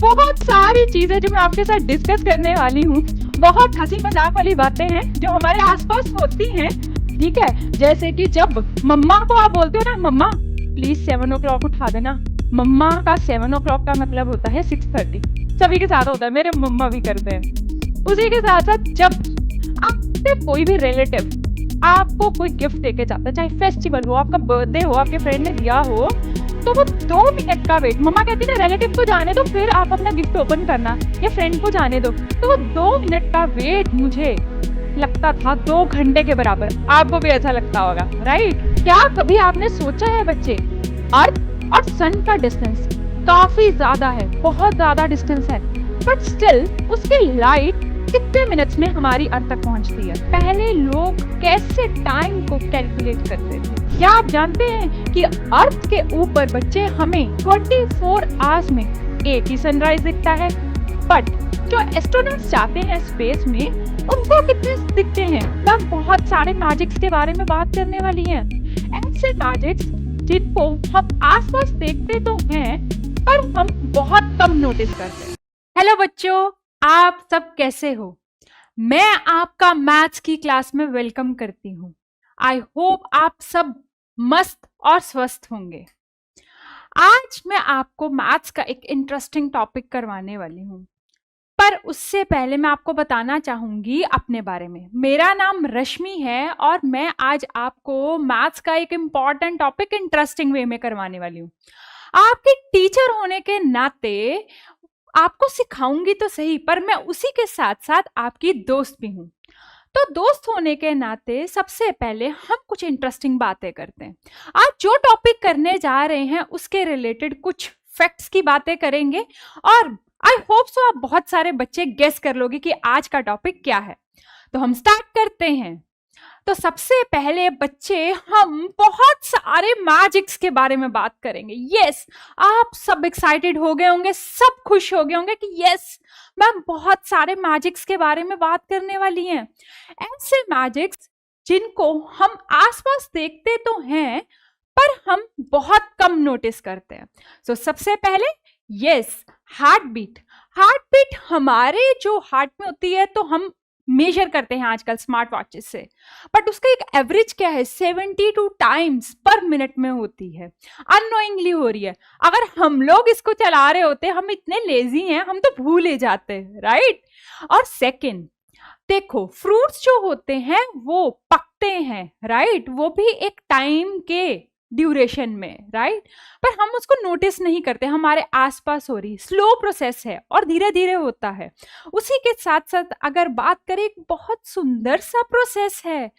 बहुत सारी चीजें जो मैं आपके साथ डिस्कस करने वाली हूँ। बहुत हंसी मजाक वाली बातें हैं जो हमारे आसपास होती हैं, ठीक है। जैसे कि जब मम्मा को आप बोलते हो ना, मम्मा प्लीज 7 o'clock उठा देना। मम्मा का 7 o'clock का मतलब होता है 6:30। सभी के साथ होता है, मेरे मम्मा भी करते हैं। उसी के साथ साथ जब आपसे कोई भी रिलेटिव आपको कोई गिफ्ट देके जाता है, चाहे फेस्टिवल हो, आपका बर्थडे हो, आपके फ्रेंड ने दिया हो, तो वो 2 मिनट का वेट, मम्मा कहती है ना रिलेटिव को जाने दो फिर आप अपना गिफ्ट ओपन करना, या फ्रेंड को जाने दो, तो वो 2 मिनट का वेट मुझे लगता था 2 घंटे के बराबर। आपको भी ऐसा लगता होगा, राइट? क्या कभी आपने सोचा है बच्चे, अर्थ और सन का डिस्टेंस काफी ज्यादा है, बहुत ज्यादा डिस्टेंस है, बट स्टिल उसकी लाइट कितने मिनट्स में हमारी अर्थ तक पहुंचती है? पहले लोग कैसे टाइम को कैलकुलेट करते थे? क्या आप जानते हैं कि अर्थ के ऊपर बच्चे हमें 24 आवर्स में एक ही सनराइज दिखता है, बट जो एस्ट्रोनॉट्स जाते हैं स्पेस में उनको कितने दिखते हैं? मैं बहुत सारे मैजिक्स के बारे में बात करने वाली हैं, ऐसे मैजिक्स जिनको हम आसपास देखते तो हैं पर हम बहुत कम नोटिस करते हैं। हेलो बच्चों, आप सब कैसे हो? मैं आपका मैथ्स की क्लास में वेलकम करती हूँ। आई होप आप सब मस्त और स्वस्थ होंगे। आज मैं आपको मैथ्स का एक इंटरेस्टिंग टॉपिक करवाने वाली हूँ, पर उससे पहले मैं आपको बताना चाहूंगी अपने बारे में। मेरा नाम रश्मि है और मैं आज आपको मैथ्स का एक इम्पॉर्टेंट टॉपिक इंटरेस्टिंग वे में करवाने वाली हूँ। आपके टीचर होने के नाते आपको सिखाऊंगी तो सही, पर मैं उसी के साथ साथ आपकी दोस्त भी हूँ। तो दोस्त होने के नाते सबसे पहले हम कुछ इंटरेस्टिंग बातें करते हैं। आज जो टॉपिक करने जा रहे हैं उसके रिलेटेड कुछ फैक्ट्स की बातें करेंगे और आई होप सो आप बहुत सारे बच्चे गेस कर लोगे कि आज का टॉपिक क्या है। तो हम स्टार्ट करते हैं। तो सबसे पहले बच्चे हम बहुत सारे मैजिक्स के बारे में बात करेंगे। यस, आप सब एक्साइटेड हो गए होंगे, सब खुश हो गए होंगे कि यस मैम बहुत सारे मैजिक्स के बारे में बात करने वाली हैं। ऐसे मैजिक्स जिनको हम आसपास देखते तो हैं पर हम बहुत कम नोटिस करते हैं। सो सबसे पहले yes, heart beat. Heart beat हमारे जो हार्ट में होती है तो हम मेजर करते हैं आजकल स्मार्ट वॉचेस से, बट उसका एक एवरेज क्या है, 72 टाइम्स पर मिनट में होती है। अननोइंगली हो रही है। अगर हम लोग इसको चला रहे होते, हम इतने लेजी हैं, हम तो भूल ही जाते हैं, राइट? और सेकंड, देखो फ्रूट्स जो होते हैं वो पकते हैं, राइट? वो भी एक टाइम के ड्यूरेशन में, राइट? पर हम उसको नोटिस नहीं करते, हमारे आसपास हो रही स्लो प्रोसेस है और धीरे धीरे होता है। उसी के साथ साथ अगर बात करें, एक बहुत सुंदर सा प्रोसेस है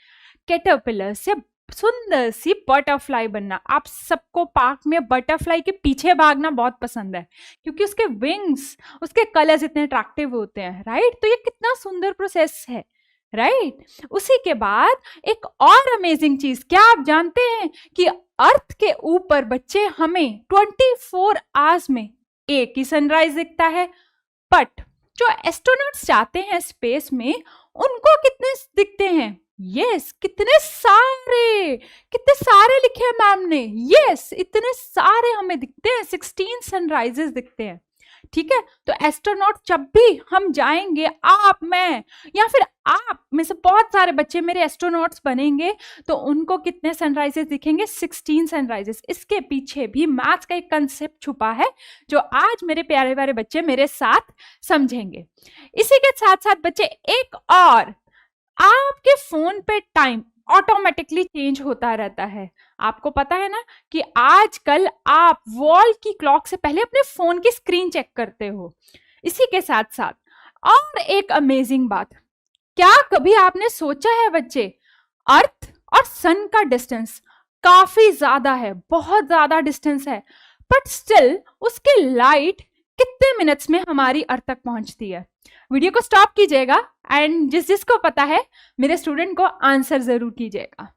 कैटरपिलर से सुंदर सी बटरफ्लाई बनना। आप सबको पार्क में बटरफ्लाई के पीछे भागना बहुत पसंद है क्योंकि उसके विंग्स, उसके कलर्स इतने अट्रैक्टिव होते हैं, राइट? तो ये कितना सुंदर प्रोसेस है, राइट? उसी के बाद एक और अमेजिंग चीज, क्या आप जानते हैं कि अर्थ के ऊपर बच्चे हमें 24 आवर्स में एक ही सनराइज दिखता है, बट जो एस्ट्रोनॉट्स जाते हैं स्पेस में उनको कितने दिखते हैं? यस, कितने सारे लिखे हैं मैम ने। यस, इतने सारे हमें दिखते हैं, 16 सनराइजेस दिखते हैं, ठीक है? तो एस्ट्रोनॉट जब भी हम जाएंगे, आप, मैं या फिर आप में से बहुत सारे बच्चे मेरे एस्ट्रोनॉट्स बनेंगे, तो उनको कितने सनराइजेस दिखेंगे? 16 सनराइजेस। इसके पीछे भी मैथ्स का एक कंसेप्ट छुपा है जो आज मेरे प्यारे प्यारे बच्चे मेरे साथ समझेंगे। इसी के साथ साथ बच्चे एक और, आपके फोन पे टाइम ऑटोमेटिकली चेंज होता रहता है। आपको पता है ना कि आजकल आप वॉल की क्लॉक से पहले अपने फोन की स्क्रीन चेक करते हो। इसी के साथ साथ और एक अमेजिंग बात, क्या कभी आपने सोचा है बच्चे, अर्थ और सन का डिस्टेंस काफी ज्यादा है, बहुत ज्यादा डिस्टेंस है, बट स्टिल उसकी लाइट कितने मिनट्स में हमारी अर्थ तक पहुंचती है? वीडियो को स्टॉप कीजिएगा एंड जिसको पता है मेरे स्टूडेंट को आंसर जरूर कीजिएगा।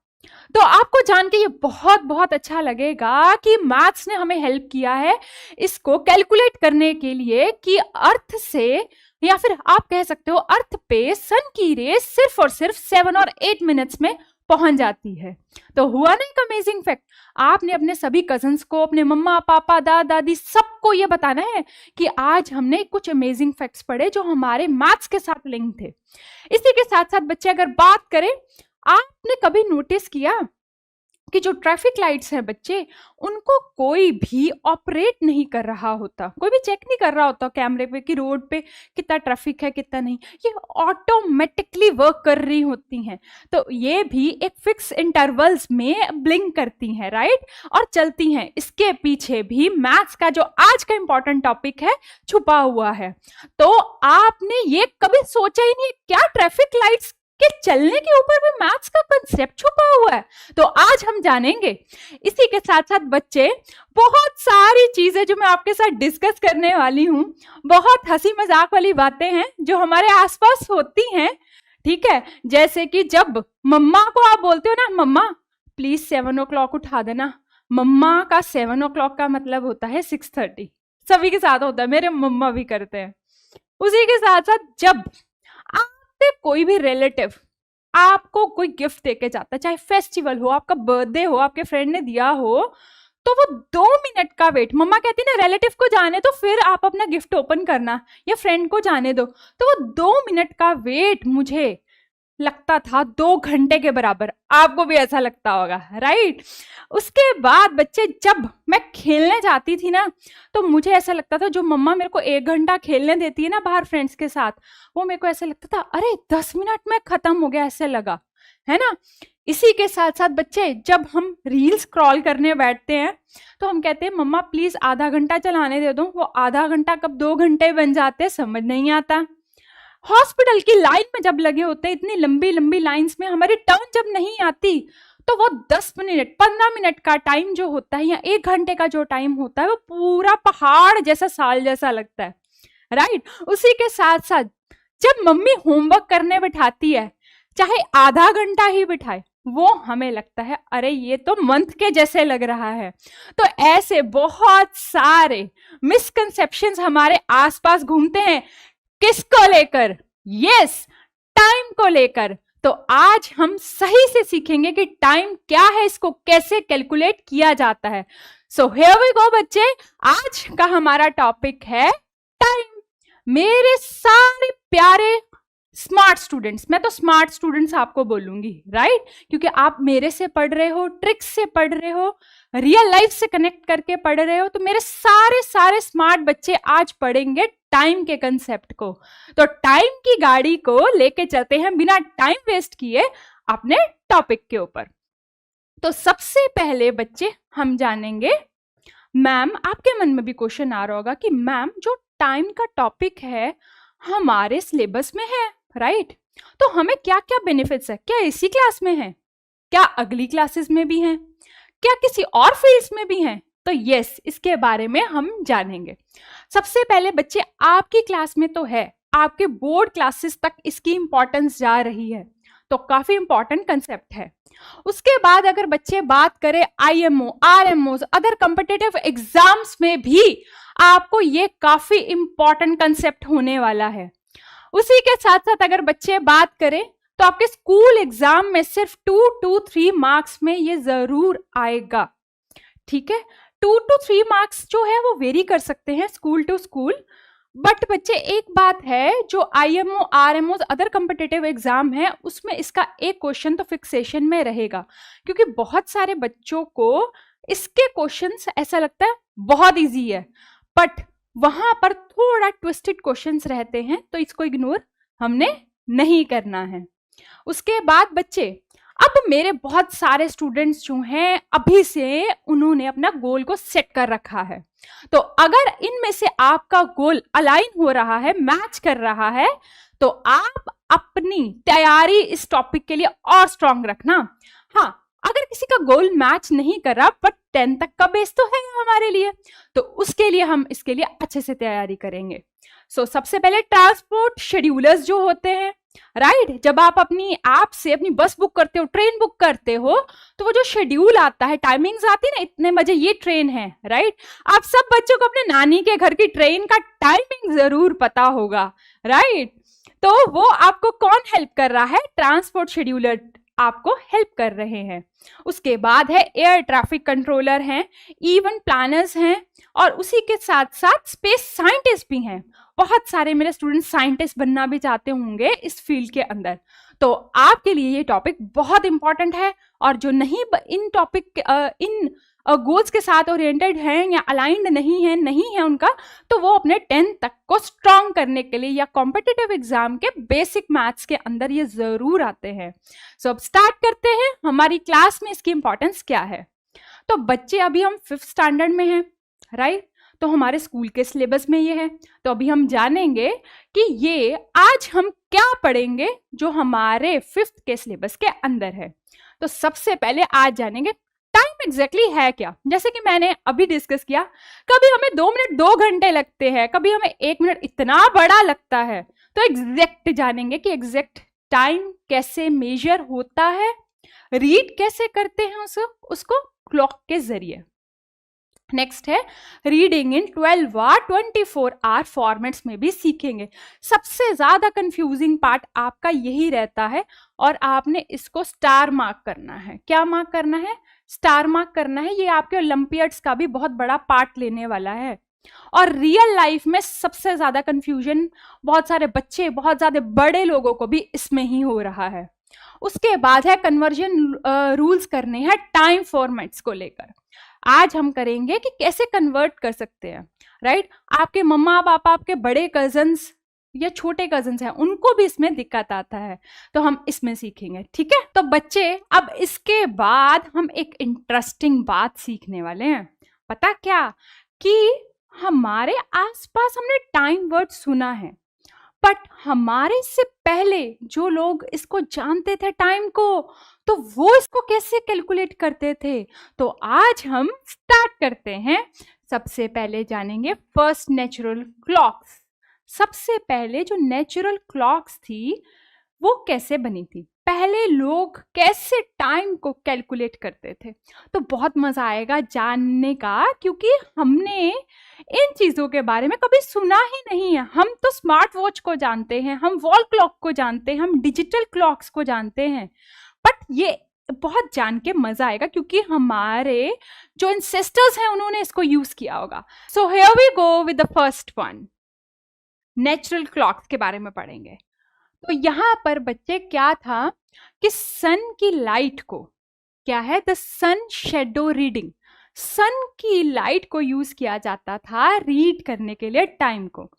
तो आपको जान के ये बहुत बहुत अच्छा लगेगा कि मैथ्स ने हमें हेल्प किया है इसको कैलकुलेट करने के लिए कि अर्थ से, या फिर आप कह सकते हो अर्थ पे सन की रेस सिर्फ और सिर्फ 7 और 8 मिनट्स में पहुंच जाती है। तो हुआ ना एक अमेजिंग फैक्ट। आपने अपने सभी कजन्स को, अपने मम्मा पापा दादा दादी सबको ये बताना है कि आज हमने कुछ अमेजिंग फैक्ट्स पढ़े जो हमारे मैथ्स के साथ लिंक थे। इसी के साथ साथ बच्चे अगर बात करें, आपने कभी नोटिस किया कि जो ट्रैफिक लाइट्स हैं बच्चे, उनको कोई भी ऑपरेट नहीं कर रहा होता, कोई भी चेक नहीं कर रहा होता कैमरे पे कि रोड पे कितना ट्रैफिक है कितना नहीं, ये ऑटोमेटिकली वर्क कर रही होती हैं। तो ये भी एक फिक्स इंटरवल्स में ब्लिंक करती हैं, राइट, और चलती हैं। इसके पीछे भी मैथ्स का जो आज का इंपॉर्टेंट टॉपिक है छुपा हुआ है। तो आपने ये कभी सोचा ही नहीं क्या ट्रैफिक लाइट्स कि चलने के ऊपर भी मैथ्स का कंसेप्ट छुपा हुआ है? तो आज हम जानेंगे। इसी के साथ साथ बच्चे बहुत सारी चीजें जो मैं आपके साथ डिस्कस करने वाली हूँ, बहुत हंसी मजाक वाली बातें हैं जो हमारे आसपास होती हैं, ठीक है। जैसे कि जब मम्मा को आप बोलते हो ना, मम्मा प्लीज 7 o'clock उठा देना। मम्मा का 7 o'clock का मतलब होता है 6:30। सभी के साथ होता है, मेरे मम्मा भी करते हैं। उसी के साथ साथ जब कोई भी रिलेटिव आपको कोई गिफ्ट देके जाता है, चाहे फेस्टिवल हो, आपका बर्थडे हो, आपके फ्रेंड ने दिया हो, तो वो 2 मिनट का वेट, मम्मा कहती है ना रिलेटिव को जाने दो फिर आप अपना गिफ्ट ओपन करना, या फ्रेंड को जाने दो, तो वो 2 मिनट का वेट मुझे लगता था 2 घंटे के बराबर। आपको भी ऐसा लगता होगा, राइट। उसके बाद बच्चे जब मैं खेलने जाती थी ना, तो मुझे ऐसा लगता था जो मम्मा मेरे को 1 घंटा खेलने देती है ना बाहर फ्रेंड्स के साथ, वो मेरे को ऐसा लगता था अरे 10 मिनट में खत्म हो गया, ऐसे लगा, है ना। इसी के साथ साथ बच्चे जब हम रील स्क्रॉल करने बैठते हैं तो हम कहते हैं मम्मा प्लीज आधा घंटा चलाने दे दो। वो आधा घंटा कब 2 घंटे बन जाते हैं समझ नहीं आता। हॉस्पिटल की लाइन में जब लगे होते हैं, इतनी लंबी लंबी लाइंस में, हमारी टर्न जब नहीं आती तो वो 10 मिनट 15 मिनट का टाइम जो होता है या 1 घंटे का जो टाइम होता है वो पूरा पहाड़ जैसा, साल जैसा लगता है, राइट। उसी के साथ साथ जब मम्मी होमवर्क करने बिठाती है, चाहे आधा घंटा ही बिठाए, वो हमें लगता है अरे ये तो मंथ के जैसे लग रहा है। तो ऐसे बहुत सारे मिसकंसेप्शंस हमारे आसपास घूमते हैं। किसको लेकर? यस, टाइम को लेकर। तो आज हम सही से सीखेंगे कि टाइम क्या है, इसको कैसे कैलकुलेट किया जाता है। सो हियर वी गो बच्चे, आज का हमारा टॉपिक है टाइम। मेरे सारे प्यारे स्मार्ट स्टूडेंट्स, मैं तो स्मार्ट स्टूडेंट्स आपको बोलूंगी, राइट, क्योंकि आप मेरे से पढ़ रहे हो, ट्रिक्स से पढ़ रहे हो, रियल लाइफ से कनेक्ट करके पढ़ रहे हो। तो मेरे सारे स्मार्ट बच्चे आज पढ़ेंगे टाइम के कंसेप्ट को। तो टाइम की गाड़ी को लेके चलते हैं बिना टाइम वेस्ट किए अपने टॉपिक के ऊपर। तो सबसे पहले बच्चे हम जानेंगे, मैम आपके मन में भी क्वेश्चन आ रहा होगा कि मैम जो टाइम का टॉपिक है हमारे सिलेबस में है, राइट, तो हमें क्या क्या बेनिफिट्स है? क्या इसी क्लास में है? क्या अगली क्लासेस में भी हैं? क्या किसी और फील्ड्स में भी हैं? तो यस, इसके बारे में हम जानेंगे। सबसे पहले बच्चे आपकी क्लास में तो है, आपके बोर्ड क्लासेस तक इसकी इंपॉर्टेंस जा रही है, तो काफी इंपॉर्टेंट कंसेप्ट है। उसके बाद अगर बच्चे बात करें IMO, RMOs, other competitive exams में भी आपको ये काफी इंपॉर्टेंट कंसेप्ट होने वाला है। उसी के साथ साथ अगर बच्चे बात करें तो आपके स्कूल एग्जाम में सिर्फ 2 to 3 मार्क्स में ये जरूर आएगा, ठीक है। 2 to 3 मार्क्स जो है वो वेरी कर सकते हैं स्कूल टू स्कूल, बट बच्चे एक बात है, जो IMO, RMOs, other competitive exam है उसमें इसका एक क्वेश्चन तो फिक्सेशन में रहेगा, क्योंकि बहुत सारे बच्चों को इसके क्वेश्चंस ऐसा लगता है बहुत इजी है, बट वहां पर थोड़ा ट्विस्टेड क्वेश्चंस रहते हैं, तो इसको इग्नोर हमने नहीं करना है। उसके बाद बच्चे अब मेरे बहुत सारे स्टूडेंट्स जो हैं अभी से उन्होंने अपना गोल को सेट कर रखा है, तो अगर इनमें से आपका गोल अलाइन हो रहा है, मैच कर रहा है, तो आप अपनी तैयारी इस टॉपिक के लिए और स्ट्रांग रखना। हाँ, अगर किसी का गोल मैच नहीं कर रहा बट 10 तक का बेस तो है हमारे लिए, तो उसके लिए हम इसके लिए अच्छे से तैयारी करेंगे। सबसे पहले ट्रांसपोर्ट शेड्यूलर्स जो होते हैं, राइट, जब आप अपनी ऐप से अपनी बस बुक करते हो, ट्रेन बुक करते हो, तो वो जो शेड्यूल आता है, टाइमिंग्स आती है ना, इतने बजे ये ट्रेन है, राइट। आप सब बच्चों को अपने नानी के घर की ट्रेन का टाइमिंग जरूर पता होगा, राइट। तो वो आपको कौन हेल्प कर रहा है? ट्रांसपोर्ट शेड्यूलर आपको हेल्प कर रहे हैं। उसके बाद है एयर ट्रैफिक कंट्रोलर हैं, इवेंट प्लानर्स हैं, और उसी के साथ साथ स्पेस साइंटिस्ट भी हैं। बहुत सारे मेरे स्टूडेंट साइंटिस्ट बनना भी चाहते होंगे इस फील्ड के अंदर, तो आपके लिए ये टॉपिक बहुत इंपॉर्टेंट है। और जो नहीं इन टॉपिक इन गोल्स के साथ ओरिएंटेड हैं या अलाइंड नहीं है उनका, तो वो अपने 10th तक को स्ट्रॉन्ग करने के लिए या कॉम्पिटिटिव एग्जाम के बेसिक मैथ्स के अंदर ये जरूर आते हैं। सो अब स्टार्ट करते हैं हमारी क्लास में इसकी इंपॉर्टेंस क्या है। तो बच्चे अभी हम 5th स्टैंडर्ड में हैं, राइट? तो हमारे स्कूल के सिलेबस में ये है। तो अभी हम जानेंगे कि ये आज हम क्या पढ़ेंगे जो हमारे 5th के सिलेबस के अंदर है। तो सबसे पहले आज जानेंगे टाइम एग्जैक्टली है क्या। जैसे कि मैंने अभी डिस्कस किया, कभी हमें 2 मिनट 2 घंटे लगते हैं, कभी हमें 1 मिनट इतना बड़ा लगता है। तो एग्जैक्ट जानेंगे कि एग्जैक्ट टाइम कैसे मेजर होता है, रीड कैसे करते हैं उसको क्लॉक के जरिए। नेक्स्ट है reading in 12 hour 24 hour formats में भी सीखेंगे। सबसे ज्यादा कंफ्यूजिंग पार्ट आपका यही रहता है, और आपने इसको स्टार मार्क करना है। क्या मार्क करना है? स्टार मार्क करना है। ये आपके ओलंपियाड्स का भी बहुत बड़ा पार्ट लेने वाला है। और रियल लाइफ में सबसे ज्यादा कंफ्यूजन बहुत सारे बच्चे, बहुत ज्यादा बड़े लोगों को भी इसमें ही हो रहा है। उसके बाद है कन्वर्जन रूल्स करने हैं टाइम फॉर्मेट्स को लेकर। आज हम करेंगे कि कैसे कन्वर्ट कर सकते हैं, राइट? आपके मम्मा पापा, आपके बड़े कजन्स या छोटे कजन्स हैं, उनको भी इसमें दिक्कत आता है, तो हम इसमें सीखेंगे, ठीक है? तो बच्चे अब इसके बाद हम एक इंटरेस्टिंग बात सीखने वाले हैं। पता क्या? कि हमारे आसपास हमने टाइम वर्ड सुना है, बट हमारे से पहले जो लोग इसको जानते थे टाइम को, तो वो इसको कैसे कैलकुलेट करते थे। तो आज हम स्टार्ट करते हैं। सबसे पहले जानेंगे फर्स्ट नेचुरल क्लॉक्स। सबसे पहले जो नेचुरल क्लॉक्स थी वो कैसे बनी थी, पहले लोग कैसे टाइम को कैलकुलेट करते थे। तो बहुत मजा आएगा जानने का, क्योंकि हमने इन चीजों के बारे में कभी सुना ही नहीं है। हम तो स्मार्ट वॉच को जानते हैं, हम वॉल क्लॉक को जानते हैं, हम डिजिटल क्लॉक्स को जानते हैं, बट ये बहुत जान के मजा आएगा क्योंकि हमारे जो एंसेस्टर्स हैं उन्होंने इसको यूज किया होगा। So here we go with the first one, natural clocks के बारे में पढ़ेंगे। तो यहाँ पर बच्चे क्या था कि सन की लाइट को, क्या है, द सन शेडो रीडिंग, सन की लाइट को यूज किया जाता था रीड करने के लिए टाइम को।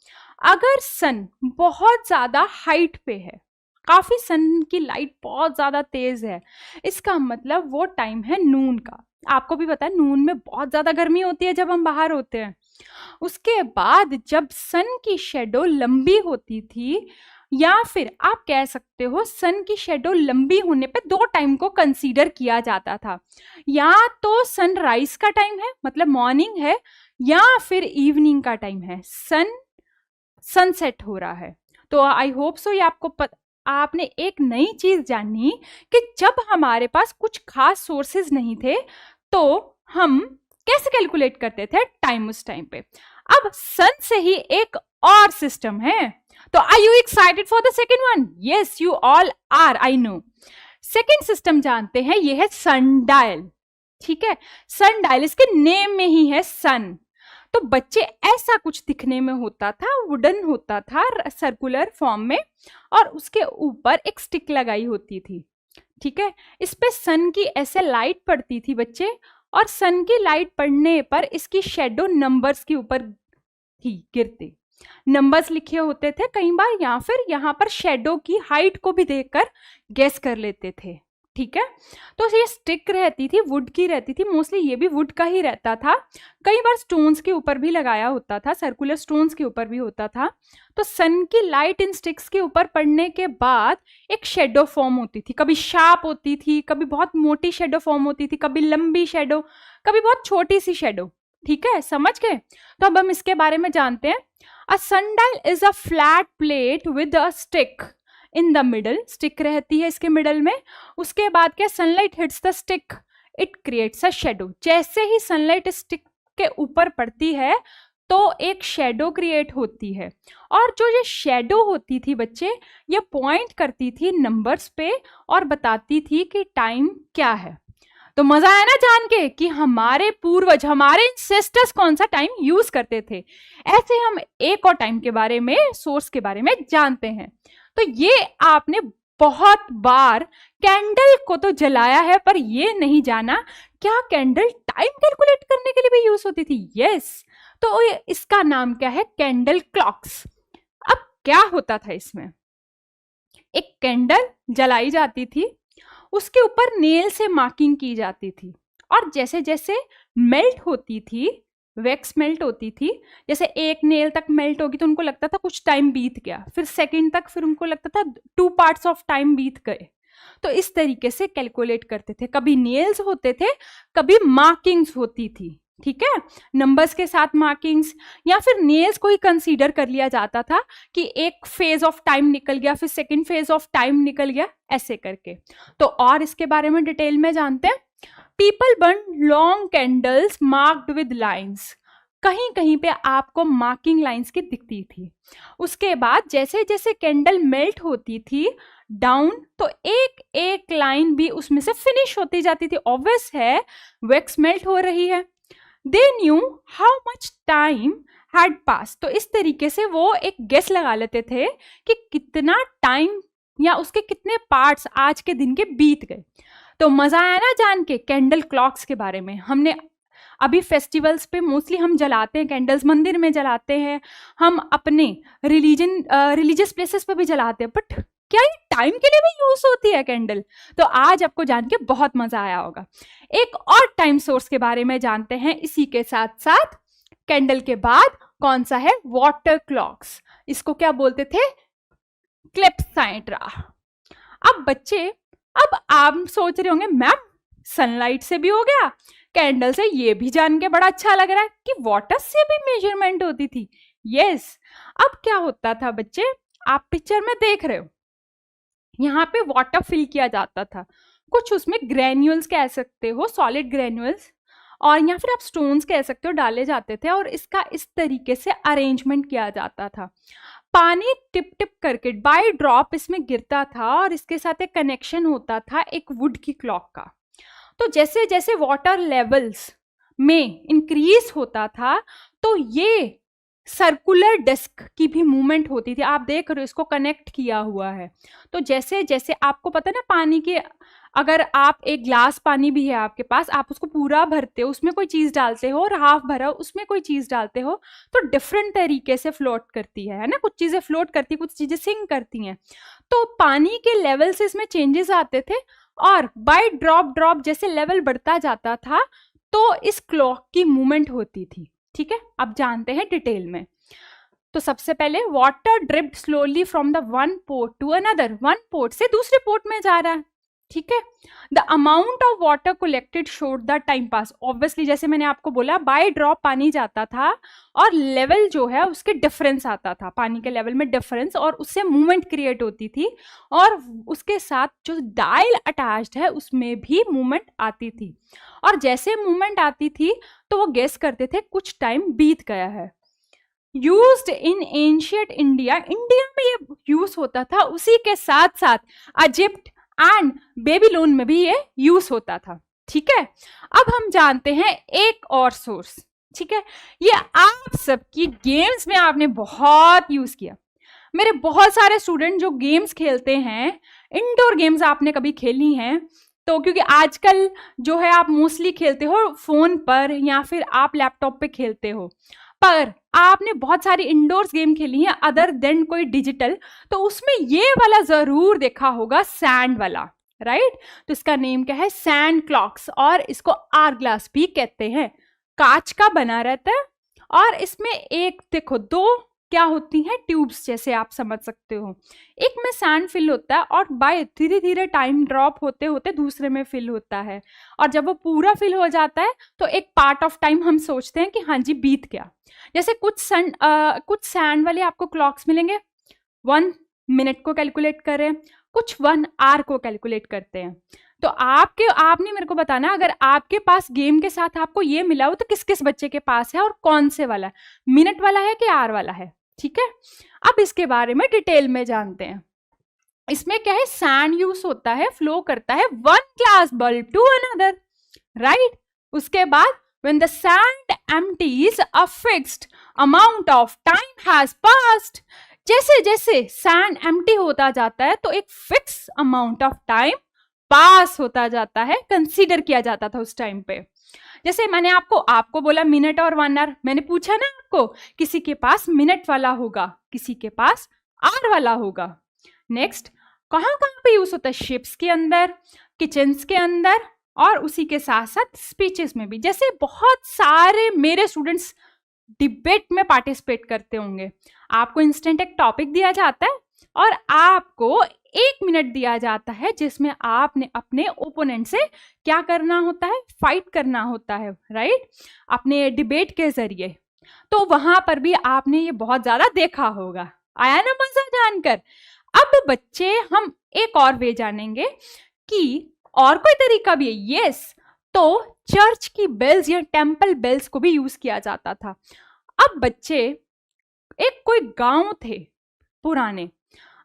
अगर सन बहुत ज्यादा हाइट पे है, काफी सन की लाइट बहुत ज्यादा तेज है, इसका मतलब वो टाइम है नून का। आपको भी पता है नून में बहुत ज्यादा गर्मी होती है जब हम बाहर होते हैं। उसके बाद जब सन की शेडो लंबी होती थी, या फिर आप कह सकते हो सन की शेडो लंबी होने पे 2 टाइम को कंसीडर किया जाता था, या तो सनराइज का टाइम है मतलब मॉर्निंग है, या फिर इवनिंग का टाइम है, सनसेट हो रहा है। तो आई होप सो ये आपने एक नई चीज जानी कि जब हमारे पास कुछ खास सोर्सेज नहीं थे तो हम कैसे कैलकुलेट करते थे टाइम उस टाइम पे। अब सन से ही एक और सिस्टम है। तो are you excited for the second one? Yes you all are, I know. Second system जानते हैं, ये है सनडायल, ठीक है? सनडायल, इसके नेम में ही है सन। तो बच्चे ऐसा कुछ दिखने में होता था, वुडन होता था सर्कुलर फॉर्म में, और उसके ऊपर एक स्टिक लगाई होती थी, ठीक है? इस पे सन की ऐसे लाइट पड़ती थी बच्चे, और सन की लाइट पड़ने पर इसकी शेडो नंबर्स के ऊपर थी गिरती, नंबर्स लिखे होते थे कई बार, या फिर यहाँ पर शेडो की हाइट को भी देखकर गेस कर लेते थे, ठीक है? तो ये स्टिक रहती थी, वुड की रहती थी, मोस्टली ये भी वुड का ही रहता था। कई बार स्टोन्स के ऊपर भी लगाया होता था, सर्कुलर स्टोन्स के ऊपर भी होता था। तो सन की लाइट इन स्टिक्स के ऊपर पड़ने के बाद एक शेडो फॉर्म होती थी, कभी शार्प होती थी, कभी बहुत मोटी शेडो फॉर्म होती थी, कभी लंबी शेडो, कभी बहुत छोटी सी शेडो, ठीक है? समझ गए? तो अब हम इसके बारे में जानते हैं। A sundial is a flat plate with a stick in the middle, stick रहती है इसके मिडल में। उसके बाद क्या, sunlight hits the stick, it creates a shadow. जैसे ही सनलाइट स्टिक के ऊपर पड़ती है तो एक शेडो क्रिएट होती है, और जो ये शेडो होती थी बच्चे, ये पॉइंट करती थी नंबर्स पे और बताती थी कि टाइम क्या है। तो मजा आया ना जान के कि हमारे पूर्वज, हमारे इंसेस्टर्स कौन सा टाइम यूज करते थे। ऐसे हम एक और टाइम के बारे में, सोर्स के बारे में जानते हैं। तो ये आपने बहुत बार कैंडल को तो जलाया है, पर ये नहीं जाना क्या कैंडल टाइम कैलकुलेट करने के लिए भी यूज होती थी। यस, तो इसका नाम क्या है? Candle clocks. अब क्या होता था इसमें? एक कैंडल जलाई जाती थी, उसके ऊपर नेल से मार्किंग की जाती थी, और जैसे जैसे मेल्ट होती थी, वैक्स मेल्ट होती थी, जैसे एक नेल तक मेल्ट होगी तो उनको लगता था कुछ टाइम बीत गया, फिर सेकंड तक, फिर उनको लगता था 2 पार्ट्स ऑफ टाइम बीत गए। तो इस तरीके से कैलकुलेट करते थे। कभी नेल्स होते थे, कभी मार्किंग्स होती थी, ठीक है, नंबर्स के साथ मार्किंग्स, या फिर नेल्स को ही कंसीडर कर लिया जाता था कि एक फेज ऑफ टाइम निकल गया, फिर सेकंड फेज ऑफ टाइम निकल गया, ऐसे करके। तो और इसके बारे में डिटेल में जानते हैं। People burn long candles marked with lines. कहीं कहीं पे आपको मार्किंग लाइंस की दिखती थी। उसके बाद जैसे जैसे कैंडल मेल्ट होती थी डाउन, तो एक एक लाइन भी उसमें से फिनिश होती जाती थी। ऑब्वियस है, वैक्स मेल्ट हो रही है। They knew how much time had pass. तो इस तरीके से वो एक गेस लगा लेते थे कि कितना टाइम या उसके कितने पार्ट्स आज के दिन के बीत गए। तो मजा आया ना जान के कैंडल क्लॉक्स के बारे में। हमने अभी फेस्टिवल्स पे मोस्टली हम जलाते हैं कैंडल्स, मंदिर में जलाते हैं, हम अपने रिलीजियस प्लेसेस पे भी जलाते हैं, बट क्या ये टाइम के लिए भी यूज होती है कैंडल? तो आज आपको जान के बहुत मजा आया होगा। एक और टाइम सोर्स के बारे में जानते हैं इसी के साथ साथ। कैंडल के बाद कौन सा है? Water clocks. इसको क्या बोलते थे? क्लेप्साइड्रा। अब बच्चे, अब आप सोच रहे होंगे मैम सनलाइट से भी हो गया, कैंडल से, ये भी जान के बड़ा अच्छा लग रहा है कि वाटर से भी मेजरमेंट होती थी। यस, अब क्या होता था बच्चे, आप पिक्चर में देख रहे हो, यहाँ पे वाटर फिल किया जाता था, कुछ उसमें ग्रेन्यूल्स कह सकते हो, सॉलिड ग्रेन्यूल्स, और या फिर आप स्टोन्स कह सकते हो, डाले जाते थे, और इसका इस तरीके से अरेंजमेंट किया जाता था। पानी टिप टिप करके बाय ड्रॉप इसमें गिरता था, और इसके साथ एक कनेक्शन होता था एक वुड की क्लॉक का। तो जैसे जैसे वाटर लेवल्स में इंक्रीज होता था, तो ये सर्कुलर डिस्क की भी मूवमेंट होती थी। आप देख रहे हो, इसको कनेक्ट किया हुआ है। तो जैसे जैसे आपको पता ना, पानी के, अगर आप एक ग्लास पानी भी है आपके पास, आप उसको पूरा भरते हो, उसमें कोई चीज डालते हो, और हाफ भरा उसमें कोई चीज डालते हो, तो डिफरेंट तरीके से फ्लोट करती है ना। कुछ चीजें फ्लोट करती, कुछ चीजें सिंक करती हैं। तो पानी के लेवल से इसमें चेंजेस आते थे, और बाय ड्रॉप ड्रॉप जैसे लेवल बढ़ता जाता था, तो इस क्लॉक की मूवमेंट होती थी। ठीक है, अब जानते हैं डिटेल में। तो सबसे पहले, water dripped slowly from the one port to another. One port से दूसरे पोर्ट में जा रहा है, ठीक है। The amount of water collected showed the time pass. Obviously जैसे मैंने आपको बोला, बाय ड्रॉप पानी जाता था, और लेवल जो है उसके डिफरेंस आता था, पानी के लेवल में डिफरेंस, और उससे मूवमेंट क्रिएट होती थी, और उसके साथ जो डायल अटैच्ड है उसमें भी मूवमेंट आती थी। और जैसे मूवमेंट आती थी तो वो गेस करते थे कुछ टाइम बीत गया है। Used in ancient India, India में ये यूज होता था, उसी के साथ साथ इजिप्ट एंड बेबीलोन में भी ये यूज होता था। ठीक है, अब हम जानते हैं एक और सोर्स। ठीक है, ये आप सबकी गेम्स में आपने बहुत यूज किया। मेरे बहुत सारे स्टूडेंट जो गेम्स खेलते हैं, इंडोर गेम्स आपने कभी खेली हैं, तो क्योंकि आजकल जो है आप मोस्टली खेलते हो फोन पर या फिर आप लैपटॉप पे खेलते हो, पर आपने बहुत सारी इंडोर्स गेम खेली हैं अदर देन कोई डिजिटल, तो उसमें ये वाला जरूर देखा होगा, सैंड वाला, राइट। तो इसका नेम क्या है? सैंड क्लॉक्स, और इसको आर ग्लास भी कहते हैं। कांच का बना रहता है, और इसमें एक देखो, दो क्या होती हैं, ट्यूब्स जैसे आप समझ सकते हो। एक में सैंड फिल होता है, और बाय धीरे धीरे टाइम ड्रॉप होते होते दूसरे में फिल होता है, और जब वो पूरा फिल हो जाता है तो एक पार्ट ऑफ टाइम हम सोचते हैं कि हाँ जी बीत गया। जैसे कुछ सैंड वाले आपको क्लॉक्स मिलेंगे 1 मिनट को कैलकुलेट कर रहे हैं, कुछ 1 आवर को कैलकुलेट करते हैं। तो आपने मेरे को बताना, अगर आपके पास गेम के साथ आपको ये मिला हो तो किस किस बच्चे के पास है और कौन से वाला, मिनट वाला है कि आर वाला है। ठीक है, अब इसके बारे में डिटेल में जानते हैं। इसमें क्या है, सैंड यूज होता है, फ्लो करता है one glass bulb to another, right. उसके बाद when the sand empties a fixed amount of time has passed, जैसे जैसे सैंड एम्प्टी होता जाता है तो एक fix amount of time pass होता जाता है, कंसीडर किया जाता था उस टाइम पे। जैसे मैंने आपको बोला मिनट और 1 आवर, मैंने पूछा ना आपको, किसी के पास मिनट वाला होगा, किसी के पास आवर वाला होगा। नेक्स्ट, कहाँ कहाँ पे यूज होता है, शिप्स के अंदर, किचन्स के अंदर, और उसी के साथ साथ स्पीचेस में भी। जैसे बहुत सारे मेरे स्टूडेंट्स डिबेट में पार्टिसिपेट करते होंगे, आपको इंस्टेंट एक टॉपिक दिया जाता है और आपको 1 मिनट दिया जाता है जिसमें आपने अपने ओपोनेंट से क्या करना होता है, फाइट करना होता है, राइट, अपने डिबेट के जरिए। तो वहां पर भी आपने ये बहुत ज्यादा देखा होगा। आया ना मजा जानकर। अब बच्चे हम एक और वे जानेंगे कि और कोई तरीका भी है। यस, तो चर्च की बेल्स या टेम्पल बेल्स को भी यूज किया जाता था। अब बच्चे, एक कोई गांव थे पुराने,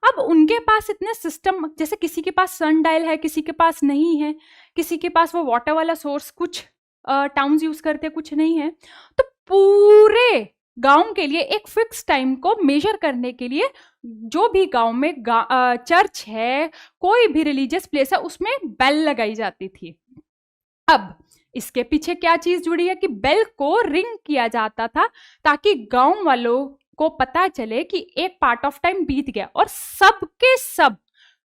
अब उनके पास इतने सिस्टम, जैसे किसी के पास सन डायल है, किसी के पास नहीं है, किसी के पास वो वाटर वाला सोर्स, कुछ टाउन्स यूज करते, कुछ नहीं है। तो पूरे गांव के लिए एक फिक्स टाइम को मेजर करने के लिए जो भी गांव में चर्च है, कोई भी रिलीजियस प्लेस है, उसमें बेल लगाई जाती थी। अब इसके पीछे क्या चीज जुड़ी है कि बेल को रिंग किया जाता था ताकि गांव वालों को पता चले कि एक पार्ट ऑफ टाइम बीत गया और सबके सब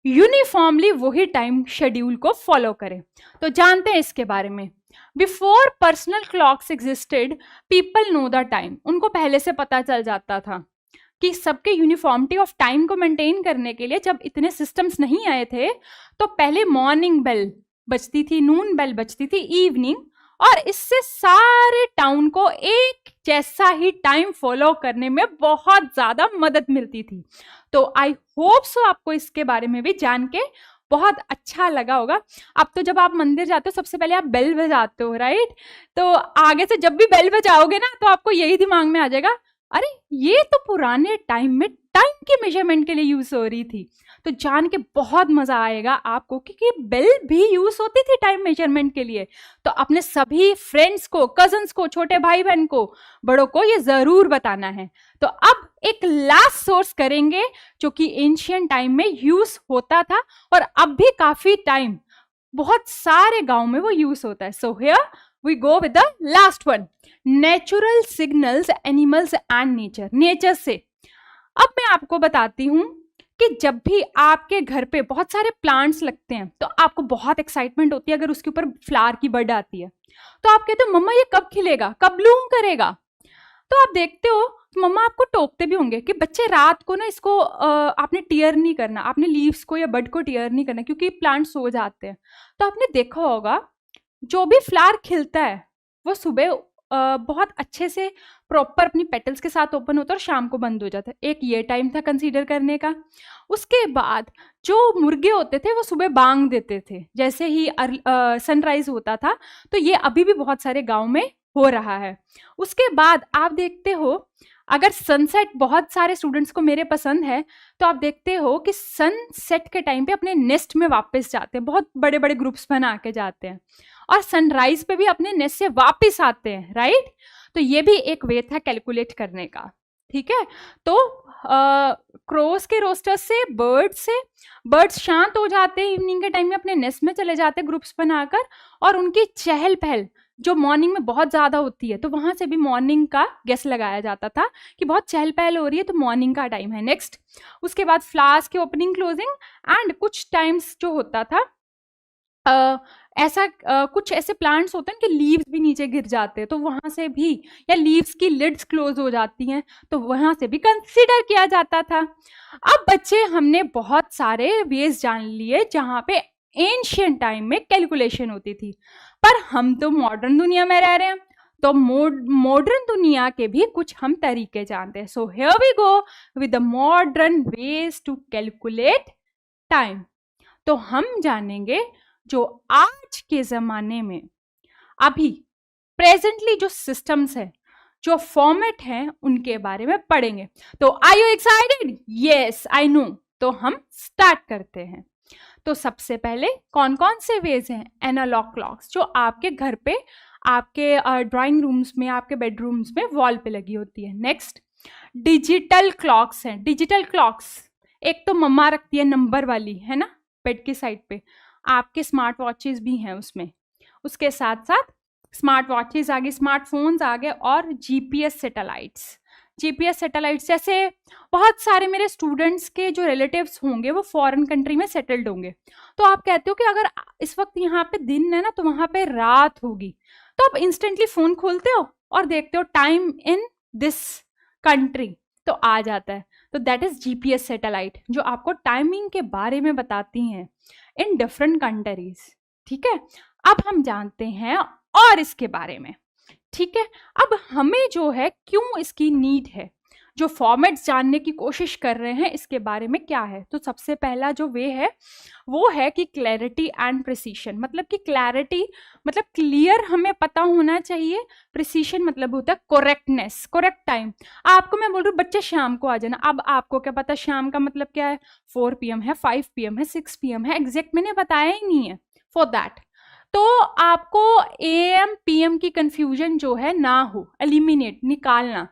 यूनिफॉर्मली वही टाइम शेड्यूल को फॉलो करें। तो जानते हैं इसके बारे में। Before personal clocks existed, people know the time. उनको पहले से पता चल जाता था कि सबके यूनिफॉर्मिटी ऑफ टाइम को मेंटेन करने के लिए, जब इतने सिस्टम्स नहीं आए थे, तो पहले मॉर्निंग बेल बजती थी, नून बेल बजती थी, इवनिंग, और इससे सारे टाउन को एक जैसा ही टाइम फॉलो करने में बहुत ज्यादा मदद मिलती थी। तो आई होप सो आपको इसके बारे में भी जान के बहुत अच्छा लगा होगा। अब तो जब आप मंदिर जाते हो सबसे पहले आप बेल बजाते हो, राइट। तो आगे से जब भी बेल बजाओगे ना तो आपको यही दिमाग में आ जाएगा, अरे ये तो पुराने टाइम में टाइम की मेजरमेंट के लिए यूज हो रही थी। तो जान के बहुत मजा आएगा आपको, क्योंकि बेल भी यूज होती थी टाइम मेजरमेंट के लिए। तो अपने सभी फ्रेंड्स को, कजन्स को, छोटे भाई बहन को, बड़ों को ये जरूर बताना है। तो अब एक लास्ट सोर्स करेंगे जो कि एंशिएंट टाइम में यूज होता था और अब भी काफी टाइम बहुत सारे गांव में वो यूज होता है। So here we go with the last one, natural signals, animals and nature। Nature से अब मैं आपको बताती हूं कि जब भी आपके घर पे बहुत सारे प्लांट्स लगते हैं तो आपको बहुत एक्साइटमेंट होती है अगर उसके ऊपर फ्लावर की बड आती है। तो आप कहते हो मम्मा ये कब खिलेगा, कब ब्लूम करेगा। तो आप देखते हो मम्मा आपको टोकते भी होंगे कि बच्चे रात को ना इसको आपने टीयर नहीं करना, आपने लीव्स को या बड को टीयर नहीं करना, क्योंकि प्लांट सो जाते हैं। तो आपने देखा होगा जो भी फ्लावर खिलता है वो सुबह बहुत अच्छे से प्रॉपर अपनी पेटल्स के साथ ओपन होता है और शाम को बंद हो जाता है। एक ये टाइम था कंसीडर करने का। उसके बाद जो मुर्गे होते थे वो सुबह बांग देते थे जैसे ही सनराइज होता था। तो ये अभी भी बहुत सारे गांव में हो रहा है। उसके बाद आप देखते हो अगर सनसेट बहुत सारे स्टूडेंट्स को मेरे पसंद है तो आप देखते हो कि सनसेट के टाइम पे अपने नेस्ट में वापस जाते हैं, बहुत बड़े बड़े ग्रुप्स बना के जाते हैं, और सनराइज पे भी अपने नेस्ट से वापस आते हैं, राइट। तो ये भी एक वे था कैलकुलेट करने का, ठीक है। तो क्रोस के रोस्टर से बर्ड्स शांत हो जाते हैं, इवनिंग के टाइम में अपने नेस्ट में चले जाते हैं ग्रुप्स बनाकर, और उनकी चहल पहल जो मॉर्निंग में बहुत ज़्यादा होती है तो वहाँ से भी मॉर्निंग का गेस लगाया जाता था कि बहुत चहल पहल हो रही है तो मॉर्निंग का टाइम है। नेक्स्ट उसके बाद फ्लावर्स के ओपनिंग क्लोजिंग एंड कुछ टाइम्स जो होता था कुछ ऐसे प्लांट्स होते हैं कि लीव्स भी नीचे गिर जाते हैं तो वहां से भी, या लीव्स की लिड्स क्लोज हो जाती हैं तो वहां से भी कंसीडर किया जाता था। अब बच्चे हमने बहुत सारे वेज जान लिए जहां पे एंशिएंट टाइम में कैलकुलेशन होती थी, पर हम तो मॉडर्न दुनिया में रह रहे हैं तो मॉडर्न दुनिया के भी कुछ हम तरीके जानते हैं। So here we go with the modern ways to calculate time. तो हम जानेंगे जो आज के ज़माने में अभी प्रेजेंटली जो सिस्टम्स है, जो फॉर्मेट है, उनके बारे में पढ़ेंगे। तो are you excited? Yes, I know. तो हम स्टार्ट करते हैं। तो सबसे पहले कौन कौन से वेज हैं? एनालॉग क्लॉक्स, जो आपके घर पे, आपके ड्राइंग रूम्स में, आपके बेडरूम्स में वॉल पे लगी होती है। नेक्स्ट डिजिटल क्लॉक्स हैं। डिजिटल क्लॉक्स एक तो मम्मा रखती है नंबर वाली, है ना, बेड की साइड पे। आपके स्मार्ट वॉचेस भी हैं उसमें। उसके साथ साथ स्मार्ट वॉचेस आ गए, स्मार्टफोन्स आ गए, और जीपीएस सैटेलाइट्स। जीपीएस सैटेलाइट्स जैसे बहुत सारे मेरे स्टूडेंट्स के जो रिलेटिव्स होंगे वो फॉरेन कंट्री में सेटल्ड होंगे, तो आप कहते हो कि अगर इस वक्त यहाँ पे दिन है ना तो वहाँ पे रात होगी, तो आप इंस्टेंटली फ़ोन खोलते हो और देखते हो टाइम इन दिस कंट्री, तो आ जाता है। तो दैट इज़ जीपीएस सैटेलाइट, जो आपको टाइमिंग के बारे में बताती हैं इन डिफरेंट कंट्रीज। ठीक है, अब हम जानते हैं और इसके बारे में। ठीक है, अब हमें जो है क्यों इसकी नीड है, जो फॉर्मेट्स जानने की कोशिश कर रहे हैं इसके बारे में क्या है। तो सबसे पहला जो वे है वो है कि क्लैरिटी एंड प्रिसीशन, मतलब कि क्लैरिटी मतलब क्लियर हमें पता होना चाहिए, प्रिसीशन मतलब होता है करेक्टनेस, करेक्ट टाइम। आपको मैं बोल रही हूँ बच्चे शाम को आ जाना, अब आपको क्या पता शाम का मतलब क्या है, 4 PM है, 5 PM है, 6 PM है, एग्जैक्ट मैंने बताया ही नहीं है फॉर दैट। तो आपको AM PM की कंफ्यूजन जो है ना हो, एलिमिनेट, निकालना।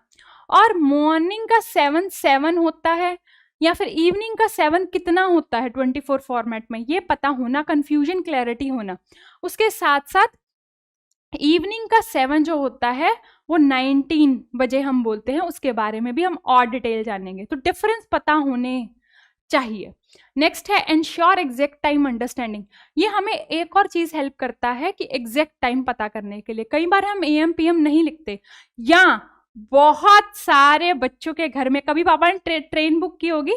और मॉर्निंग का 7 होता है या फिर इवनिंग का 7 कितना होता है 24 फॉर्मेट में, ये पता होना, कंफ्यूजन क्लैरिटी होना। उसके साथ साथ इवनिंग का 7 जो होता है वो 19 बजे हम बोलते हैं, उसके बारे में भी हम और डिटेल जानेंगे। तो डिफरेंस पता होने चाहिए। नेक्स्ट है एंश्योर एग्जैक्ट टाइम अंडरस्टैंडिंग। ये हमें एक और चीज हेल्प करता है कि एग्जैक्ट टाइम पता करने के लिए। कई बार हम AM PM नहीं लिखते, या बहुत सारे बच्चों के घर में कभी पापा ने ट्रेन बुक की होगी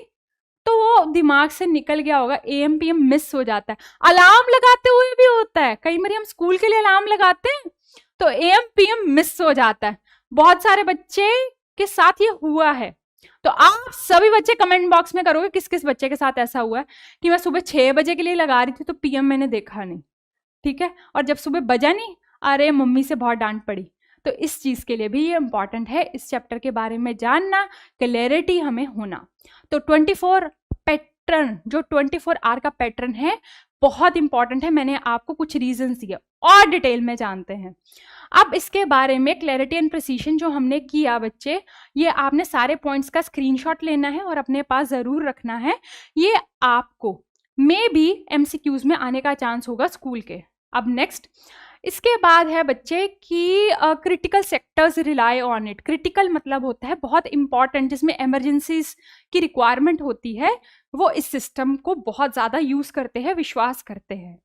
तो वो दिमाग से निकल गया होगा, AM PM मिस हो जाता है। अलार्म लगाते हुए भी होता है, कई बार हम स्कूल के लिए अलार्म लगाते हैं तो AM PM मिस हो जाता है। बहुत सारे बच्चे के साथ ये हुआ है। तो आप सभी बच्चे कमेंट बॉक्स में करोगे किस किस बच्चे के साथ ऐसा हुआ है कि मैं सुबह 6 बजे के लिए लगा रही थी तो PM मैंने देखा नहीं। ठीक है, और जब सुबह बजा नहीं, अरे मम्मी से बहुत डांट पड़ी। तो इस चीज के लिए भी ये इंपॉर्टेंट है इस चैप्टर के बारे में जानना, क्लैरिटी हमें होना। तो 24 पैटर्न, जो 24 आवर का पैटर्न है बहुत इंपॉर्टेंट है। मैंने आपको कुछ रीजन दिए और डिटेल में जानते हैं। अब इसके बारे में क्लैरिटी एंड प्रिसीशन जो हमने किया बच्चे, ये आपने सारे पॉइंट्स का स्क्रीनशॉट लेना है और अपने पास जरूर रखना है। ये आपको मे बी MCQs में आने का चांस होगा स्कूल के। अब नेक्स्ट इसके बाद है बच्चे कि critical sectors rely on it. Critical मतलब होता है बहुत इंपॉर्टेंट, जिसमें इमरजेंसीज की रिक्वायरमेंट होती है, वो इस सिस्टम को बहुत ज़्यादा यूज़ करते हैं, विश्वास करते हैं।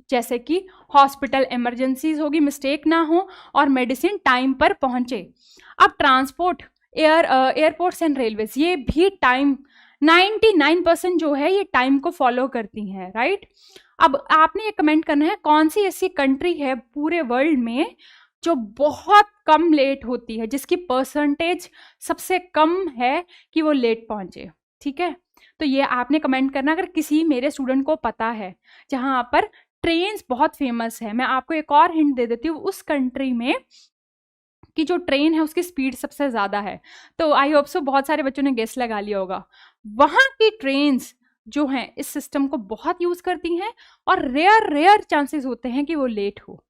जैसे कि हॉस्पिटल इमरजेंसीज होगी, मिस्टेक ना हो और मेडिसिन टाइम पर पहुंचे। अब ट्रांसपोर्ट, एयरपोर्ट्स एंड रेलवेज, ये भी टाइम 99% जो है ये टाइम को फॉलो करती हैं, राइट। अब आपने ये कमेंट करना है कौन सी ऐसी कंट्री है पूरे वर्ल्ड में जो बहुत कम लेट होती है, जिसकी परसेंटेज सबसे कम है कि वो लेट पहुंचे। ठीक है, तो ये आपने कमेंट करना अगर किसी मेरे स्टूडेंट को पता है जहां पर ट्रेन्स बहुत फेमस है। मैं आपको एक और हिंट दे देती हूँ, उस कंट्री में कि जो ट्रेन है उसकी स्पीड सबसे ज़्यादा है। तो आई होप सो बहुत सारे बच्चों ने गेस लगा लिया होगा। वहाँ की ट्रेन्स जो हैं इस सिस्टम को बहुत यूज़ करती हैं और रेयर चांसेस होते हैं कि वो लेट हो,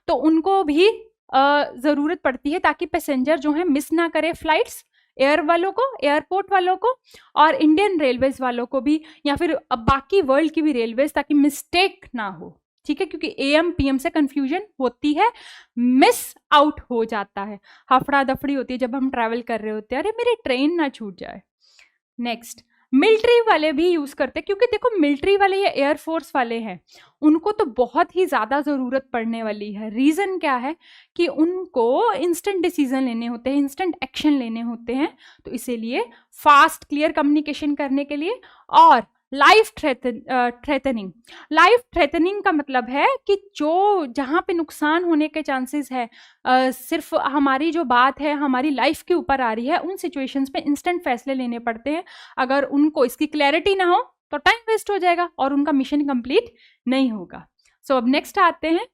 तो उनको भी ज़रूरत पड़ती है ताकि पैसेंजर जो है मिस ना करे फ्लाइट्स, एयर वालों को, एयरपोर्ट वालों को और इंडियन रेलवेज वालों को भी, या फिर बाकी वर्ल्ड की भी रेलवेज, ताकि मिस्टेक ना हो। ठीक है, क्योंकि AM PM से कंफ्यूजन होती है, मिस आउट हो जाता है, हफड़ा दफड़ी होती है जब हम ट्रैवल कर रहे होते हैं, अरे मेरी ट्रेन ना छूट जाए। नेक्स्ट मिलिट्री वाले भी यूज करते हैं, क्योंकि देखो मिलिट्री वाले या एयरफोर्स वाले हैं उनको तो बहुत ही ज़्यादा ज़रूरत पड़ने वाली है। रीज़न क्या है कि उनको इंस्टेंट डिसीजन लेने होते हैं, इंस्टेंट एक्शन लेने होते हैं, तो इसीलिए फास्ट क्लियर कम्युनिकेशन करने के लिए। और लाइफ थ्रेटनिंग, लाइफ थ्रेटनिंग का मतलब है कि जो जहाँ पे नुकसान होने के चांसेस है, सिर्फ हमारी जो बात है हमारी लाइफ के ऊपर आ रही है, उन सिचुएशंस पे इंस्टेंट फैसले लेने पड़ते हैं। अगर उनको इसकी क्लैरिटी ना हो तो टाइम वेस्ट हो जाएगा और उनका मिशन कंप्लीट नहीं होगा। सो अब नेक्स्ट आते हैं।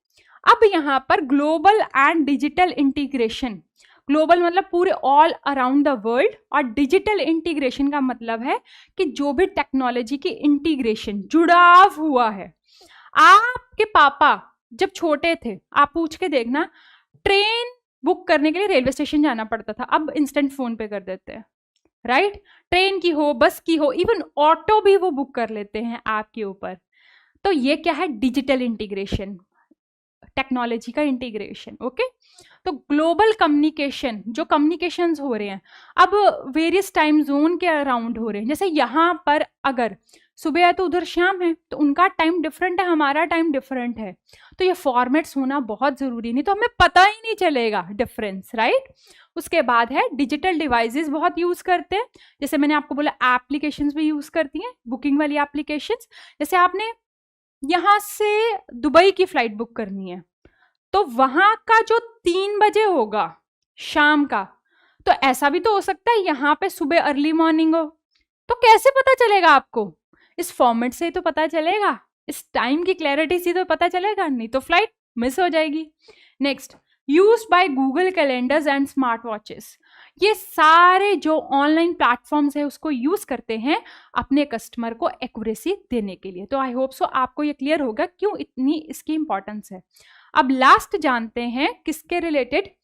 अब यहाँ पर global and digital integration, global मतलब पूरे ऑल अराउंड द वर्ल्ड, और डिजिटल इंटीग्रेशन का मतलब है कि जो भी टेक्नोलॉजी की इंटीग्रेशन, जुड़ाव हुआ है। आपके पापा जब छोटे थे, आप पूछ के देखना, ट्रेन बुक करने के लिए रेलवे स्टेशन जाना पड़ता था, अब इंस्टेंट फोन पे कर देते हैं, राइट? ट्रेन की हो, बस की हो, इवन ऑटो भी वो बुक कर लेते हैं ऐप के ऊपर। तो ये क्या है? डिजिटल इंटीग्रेशन, टेक्नोलॉजी का इंटीग्रेशन। ओके, तो ग्लोबल कम्युनिकेशन, जो कम्युनिकेशंस हो रहे हैं अब वेरियस टाइम जोन के अराउंड हो रहे हैं। जैसे यहाँ पर अगर सुबह है तो उधर शाम है, तो उनका टाइम डिफरेंट है, हमारा टाइम डिफरेंट है, तो ये फॉर्मेट्स होना बहुत जरूरी, नहीं तो हमें पता ही नहीं चलेगा डिफरेंस, राइट? उसके बाद है डिजिटल डिवाइसेस बहुत यूज करते हैं। जैसे मैंने आपको बोला एप्लीकेशंस भी यूज करती हैं, बुकिंग वाली एप्लीकेशंस। जैसे आपने यहाँ से दुबई की फ्लाइट बुक करनी है, तो वहां का जो 3 बजे होगा शाम का, तो ऐसा भी तो हो सकता है यहाँ पे सुबह अर्ली मॉर्निंग हो, तो कैसे पता चलेगा आपको? इस फॉर्मेट से ही तो पता चलेगा, इस टाइम की क्लैरिटी से तो पता चलेगा, नहीं तो फ्लाइट मिस हो जाएगी। Next, used by Google calendars and smart watches. ये सारे जो ऑनलाइन प्लेटफॉर्म्स है उसको यूज करते हैं अपने कस्टमर को एक्यूरेसी देने के लिए। तो आई होप सो आपको ये क्लियर होगा क्यों इतनी इसकी इंपॉर्टेंस है। अब लास्ट जानते हैं किसके related,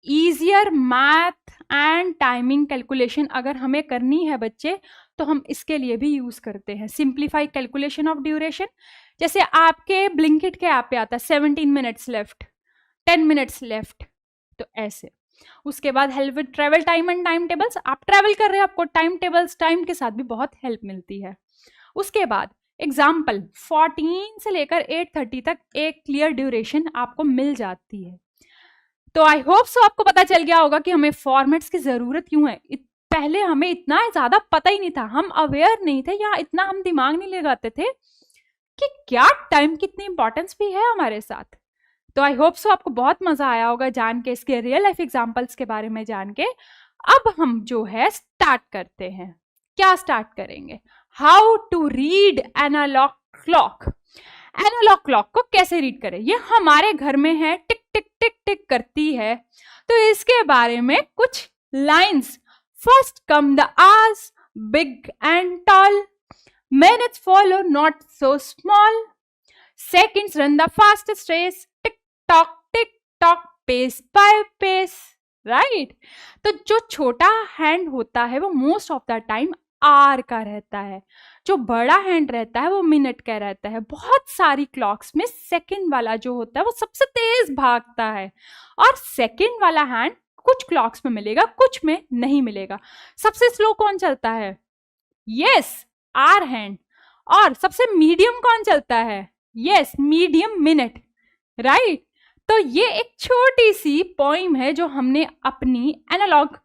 easier math and timing calculation अगर हमें करनी है बच्चे, तो हम इसके लिए भी यूज करते हैं सिंप्लीफाई कैलकुलेशन ऑफ ड्यूरेशन। जैसे आपके ब्लिंकिट के ऐप पे आता है 17 मिनट्स लेफ्ट, 10 मिनट्स लेफ्ट, तो ऐसे। उसके बाद help with travel time and time tables, आप ट्रेवल कर रहे हैं, आपको टाइम टेबल्स, टाइम के साथ भी बहुत हेल्प मिलती है। उसके बाद एग्जाम्पल 14 से लेकर 8:30 तक एक क्लियर ड्यूरेशन आपको मिल जाती है। तो आई होप सो आपको पता चल गया होगा कि हमें फॉर्मेट्स की जरूरत क्यों है। पहले हमें इतना ज्यादा पता ही नहीं था, हम अवेयर नहीं थे, या इतना हम दिमाग नहीं लगाते थे कि क्या टाइम की इतनी इंपॉर्टेंस भी है हमारे साथ। तो आई होप सो आपको बहुत मजा आया होगा जान के, इसके रियल लाइफ एग्जांपल्स के बारे में जान के। अब हम जो है स्टार्ट करते हैं। क्या स्टार्ट करेंगे? How to read analog clock. Analog clock को कैसे रीड करें? ये हमारे घर में है, टिक टिक टिक टिक करती है, तो इसके बारे में कुछ lines. First come the hours, big and tall, minutes follow not so small, seconds run the fastest race, tick tock pace by pace, right? तो जो छोटा हैंड होता है वो most of the time hour का रहता है, जो बड़ा हैंड रहता है वो मिनट का रहता है। बहुत सारी क्लॉक्स में सेकंड वाला जो होता है वो सबसे तेज भागता है, और सेकंड वाला हैंड कुछ क्लॉक्स में मिलेगा, कुछ में नहीं मिलेगा। सबसे स्लो कौन चलता है? Yes, hour hand. और सबसे मीडियम कौन चलता है? Yes, medium minute, right? तो ये एक छोटी सी पोइम है जो हमने अपनी एनालॉग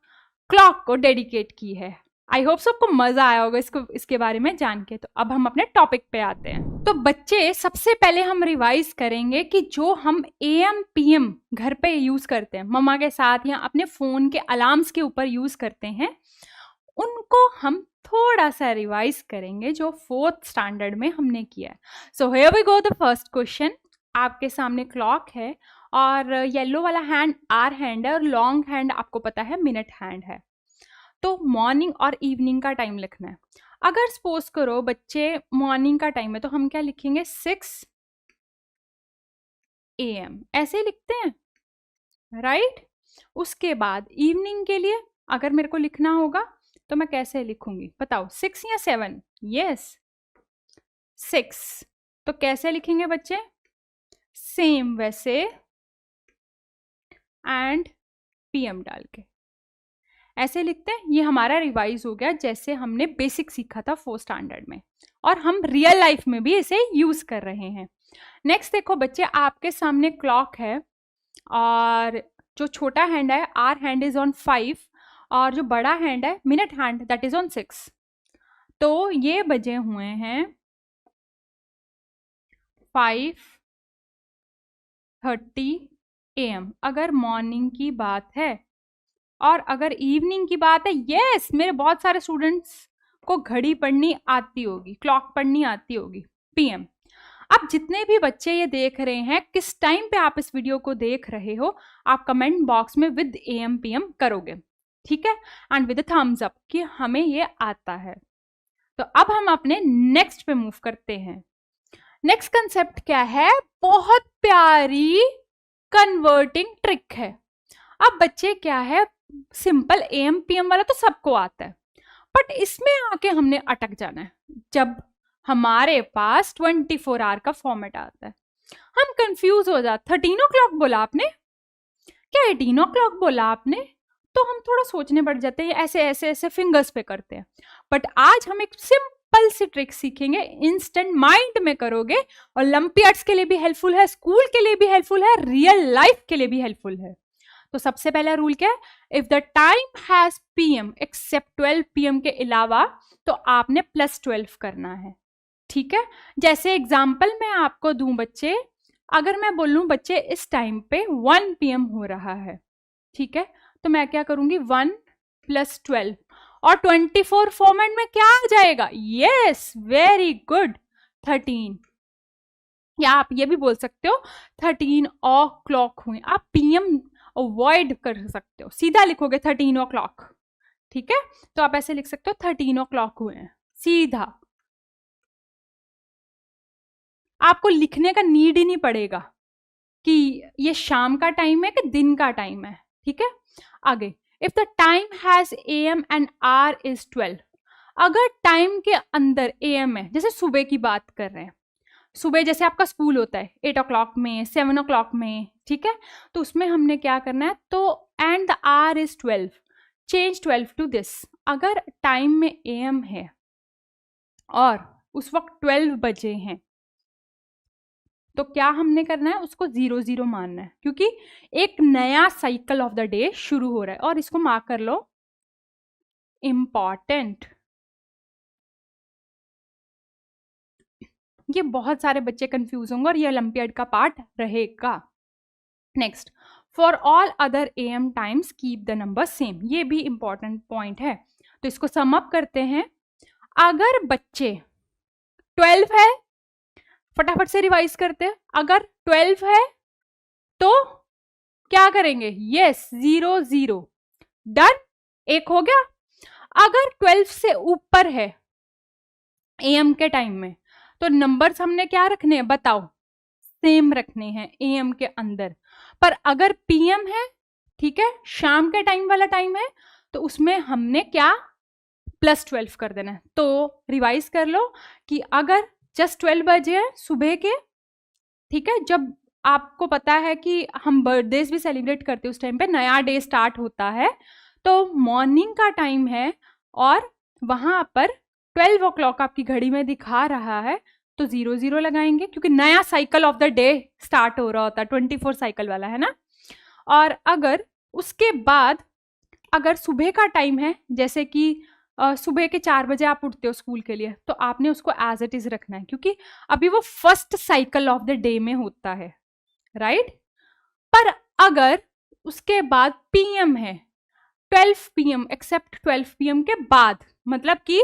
क्लॉक को डेडिकेट की है। आई होप सबको मजा आया होगा इसके बारे में जान के। तो अब हम अपने टॉपिक पे आते हैं। तो बच्चे, सबसे पहले हम रिवाइज करेंगे कि जो हम AM PM घर पे यूज करते हैं, मम्मा के साथ या अपने फोन के अलार्म्स के ऊपर यूज करते हैं, उनको हम थोड़ा सा रिवाइज करेंगे जो 4th स्टैंडर्ड में हमने किया है। So here we go, the first question. आपके सामने क्लॉक है और येलो वाला हैंड आर हैंड है और लॉन्ग हैंड आपको पता है मिनट हैंड है। तो मॉर्निंग और इवनिंग का टाइम लिखना है। अगर सपोज करो बच्चे मॉर्निंग का टाइम है तो हम क्या लिखेंगे? 6 AM, ऐसे ही लिखते हैं, राइट? उसके बाद इवनिंग के लिए अगर मेरे को लिखना होगा तो मैं कैसे लिखूंगी बताओ? 6 या 7? यस, 6। तो कैसे लिखेंगे बच्चे? सेम वैसे एंड PM डाल के ऐसे लिखते हैं। ये हमारा रिवाइज हो गया जैसे हमने बेसिक सीखा था 4th स्टैंडर्ड में, और हम रियल लाइफ में भी इसे यूज कर रहे हैं। नेक्स्ट देखो बच्चे, आपके सामने क्लॉक है और जो छोटा हैंड है आर हैंड इज ऑन 5 और जो बड़ा हैंड है minute hand that is on 6। तो ये बजे हुए हैं 5:30 AM अगर मॉर्निंग की बात है। और अगर इवनिंग की बात है, यस, मेरे बहुत सारे स्टूडेंट्स सबको घड़ी पढ़नी आती होगी, क्लॉक पढ़नी आती होगी, पीएम। अब जितने भी बच्चे ये देख रहे हैं, किस टाइम पे आप इस वीडियो को देख रहे हो, आप कमेंट बॉक्स में विद एएम पीएम करोगे, ठीक है, एंड विद थम्स अप कि हमें ये आता है। तो अब हम अपने नेक्स्ट पे मूव करते हैं। नेक्स्ट कंसेप्ट क्या है? बहुत प्यारी कन्वर्टिंग ट्रिक है। अब बच्चे क्या है, सिंपल एएम पीएम वाला तो सबको आता है, बट इसमें आके हमने अटक जाना है जब हमारे पास 24 आवर का फॉर्मेट आता है। हम कंफ्यूज हो जाते, 13 ओ क्लॉक बोला आपने, क्या 18 ओ क्लॉक बोला आपने, तो हम थोड़ा सोचने पड़ जाते हैं, ऐसे ऐसे ऐसे फिंगर्स पे करते हैं। बट आज हम एक सिंपल सी ट्रिक सीखेंगे, इंस्टेंट माइंड में करोगे, ओलंपियाड्स के लिए भी हेल्पफुल है, स्कूल के लिए भी हेल्पफुल है, रियल लाइफ के लिए भी हेल्पफुल है। तो सबसे पहला रूल क्या है? If the time has PM except 12 PM के अलावा, तो आपने +12 करना है, ठीक है। जैसे एग्जाम्पल मैं आपको दूं बच्चे, अगर मैं बोलूं बच्चे इस टाइम पे 1 पीएम हो रहा है, ठीक है, तो मैं क्या करूंगी 1 + 12, और 24 फॉर्मेट में क्या आ जाएगा? Yes, very good, 13। या आप ये भी बोल सकते हो 13 ओ क्लॉक हुए, आप पीएम अवॉइड कर सकते हो, सीधा लिखोगे 13 ओ क्लॉक, ठीक है। तो आप ऐसे लिख सकते हो 13 ओ क्लॉक हुए हैं, सीधा, आपको लिखने का नीड ही नहीं पड़ेगा कि ये शाम का टाइम है कि दिन का टाइम है, ठीक है। आगे, if the time has AM and hour is 12, अगर टाइम के अंदर एएम है, जैसे सुबह की बात कर रहे हैं, सुबह जैसे आपका स्कूल होता है 8 ओ क्लॉक में, 7 ओ क्लॉक में, ठीक है, तो उसमें हमने क्या करना है, तो and the hour is 12, change 12 to this. अगर टाइम में एएम है और उस वक्त 12 बजे हैं, तो क्या हमने करना है, उसको 00 मानना है, क्योंकि एक नया साइकिल ऑफ द डे शुरू हो रहा है। और इसको मार्क कर लो इम्पॉर्टेंट। ये बहुत सारे बच्चे कंफ्यूज होंगे और ये ओलंपियाड का पार्ट रहेगा। Next, for all other am times keep the number same, ये भी इंपॉर्टेंट पॉइंट है। तो इसको सम अप करते हैं। अगर बच्चे 12 है, फटाफट से रिवाइज करते हैं, अगर 12 है तो क्या करेंगे? यस, 00, डन, एक हो गया। अगर 12 से ऊपर है एएम के टाइम में, तो नंबर्स हमने क्या रखने हैं बताओ? सेम रखने हैं एएम के अंदर। पर अगर पीएम है, ठीक है, शाम के टाइम वाला टाइम है, तो उसमें हमने क्या +12 कर देना है। तो रिवाइज कर लो कि अगर जस्ट 12 बजे है सुबह के, ठीक है, जब आपको पता है कि हम बर्थडेज भी सेलिब्रेट करते हैं, उस टाइम पे नया डे स्टार्ट होता है, तो मॉर्निंग का टाइम है और वहां पर 12 ओ क्लॉक आपकी घड़ी में दिखा रहा है, तो 00 लगाएंगे, क्योंकि नया cycle of the day start हो रहा होता है, 24 साइकिल वाला, है ना। और अगर उसके बाद अगर सुबह का टाइम है, जैसे कि सुबह के 4 बजे आप उठते हो स्कूल के लिए, तो आपने उसको एज इट इज रखना है, क्योंकि अभी वो first cycle of the day में होता है, राइट। पर अगर उसके बाद पीएम है, 12 पीएम एक्सेप्ट 12 पीएम के बाद, मतलब कि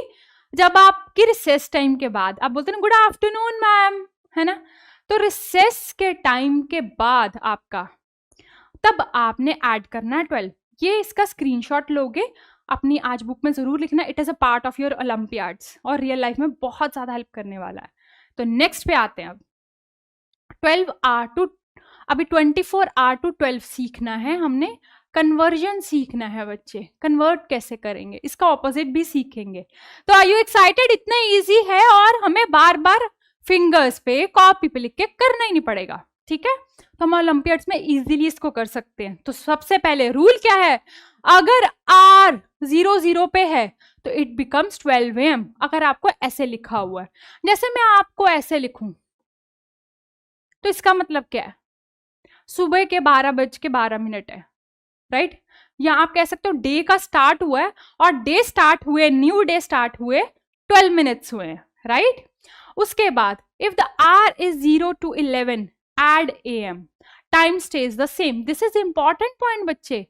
जब आपकी रिसेस टाइम के बाद, आप बोलते हैं गुड आफ्टरनून मैम, है ना, तो रिसेस के टाइम के बाद आपका, तब आपने ऐड करना है 12। ये इसका स्क्रीनशॉट लोगे, अपनी आज बुक में जरूर लिखना, it is a part of your Olympiads, और रियल लाइफ में बहुत ज्यादा हेल्प करने वाला है। तो नेक्स्ट पे आते हैं। अब 12 आवर टू, अभी 24 आवर टू 12 सीखना है हमने, कन्वर्जन सीखना है बच्चे, कन्वर्ट कैसे करेंगे, इसका ऑपोजिट भी सीखेंगे। तो आर यू एक्साइटेड? इतना इजी है और हमें बार बार फिंगर्स पे, कॉपी पे लिख के करना ही नहीं पड़ेगा, ठीक है। तो हम ओलंपियाड्स में इजीली इसको कर सकते हैं। तो सबसे पहले रूल क्या है? अगर आर 00 पे है तो इट बिकम्स 12 AM। अगर आपको ऐसे लिखा हुआ है, जैसे मैं आपको ऐसे लिखूं, तो इसका मतलब क्या है? सुबह के 12:12 है, राइट। या आप कह सकते हो डे का स्टार्ट हुआ है, और डे स्टार्ट हुए, न्यू डे स्टार्ट हुए 12 मिनट्स हुए, राइट। उसके बाद if the hour is 0 to 11 add AM, time stays the same. This is important point बच्चे।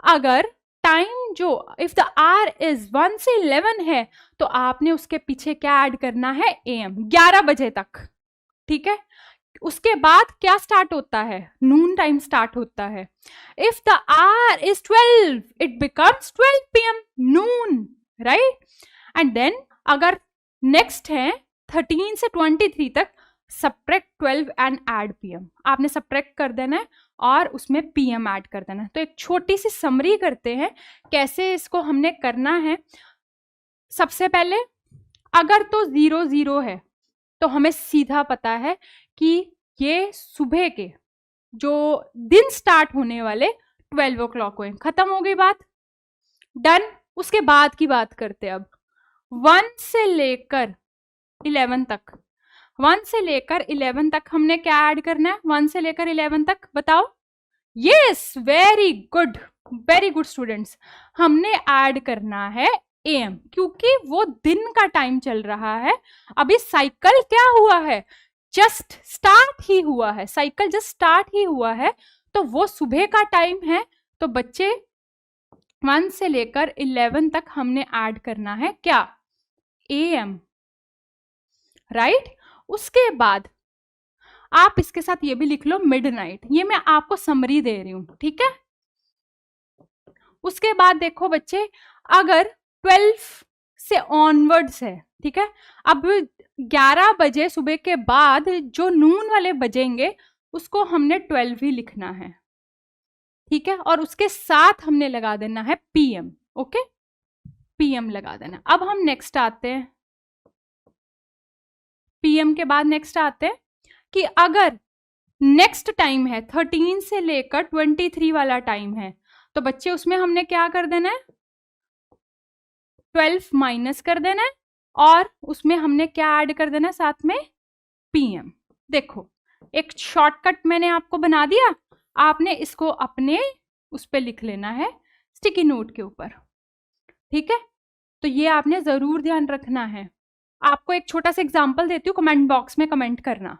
अगर टाइम जो इफ द आर इज 1 से 11 है तो आपने उसके पीछे क्या ऐड करना है, AM, 11 बजे तक, ठीक है। उसके बाद क्या स्टार्ट होता है, नून टाइम स्टार्ट होता है। If the hour is 12 it becomes 12 PM, noon, right. And then अगर नेक्स्ट है 13 से 23 तक, सब्ट्रैक्ट 12 एंड ऐड PM, आपने सब्ट्रैक्ट कर देना है और उसमें PM ऐड कर देना है। तो एक छोटी सी समरी करते हैं कैसे इसको हमने करना है। सबसे पहले अगर तो 0 0 है तो हमें सीधा पता है कि ये सुबह के जो दिन स्टार्ट होने वाले 12 o'clock हुए, खत्म हो गई बात, डन। उसके बाद की बात करते हैं अब, 1 से लेकर 11 तक, 1 से लेकर 11 तक हमने क्या ऐड करना है, 1 से लेकर 11 तक बताओ। यस, वेरी गुड स्टूडेंट्स, हमने ऐड करना है AM, क्योंकि वो दिन का टाइम चल रहा है। अभी साइकिल क्या हुआ है, जस्ट स्टार्ट ही हुआ है, साइकिल जस्ट स्टार्ट ही हुआ है, तो वो सुबह का टाइम है। तो बच्चे 1 से लेकर 11 तक हमने ऐड करना है क्या, AM, राइट। उसके बाद आप इसके साथ ये भी लिख लो मिडनाइट, ये मैं आपको समरी दे रही हूं, ठीक है। उसके बाद देखो बच्चे, अगर 12 से ऑनवर्ड्स है, ठीक है, अब 11 बजे सुबह के बाद जो नून वाले बजेंगे उसको हमने 12 ही लिखना है, ठीक है, और उसके साथ हमने लगा देना है PM, ओके, PM लगा देना। अब हम नेक्स्ट आते हैं, PM के बाद नेक्स्ट आते हैं कि अगर नेक्स्ट टाइम है 13 से लेकर 23 वाला टाइम है, तो बच्चे उसमें हमने क्या कर देना है, 12 माइनस कर देना है और उसमें हमने क्या ऐड कर देना है साथ में, PM। देखो एक शॉर्टकट मैंने आपको बना दिया, आपने इसको अपने उस पर लिख लेना है स्टिकी नोट के ऊपर, ठीक है। तो ये आपने जरूर ध्यान रखना है। आपको एक छोटा सा एग्जांपल देती हूँ, कमेंट बॉक्स में कमेंट करना।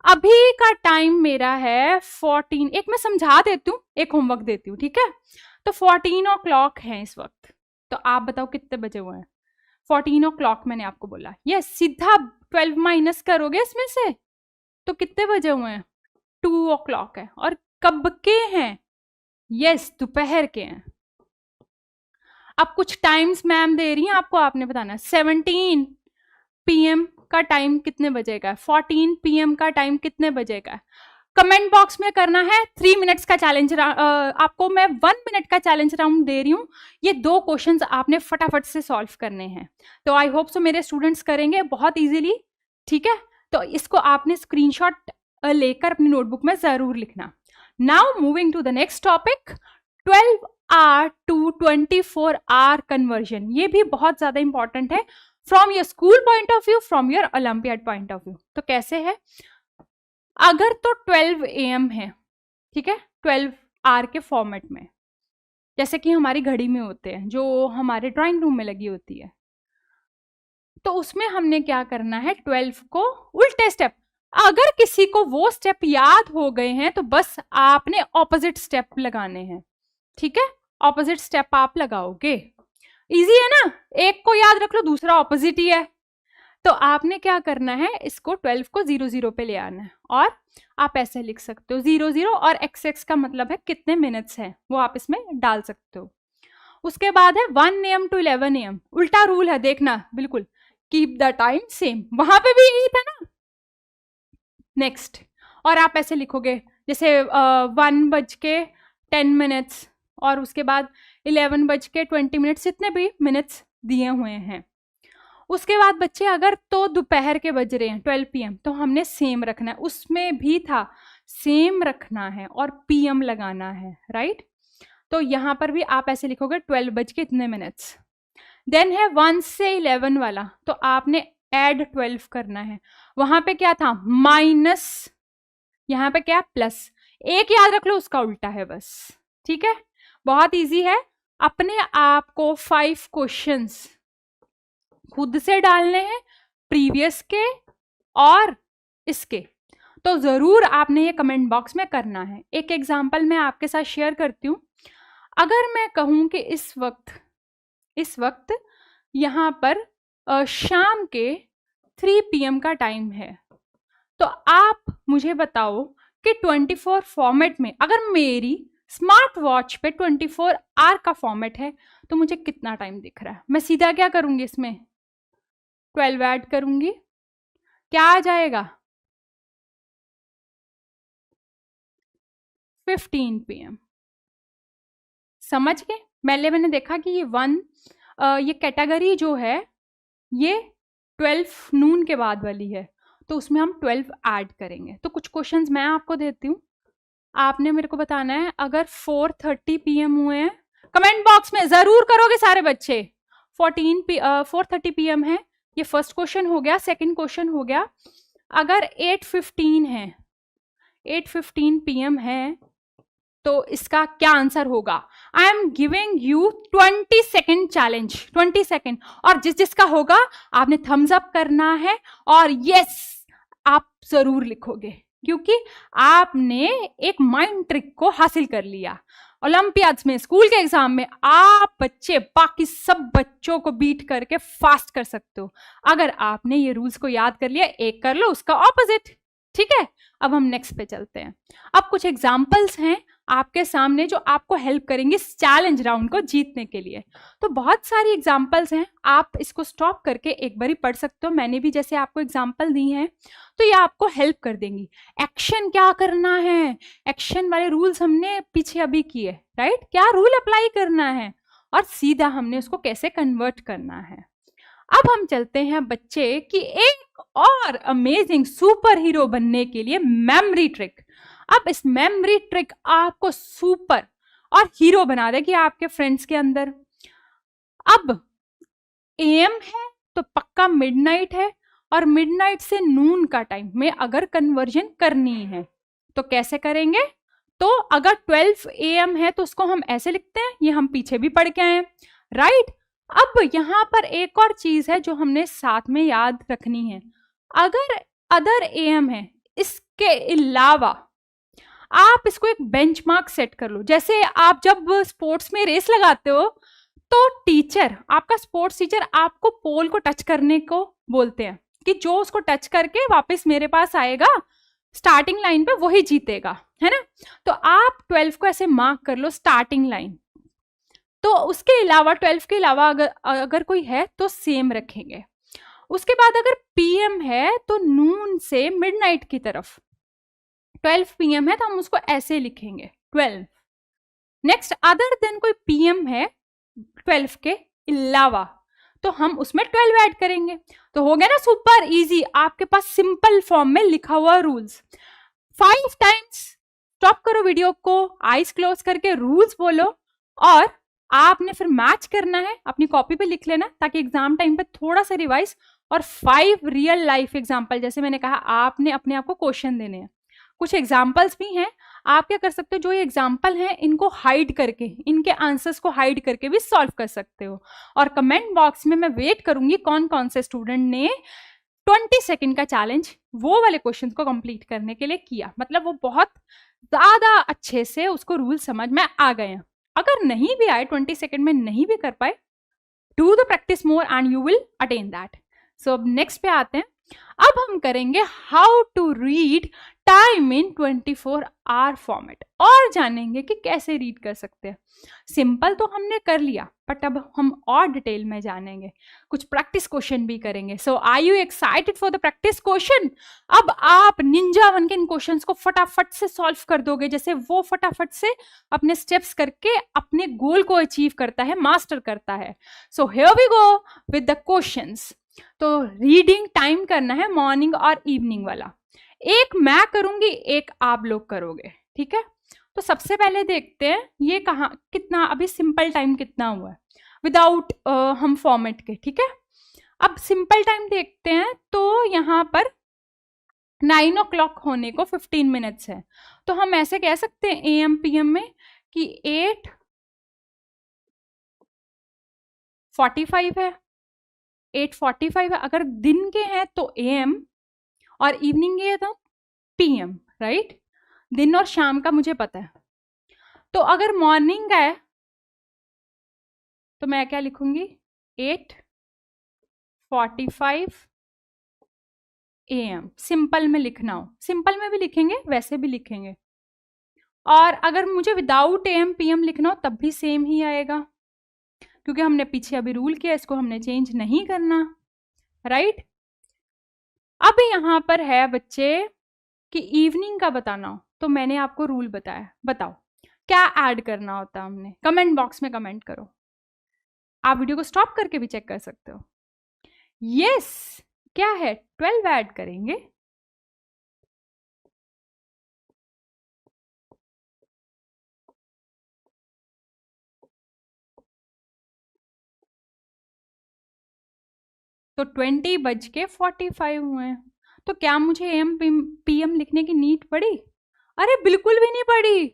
अभी का टाइम मेरा है 14, एक मैं समझा देती हूँ, एक होमवर्क देती हूँ, ठीक है। तो 14 o'clock है इस वक्त, तो आप बताओ कितने बजे हुए हैं, 14 o'clock मैंने आपको बोला। ये सीधा 12 माइनस करोगे इसमें से तो कितने बजे हुए हैं, 2 o'clock है। और कब के हैं, यस, दोपहर के हैं। अब कुछ टाइम्स मैम दे रही हैं आपको, आपने बताना 17 PM का टाइम कितने बजे का है, 14 PM का टाइम कितने बजे का है। कमेंट बॉक्स में करना है। 3 मिनट्स का चैलेंज, आपको मैं 1 मिनट का चैलेंज राउंड दे रही हूँ। ये 2 क्वेश्चंस आपने फटाफट से सॉल्व करने हैं। तो आई होप सो मेरे स्टूडेंट्स करेंगे बहुत इजीली, ठीक है। तो इसको आपने स्क्रीनशॉट लेकर अपनी नोटबुक में जरूर लिखना। Now moving to the next topic, 12 hour to 24 hour conversion. ये भी बहुत ज्यादा इंपॉर्टेंट है from your school point of view, from your olympiad point of view. तो कैसे है, अगर तो 12 AM है, ठीक है, 12 hour के फॉर्मेट में, जैसे कि हमारी घड़ी में होते हैं जो हमारे ड्राइंग रूम में लगी होती है, तो उसमें हमने क्या करना है, 12 को उल्टे स्टेप, अगर किसी को वो स्टेप याद हो गए हैं तो बस आपने ऑपोजिट स्टेप लगाने हैं, ठीक है। ऑपोजिट स्टेप आप लगाओगे, इजी है ना, एक को याद रख लो, दूसरा ऑपोजिट ही है। तो आपने क्या करना है, इसको 12 को 0 0 पे ले आना है, और आप ऐसे लिख सकते हो 0 0 और XX का मतलब है कितने मिनट्स है, वो आप इसमें डाल सकते हो। उसके बाद है 1 AM to 11 AM, उल्टा रूल है, देखना बिल्कुल, कीप द टाइम सेम, वहां पे भी यही था ना। नेक्स्ट, और आप ऐसे लिखोगे जैसे 1:10 और उसके बाद 11:20, इतने भी मिनट्स दिए हुए हैं। उसके बाद बच्चे अगर तो दोपहर के बज रहे हैं 12 PM, तो हमने सेम रखना है, उसमें भी था सेम रखना है और PM लगाना है, राइट। तो यहां पर भी आप ऐसे लिखोगे 12:00 देन है 1 से 11 वाला, तो आपने ऐड 12 करना है, वहां पे क्या था माइनस, यहाँ पे क्या प्लस, एक याद रख लो उसका उल्टा है बस, ठीक है। बहुत इजी है, अपने आप को 5 क्वेश्चंस खुद से डालने हैं, प्रीवियस के और इसके, तो जरूर आपने ये कमेंट बॉक्स में करना है। एक एग्जांपल मैं आपके साथ शेयर करती हूँ। अगर मैं कहूं कि इस वक्त यहाँ पर शाम के 3 PM का टाइम है, तो आप मुझे बताओ कि 24 फॉर्मेट में अगर मेरी स्मार्ट वॉच पे 24 आवर का फॉर्मेट है तो मुझे कितना टाइम दिख रहा है। मैं सीधा क्या करूंगी, इसमें 12 ऐड करूंगी, क्या आ जाएगा 15 PM। समझ गए? मैंने देखा कि ये कैटेगरी जो है ये 12 नून के बाद वाली है, तो उसमें हम 12 ऐड करेंगे। तो कुछ क्वेश्चंस मैं आपको देती हूँ, आपने मेरे को बताना है। अगर 4:30 PM हुए हैं, कमेंट बॉक्स में जरूर करोगे सारे बच्चे। 4:30 PM है, ये फर्स्ट क्वेश्चन हो गया। सेकंड क्वेश्चन हो गया, अगर 8:15 PM है तो इसका क्या आंसर होगा। I am giving you 20 second challenge, 20 second, और जिसका होगा आपने थम्स अप करना है और यस आप जरूर लिखोगे, क्योंकि आपने एक माइंड ट्रिक को हासिल कर लिया। ओलंपियाड्स में, स्कूल के एग्जाम में आप बच्चे बाकी सब बच्चों को बीट करके फास्ट कर सकते हो अगर आपने ये रूल्स को याद कर लिया। एक कर लो उसका ऑपोजिट, ठीक है। अब हम नेक्स्ट पे चलते हैं। अब कुछ एग्जाम्पल्स हैं आपके सामने जो आपको हेल्प करेंगे इस चैलेंज राउंड को जीतने के लिए। तो बहुत सारी एग्जाम्पल्स हैं, आप इसको स्टॉप करके एक बारी पढ़ सकते हो। मैंने भी जैसे आपको एग्जाम्पल दी हैं तो ये आपको हेल्प कर देंगी। एक्शन क्या करना है, एक्शन वाले रूल्स हमने पीछे अभी किए, राइट। क्या रूल अप्लाई करना है और सीधा हमने उसको कैसे कन्वर्ट करना है। अब हम चलते हैं बच्चे कि एक और अमेजिंग सुपर हीरो बनने के लिए मेमोरी ट्रिक। अब इस मेमोरी ट्रिक आपको सुपर और हीरो बना देगी आपके फ्रेंड्स के अंदर। अब AM है तो पक्का मिडनाइट है, और मिडनाइट से नून का टाइम में अगर कन्वर्जन करनी है तो कैसे करेंगे। तो अगर 12 AM है तो उसको हम ऐसे लिखते हैं, ये हम पीछे भी पढ़ के आए हैं, राइट। अब यहां पर एक और चीज है जो हमने साथ में याद रखनी है। अगर अदर AM है, इसके अलावा आप इसको एक बेंचमार्क सेट कर लो। जैसे आप जब स्पोर्ट्स में रेस लगाते हो तो टीचर, आपका स्पोर्ट्स टीचर आपको पोल को टच करने को बोलते हैं कि जो उसको टच करके वापस मेरे पास आएगा स्टार्टिंग लाइन पे वही जीतेगा, है ना। तो आप 12 को ऐसे मार्क कर लो स्टार्टिंग लाइन। तो उसके अलावा 12 के अलावा अगर कोई है तो सेम रखेंगे। उसके बाद अगर PM है तो नून से मिडनाइट की तरफ, 12 PM है तो हम उसको ऐसे लिखेंगे 12। नेक्स्ट अदर देन कोई PM है 12 के अलावा तो हम उसमें 12 ऐड करेंगे। तो हो गया ना सुपर इजी, आपके पास सिंपल फॉर्म में लिखा हुआ रूल्स। 5 टाइम्स स्टॉप करो वीडियो को, आईज क्लोज करके रूल्स बोलो, और आपने फिर मैच करना है, अपनी कॉपी पे लिख लेना ताकि एग्जाम टाइम पे थोड़ा सा रिवाइज। और 5 रियल लाइफ एग्जाम्पल, जैसे मैंने कहा आपने अपने आप को क्वेश्चन देने हैं। कुछ एग्जाम्पल्स भी हैं, आप क्या कर सकते हो, जो ये एग्जाम्पल हैं इनको हाइड करके, इनके आंसर्स को हाइड करके भी सॉल्व कर सकते हो। और कमेंट बॉक्स में मैं वेट करूंगी कौन कौन से स्टूडेंट ने 20 सेकेंड का चैलेंज वो वाले क्वेश्चंस को कंप्लीट करने के लिए किया, मतलब वो बहुत ज्यादा अच्छे से उसको रूल समझ में आ गए हैं। अगर नहीं भी आए 20 सेकेंड में नहीं भी कर पाए, do the practice more and you will attain that. So अब नेक्स्ट पे आते हैं। अब हम करेंगे how to read time in 24 hour format, और जानेंगे कि कैसे रीड कर सकते हैं। सिंपल तो हमने कर लिया, बट अब हम और डिटेल में जानेंगे, कुछ प्रैक्टिस क्वेश्चन भी करेंगे। So are you excited for the practice question. अब आप निंजा बन के इन क्वेश्चंस को फटाफट से सॉल्व कर दोगे, जैसे वो फटाफट से अपने स्टेप्स करके अपने गोल को अचीव करता है, मास्टर करता है। So here we go with the questions. तो रीडिंग टाइम करना है मॉर्निंग और इवनिंग वाला, एक मैं करूंगी एक आप लोग करोगे, ठीक है। तो सबसे पहले देखते हैं ये कहाँ कितना अभी सिंपल टाइम कितना हुआ है विदाउट हम फॉर्मेट के, ठीक है। अब सिंपल टाइम देखते हैं, तो यहाँ पर 9 o'clock होने को 15 मिनट्स है, तो हम ऐसे कह सकते हैं AM PM में कि 8:45 है, 8:45 है। अगर दिन के हैं तो AM और इवनिंग के है तो PM, राइट। दिन और शाम का मुझे पता है। तो अगर मॉर्निंग का है तो मैं क्या लिखूंगी 8:45 AM। सिंपल में लिखना हो, सिंपल में भी लिखेंगे, वैसे भी लिखेंगे। और अगर मुझे विदाउट AM PM लिखना हो तब भी सेम ही आएगा, क्योंकि हमने पीछे अभी रूल किया, इसको हमने चेंज नहीं करना, राइट। अब यहाँ पर है बच्चे कि इवनिंग का बताना हो, तो मैंने आपको रूल बताया, बताओ क्या ऐड करना होता है हमने। कमेंट बॉक्स में कमेंट करो, आप वीडियो को स्टॉप करके भी चेक कर सकते हो। यस, क्या है 12 ऐड करेंगे। तो 20:45 हुए हैं, तो क्या मुझे AM PM लिखने की नीड पड़ी? अरे बिल्कुल भी नहीं पड़ी,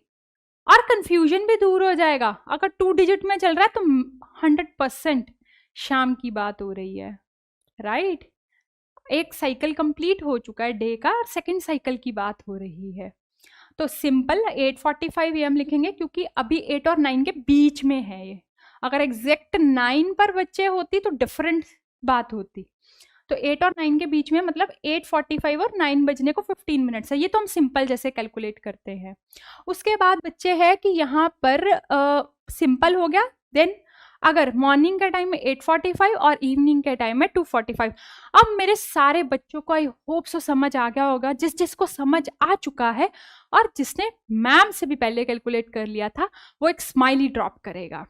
और कंफ्यूजन भी दूर हो जाएगा। अगर 2 डिजिट में चल रहा है तो 100% शाम की बात हो रही है, राइट। एक साइकिल कंप्लीट हो चुका है डे का, और सेकेंड साइकिल की बात हो रही है। तो सिंपल 8:45 AM लिखेंगे, क्योंकि अभी 8 और 9 के बीच में है ये। अगर एग्जैक्ट 9 पर बच्चे होती तो डिफरेंट बात होती। तो 8 और 9 के बीच में, मतलब 8:45 और 9 बजने को 15 मिनट्स है। ये तो हम सिंपल जैसे कैलकुलेट करते हैं। उसके बाद बच्चे है कि यहाँ पर सिंपल हो गया। देन अगर मॉर्निंग के टाइम में 8:45 और इवनिंग के टाइम में 2:45। अब मेरे सारे बच्चों को आई होप सो समझ आ गया होगा। जिस जिसको समझ आ चुका है और जिसने मैम से भी पहले कैलकुलेट कर लिया था, वो एक स्माइली ड्रॉप करेगा,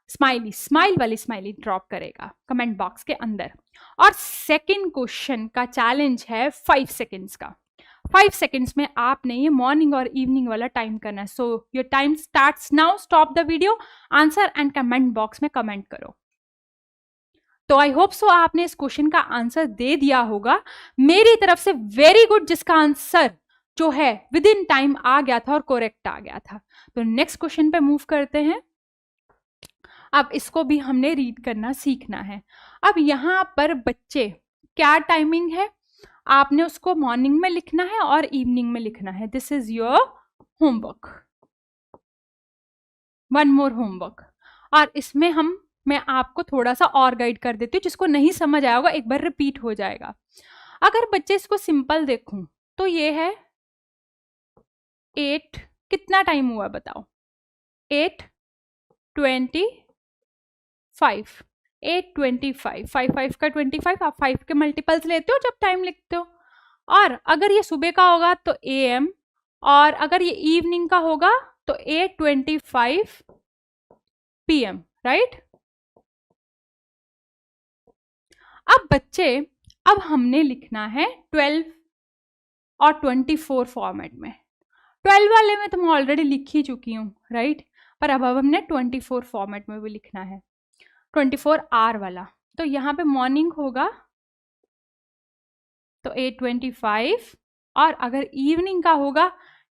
स्माइल वाली स्माइली ड्रॉप करेगा कमेंट बॉक्स के अंदर। और सेकंड क्वेश्चन का चैलेंज है 5 सेकेंड्स का। 5 सेकेंड्स में आपने ये मॉर्निंग और इवनिंग वाला टाइम करना है। So your time starts now. Stop the video, answer and comment box में कमेंट करो। तो आई होप सो आपने इस क्वेश्चन का आंसर दे दिया होगा। मेरी तरफ से वेरी गुड, जिसका आंसर जो है विद इन टाइम आ गया था और करेक्ट आ गया था। तो नेक्स्ट क्वेश्चन पे मूव करते हैं। अब इसको भी हमने रीड करना सीखना है। अब यहाँ पर बच्चे क्या टाइमिंग है, आपने उसको मॉर्निंग में लिखना है और इवनिंग में लिखना है। This is your homework, one more homework. और इसमें मैं आपको थोड़ा सा और गाइड कर देती हूँ, जिसको नहीं समझ आया होगा एक बार रिपीट हो जाएगा। अगर बच्चे इसको सिंपल देखूं तो ये है 8, कितना टाइम हुआ बताओ, 8:25, 8:25, 5 का 25, आप 5 के मल्टीपल्स लेते हो जब टाइम लिखते हो। और अगर ये सुबह का होगा तो AM, और अगर ये इवनिंग का होगा तो 8:25 PM, राइट। अब बच्चे, अब हमने लिखना है 12 और 24 फॉर्मेट में। 12 वाले में तो मैं ऑलरेडी लिख ही चुकी हूँ, राइट। पर अब हमने 24 फॉर्मेट में भी लिखना है, 24 आवर वाला। तो यहाँ पे मॉर्निंग होगा तो 8:25, और अगर इवनिंग का होगा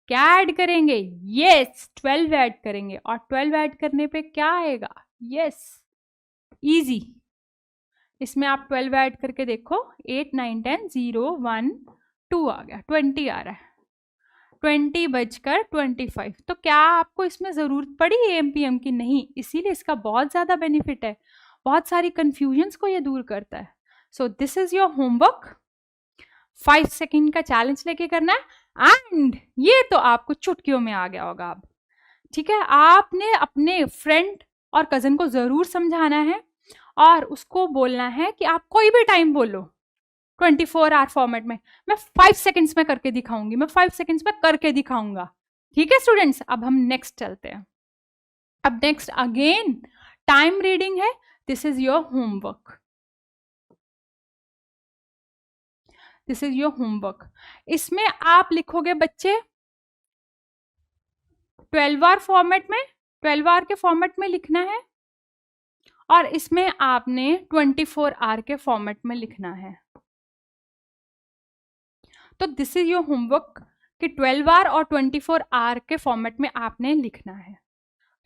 क्या ऐड करेंगे, यस 12 ऐड करेंगे। और 12 ऐड करने पे क्या आएगा, यस इजी। इसमें आप 12 ऐड करके देखो, 8 9 10 0 1 2 आ गया, 20 आ रहा है, 20:25। तो क्या आपको इसमें जरूरत पड़ी AM PM की? नहीं, इसीलिए इसका बहुत ज्यादा बेनिफिट है, बहुत सारी कंफ्यूजन्स को ये दूर करता है। So this is your homework, 5 second का चैलेंज लेके करना है। एंड ये तो आपको चुटकियों में आ गया होगा अब, ठीक है। आपने अपने फ्रेंड और कजन को जरूर समझाना है और उसको बोलना है कि आप कोई भी टाइम बोलो 24 आवर फॉर्मेट में, मैं 5 सेकेंड्स में करके दिखाऊंगी, मैं 5 सेकेंड्स में करके दिखाऊंगा, ठीक है स्टूडेंट्स। अब हम नेक्स्ट चलते हैं। अब नेक्स्ट अगेन टाइम रीडिंग है। This is your homework, this is your homework. इसमें आप लिखोगे बच्चे 12 आवर फॉर्मेट में, 12 आवर के फॉर्मेट में लिखना है, और इसमें आपने 24 आवर के फॉर्मेट में लिखना है। तो दिस इज योर होमवर्क कि 12 आवर और 24 आवर के फॉर्मेट में आपने लिखना है।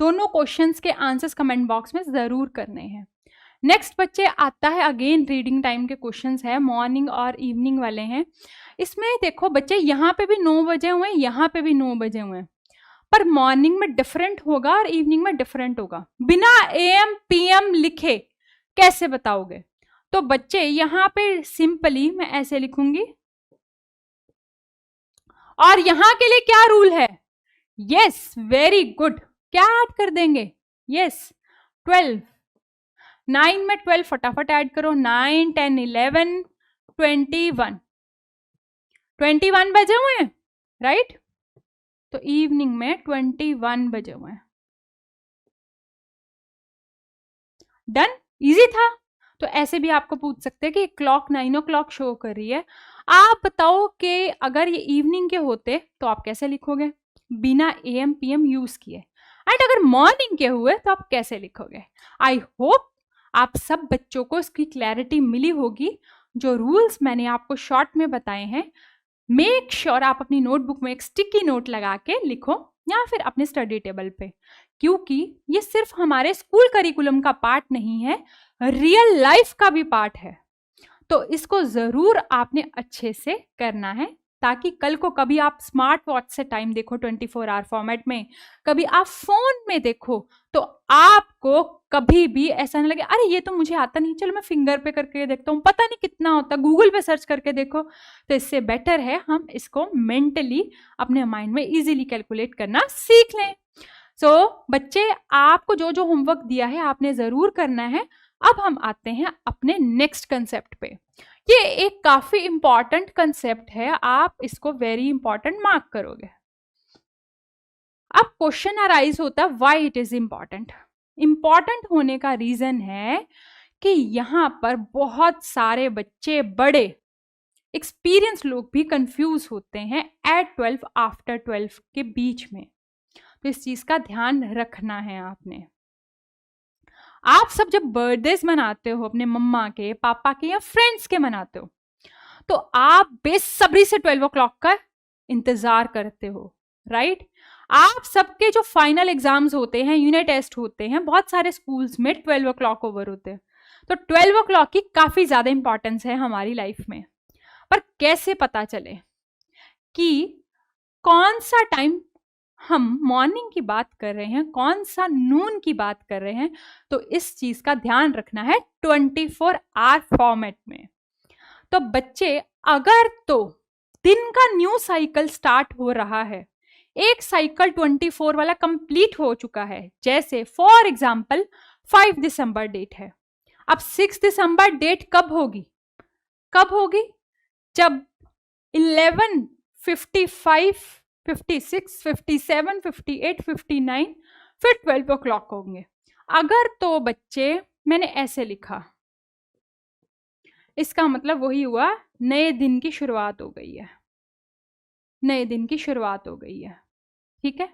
दोनों क्वेश्चंस के आंसर्स कमेंट बॉक्स में जरूर करने हैं। नेक्स्ट बच्चे आता है अगेन रीडिंग टाइम के क्वेश्चंस है, मॉर्निंग और इवनिंग वाले हैं। इसमें देखो बच्चे, यहाँ पे भी 9 बजे हुए हैं, यहाँ पे भी 9 बजे हुए हैं, पर मॉर्निंग में डिफरेंट होगा और इवनिंग में डिफरेंट होगा। बिना AM PM लिखे कैसे बताओगे? तो बच्चे यहां पे सिंपली मैं ऐसे लिखूंगी, और यहां के लिए क्या रूल है? यस, वेरी गुड, क्या ऐड कर देंगे? यस, 12। 9 में 12 फटाफट ऐड करो, 9 10 11 21 21 बजे हुए हैं, राइट? तो इवनिंग में 21 बजे हुए हैं। डन, इजी था। तो ऐसे भी आपको पूछ सकते हैं कि क्लॉक 9 o'clock शो कर रही है, आप बताओ कि अगर ये इवनिंग के होते तो आप कैसे लिखोगे बिना AM PM यूज किए, एंड अगर मॉर्निंग के हुए तो आप कैसे लिखोगे? आई होप आप सब बच्चों को इसकी क्लैरिटी मिली होगी। जो रूल्स मैंने आपको शॉर्ट में बताए हैं, मेक श्योर आप अपनी नोटबुक में एक स्टिकी नोट लगा के लिखो या फिर अपने स्टडी टेबल पे, क्योंकि ये सिर्फ हमारे स्कूल करिकुलम का पार्ट नहीं है, रियल लाइफ का भी पार्ट है। तो इसको जरूर आपने अच्छे से करना है, ताकि कल को कभी आप स्मार्ट वॉच से टाइम देखो 24 आवर फॉर्मेट में, कभी आप फोन में देखो, तो आपको कभी भी ऐसा नहीं लगे अरे ये तो मुझे आता नहीं, चलो मैं फिंगर पे करके देखता हूँ, पता नहीं कितना होता, गूगल पे सर्च करके देखो। तो इससे बेटर है हम इसको मेंटली अपने माइंड में इजीली कैलकुलेट करना सीख लें। सो बच्चे, आपको जो जो होमवर्क दिया है आपने जरूर करना है। अब हम आते हैं अपने नेक्स्ट कंसेप्ट पे। ये एक काफी इंपॉर्टेंट कंसेप्ट है, आप इसको वेरी इंपॉर्टेंट मार्क करोगे। अब क्वेश्चन अराइज होता है why it is important. Important होने का रीजन है कि यहाँ पर बहुत सारे बच्चे, बड़े एक्सपीरियंस लोग भी कंफ्यूज होते हैं एट 12 आफ्टर 12 के बीच में। तो इस चीज का ध्यान रखना है आपने। आप सब जब बर्थडेज मनाते हो अपने मम्मा के, पापा के या फ्रेंड्स के मनाते हो, तो आप बेसब्री से 12 o'clock का इंतजार करते हो, राइट? आप सबके जो फाइनल एग्जाम्स होते हैं, यूनिट टेस्ट होते हैं, बहुत सारे स्कूल्स में 12 o'clock ओवर होते हैं। तो 12 o'clock की काफी ज्यादा इंपॉर्टेंस है हमारी लाइफ में। पर कैसे पता चले कि कौन सा टाइम हम मॉर्निंग की बात कर रहे हैं, कौन सा नून की बात कर रहे हैं? तो इस चीज का ध्यान रखना है 24 आवर फॉर्मेट में। तो बच्चे, अगर तो दिन का न्यू साइकिल स्टार्ट हो रहा है, एक साइकिल 24 वाला कंप्लीट हो चुका है, जैसे फॉर एग्जांपल 5 दिसंबर डेट है, अब 6 दिसंबर डेट कब होगी? कब होगी? जब 11, 55, 56, 57, 58, 59, फिर 12 o'clock होंगे। अगर तो बच्चे मैंने ऐसे लिखा, इसका मतलब वही हुआ नए दिन की शुरुआत हो गई है, नए दिन की शुरुआत हो गई है, ठीक है?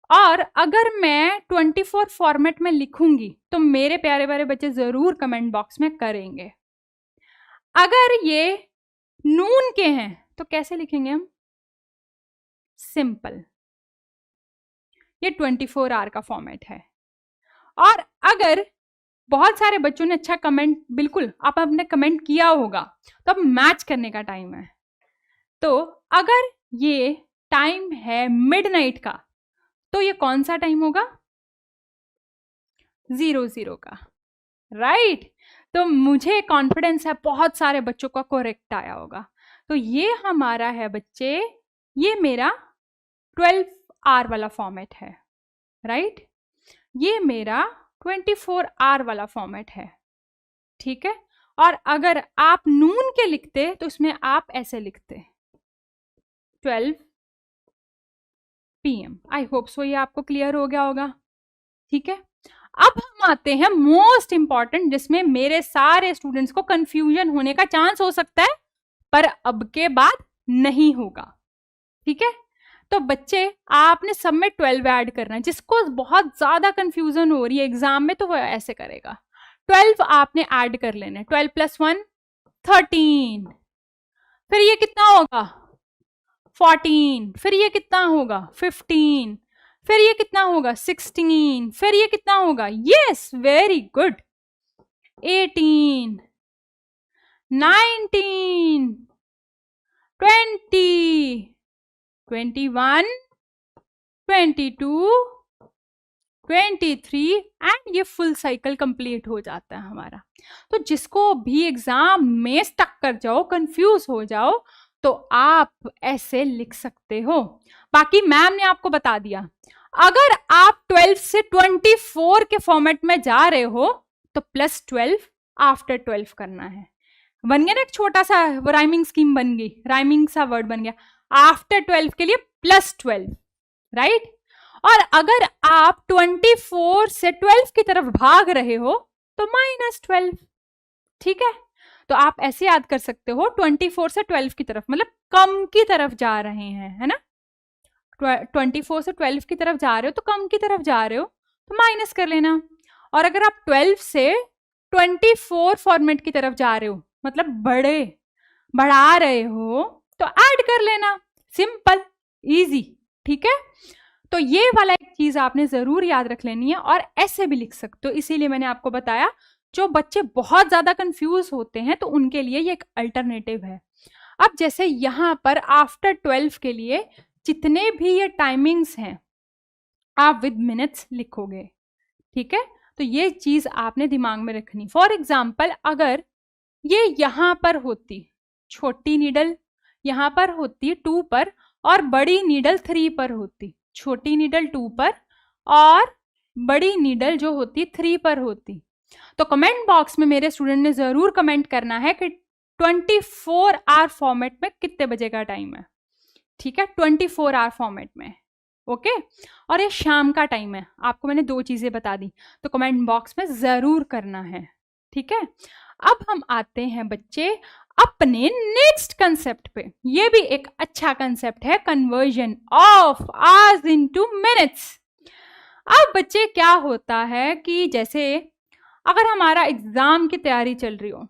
और अगर मैं 24 फॉर्मेट में लिखूंगी तो मेरे प्यारे प्यारे बच्चे जरूर कमेंट बॉक्स में करेंगे। अगर ये नून के हैं तो कैसे लिखेंगे हम? सिंपल, ये 24 आवर का फॉर्मेट है। और अगर बहुत सारे बच्चों ने अच्छा कमेंट, बिल्कुल आप आपने कमेंट किया होगा, तो अब मैच करने का टाइम है। तो अगर ये टाइम है मिडनाइट का, तो ये कौन सा टाइम होगा? 00 का, राइट? तो मुझे कॉन्फिडेंस है बहुत सारे बच्चों का करेक्ट आया होगा। तो ये हमारा है बच्चे, ये मेरा 12 आवर वाला फॉर्मेट है, राइट? ये मेरा 24 आवर वाला फॉर्मेट है, ठीक है? और अगर आप नून के लिखते तो इसमें आप ऐसे लिखते 12 PM। आई होप सो ये आपको क्लियर हो गया होगा, ठीक है? अब हम आते हैं मोस्ट इंपॉर्टेंट, जिसमें मेरे सारे स्टूडेंट्स को कंफ्यूजन होने का चांस हो सकता है, पर अब के बाद नहीं होगा, ठीक है? तो बच्चे, आपने सब में 12 ऐड करना है। जिसको बहुत ज्यादा कंफ्यूजन हो रही है एग्जाम में, तो वो ऐसे करेगा, 12 आपने ऐड कर लेना है, 12 + 1 13, फिर ये कितना होगा? 14, फिर ये कितना होगा? 15, फिर ये कितना होगा? 16, फिर ये कितना होगा? यस, वेरी गुड, 18, 19, 20, 21, 22, 23 एंड ये फुल साइकिल कंप्लीट हो जाता है हमारा। तो जिसको भी एग्जाम में स्टक कर जाओ, कंफ्यूज हो जाओ, तो आप ऐसे लिख सकते हो। बाकी मैम ने आपको बता दिया, अगर आप 12 से 24 के फॉर्मेट में जा रहे हो तो +12 आफ्टर 12 करना है। बन गया ना, एक छोटा सा राइमिंग स्कीम बन गई, राइमिंग सा वर्ड बन गया। आफ्टर 12 के लिए +12, राइट। और अगर आप 24 से 12 की तरफ भाग रहे हो तो -12, ठीक है। तो आप ऐसे याद कर सकते हो, 24 से 12 की तरफ मतलब कम की तरफ जा रहे हैं, है ना। 24 से 12 की तरफ जा रहे हो तो कम की तरफ जा रहे हो, तो माइनस कर लेना। और अगर आप 12 से 24 फॉर्मेट की तरफ जा रहे हो, मतलब बढ़ा रहे हो, तो ऐड कर लेना। सिंपल, इजी, ठीक है। तो ये वाला एक चीज आपने जरूर याद रख लेनी है, और ऐसे भी लिख सकते हो। इसीलिए मैंने आपको बताया, जो बच्चे बहुत ज्यादा कंफ्यूज होते हैं तो उनके लिए ये एक अल्टरनेटिव है। अब जैसे यहां पर आफ्टर 12 के लिए जितने भी ये टाइमिंग्स हैं, आप विद मिनट्स लिखोगे, ठीक है। तो ये चीज आपने दिमाग में रखनी। फॉर एग्जाम्पल, अगर ये यहां पर होती, छोटी नीडल यहां पर होती 2 पर और बड़ी नीडल 3 पर होती, छोटी नीडल 2 पर और बड़ी नीडल जो होती 3 पर होती, तो कमेंट बॉक्स में मेरे स्टूडेंट ने जरूर कमेंट करना है कि 24 आवर फॉर्मेट में कितने बजे का टाइम है, ठीक है। 24 आवर फॉर्मेट में, ओके। और ये शाम का टाइम है, आपको मैंने 2 चीजें बता दी, तो कमेंट बॉक्स में जरूर करना है, ठीक है। अब हम आते हैं बच्चे अपने नेक्स्ट कंसेप्ट पे। ये भी एक अच्छा कंसेप्ट है, conversion of hours into minutes. अब बच्चे क्या होता है कि जैसे अगर हमारा एग्जाम की तैयारी चल रही हो,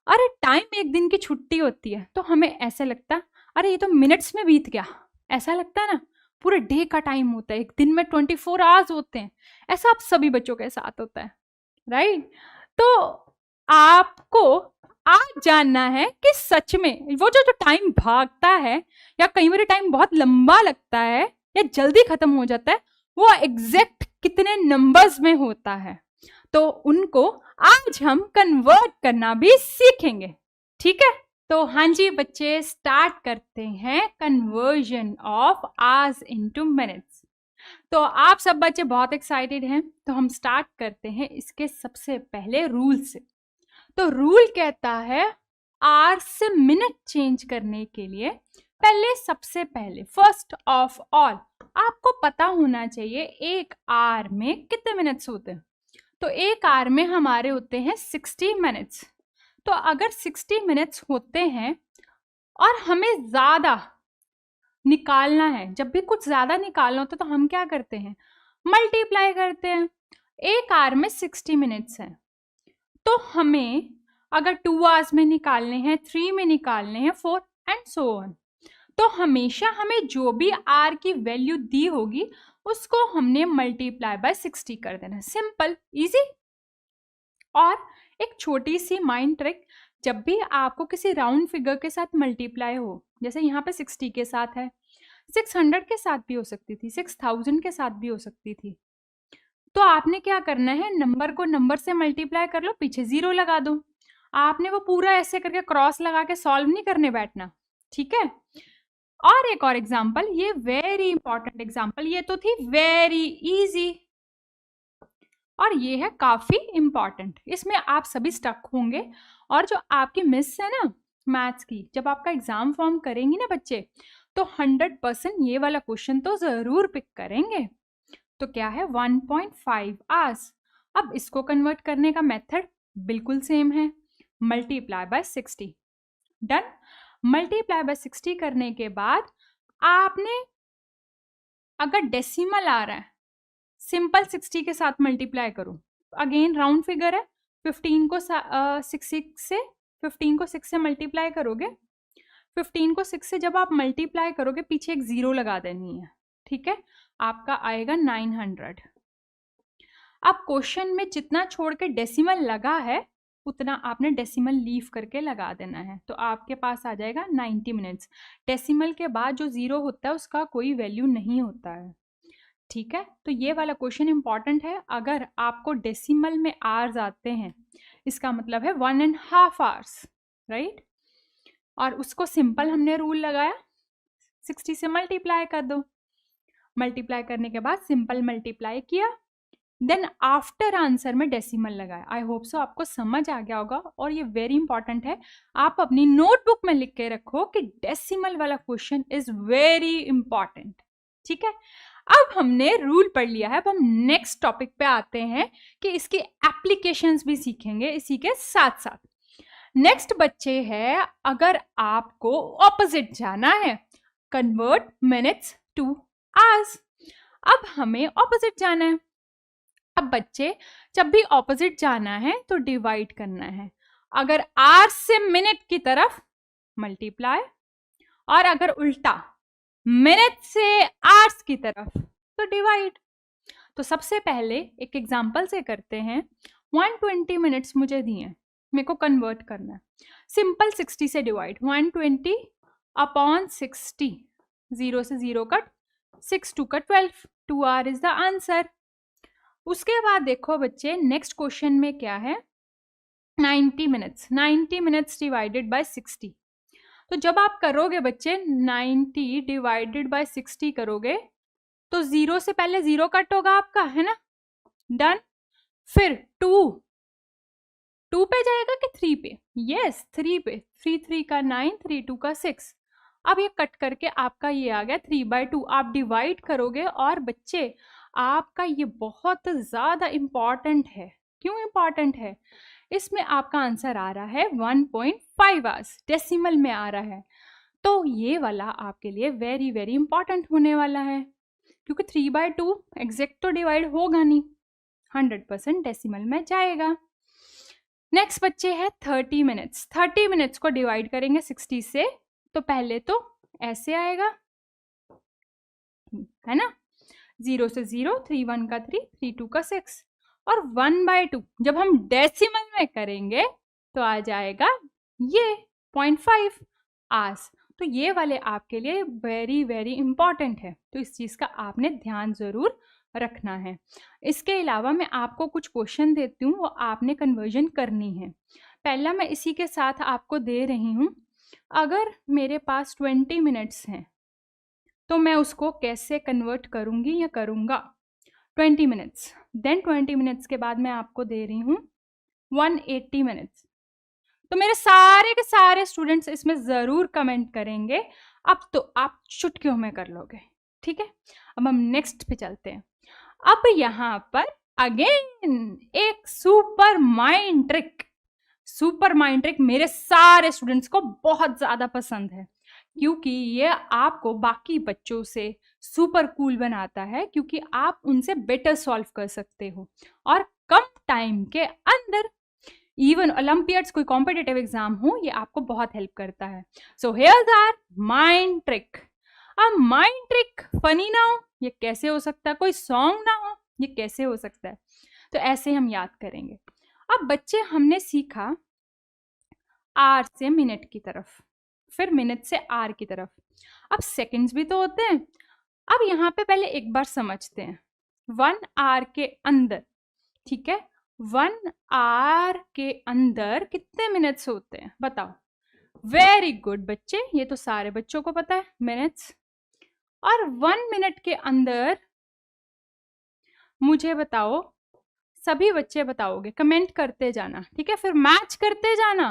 अरे टाइम एक दिन की छुट्टी होती है, तो हमें ऐसा लगता है अरे ये तो मिनट्स में बीत गया, ऐसा लगता है ना। पूरे डे का टाइम होता है, एक दिन में 24 आवर्स होते हैं। ऐसा आप सभी बच्चों के साथ होता है, राइट। तो आपको आज जानना है कि सच में वो जो टाइम भागता है, या कई बार टाइम बहुत लंबा लगता है या जल्दी खत्म हो जाता है, वो एग्जैक्ट कितने नंबर्स में होता है। तो उनको आज हम कन्वर्ट करना भी सीखेंगे, ठीक है। तो हाँ जी बच्चे, स्टार्ट करते हैं conversion of hours into minutes. तो आप सब बच्चे बहुत एक्साइटेड हैं, तो हम स्टार्ट करते हैं इसके सबसे पहले रूल से। तो रूल कहता है आवर से मिनट चेंज करने के लिए पहले, सबसे पहले फर्स्ट ऑफ ऑल आपको पता होना चाहिए एक आवर में कितने मिनट्स होते हैं। तो एक आवर में हमारे होते हैं 60 मिनट्स। तो अगर 60 मिनट्स होते हैं और हमें ज्यादा निकालना है, जब भी कुछ ज्यादा निकालना होता है तो हम क्या करते हैं, मल्टीप्लाई करते हैं। एक आवर में 60 मिनट्स है, तो हमें अगर 2 आवर्स में निकालने हैं, 3 में निकालने हैं, 4 एंड सो ऑन, तो हमेशा हमें जो भी आर की वैल्यू दी होगी उसको हमने मल्टीप्लाई बाय 60 कर देना। Simple, easy. और एक छोटी सी माइंड ट्रिक, जब भी आपको किसी राउंड फिगर के साथ मल्टीप्लाई हो, जैसे यहाँ पे 60 के साथ है, 600 के साथ भी हो सकती थी, 6000 के साथ भी हो सकती थी, तो आपने क्या करना है, नंबर को नंबर से मल्टीप्लाई कर लो, पीछे 0 लगा दो। आपने वो पूरा ऐसे करके क्रॉस लगा के सॉल्व नहीं करने बैठना, ठीक है। और एक और एग्जांपल, ये वेरी इंपॉर्टेंट एग्जांपल, ये तो थी वेरी इजी, और ये है काफी इंपॉर्टेंट, इसमें आप सभी स्टक होंगे। और जो आपकी मिस है ना मैथ्स की, जब आपका एग्जाम फॉर्म करेंगी ना बच्चे, तो 100% ये वाला क्वेश्चन तो जरूर पिक करेंगे। तो क्या है, 1.5 आवर्स। अब इसको कन्वर्ट करने का मेथड बिल्कुल सेम है, multiply by 60। Done. Multiply by 60 करने के बाद आपने, अगर डेसिमल आ रहा है, सिंपल 60 के साथ मल्टीप्लाई करो। अगेन राउंड फिगर है, 15 को 6 से मल्टीप्लाई करोगे, 15 को 6 से जब आप मल्टीप्लाई करोगे, पीछे एक 0 लगा देनी है, ठीक है। आपका आएगा 900। अब क्वेश्चन में जितना छोड़ के डेसिमल लगा है उतना आपने डेसिमल लीव करके लगा देना है, तो आपके पास आ जाएगा 90 मिनट्स। डेसिमल के बाद जो 0 होता है उसका कोई वैल्यू नहीं होता है, ठीक है। तो ये वाला क्वेश्चन इंपॉर्टेंट है। अगर आपको डेसिमल में आवर्स आते हैं, इसका मतलब है 1.5 आवर्स, राइट। और उसको सिंपल हमने रूल लगाया, 60 से मल्टीप्लाई कर दो। मल्टीप्लाई करने के बाद सिंपल मल्टीप्लाई किया, देन आफ्टर आंसर में डेसिमल लगाया। आई होप सो आपको समझ आ गया होगा। और ये वेरी इंपॉर्टेंट है, आप अपनी नोटबुक में लिख के रखो कि डेसिमल वाला क्वेश्चन इज वेरी इंपॉर्टेंट, ठीक है। अब हमने रूल पढ़ लिया है, अब हम नेक्स्ट टॉपिक पे आते हैं कि इसकी एप्लीकेशंस भी सीखेंगे इसी के साथ साथ। नेक्स्ट बच्चे है, अगर आपको ऑपोजिट जाना है, कन्वर्ट मिनट्स टू आवर्स। अब हमें ऑपोजिट जाना है। अब बच्चे जब भी ऑपोजिट जाना है तो डिवाइड करना है। अगर आवर्स से मिनट की तरफ मल्टीप्लाई, और अगर उल्टा मिनट से आवर्स की तरफ तो डिवाइड। तो सबसे पहले एक एग्जांपल से करते हैं। 120 मिनट्स मुझे दिए, मेरे को कन्वर्ट करना है। सिंपल 60 से डिवाइड, 120 अपॉन 60, 0 से 0 कट, 6 2 का 12, 2 आवर इज द आंसर। उसके बाद देखो बच्चे नेक्स्ट क्वेश्चन में क्या है, 90 मिनट्स। 90 minutes divided by 60। तो जब आप करोगे बच्चे 90 डिवाइडेड बाय 60 करोगे तो 0 से पहले 0 कट होगा आपका, है ना, डन। फिर 2 पे जाएगा कि 3 पे? यस 3 पे। 3 3 का 9, 3 2 का 6। अब ये कट करके आपका ये आ गया 3/2। आप डिवाइड करोगे और बच्चे आपका ये बहुत ज़्यादा इम्पॉर्टेंट है। क्यों इम्पॉर्टेंट है? इसमें आपका आंसर आ रहा है 1.5 आवर्स, डेसिमल में आ रहा है। तो ये वाला आपके लिए वेरी वेरी इंपॉर्टेंट होने वाला है, क्योंकि 3/2 एग्जैक्ट तो डिवाइड होगा नहीं, 100% डेसिमल में जाएगा। नेक्स्ट बच्चे है 30 मिनट्स। 30 मिनट्स को डिवाइड करेंगे 60 से, तो पहले तो ऐसे आएगा, है ना, 0 से 0, 3 1 का 3, 3 2 का 6, और 1/2 जब हम डेसिमल में करेंगे तो आ जाएगा ये 0.5 आवर्स। तो ये वाले आपके लिए वेरी वेरी इंपॉर्टेंट है, तो इस चीज़ का आपने ध्यान ज़रूर रखना है। इसके अलावा मैं आपको कुछ क्वेश्चन देती हूँ, वो आपने कन्वर्जन करनी है। पहला मैं इसी के साथ आपको दे रही हूँ। अगर मेरे पास 20 मिनट्स हैं तो मैं उसको कैसे कन्वर्ट करूँगी या करूँगा? 20 मिनट्स, देन 20 मिनट्स के बाद मैं आपको दे रही हूँ 180 मिनट्स। तो मेरे सारे के सारे स्टूडेंट्स इसमें ज़रूर कमेंट करेंगे, अब तो आप चुटकियों में कर लोगे, ठीक है। अब हम नेक्स्ट पे चलते हैं। अब यहाँ पर अगेन एक सुपर माइंड ट्रिक मेरे सारे स्टूडेंट्स को बहुत ज़्यादा पसंद है, क्योंकि ये आपको बाकी बच्चों से सुपर कूल बनाता है, क्योंकि आप उनसे बेटर सॉल्व कर सकते हो और कम टाइम के अंदर। इवन ओलंपियाड्स, कोई कॉम्पिटिटिव एग्जाम हो, ये आपको बहुत हेल्प करता है। So here's our mind trick. अब माइंड ट्रिक फनी ना हो, ये कैसे हो सकता है? कोई सॉन्ग ना हो, ये कैसे हो सकता है? तो ऐसे हम याद करेंगे। अब बच्चे हमने सीखा आर से मिनट की तरफ, फिर मिनट से आर की तरफ। अब सेकंड्स भी तो होते हैं। अब यहाँ पे पहले एक बार समझते हैं 1 आवर के अंदर, ठीक है, 1 आवर के अंदर कितने मिनट्स होते हैं बताओ? वेरी गुड बच्चे, ये तो सारे बच्चों को पता है मिनट्स। और 1 मिनट के अंदर मुझे बताओ, सभी बच्चे बताओगे, कमेंट करते जाना, ठीक है, फिर मैच करते जाना।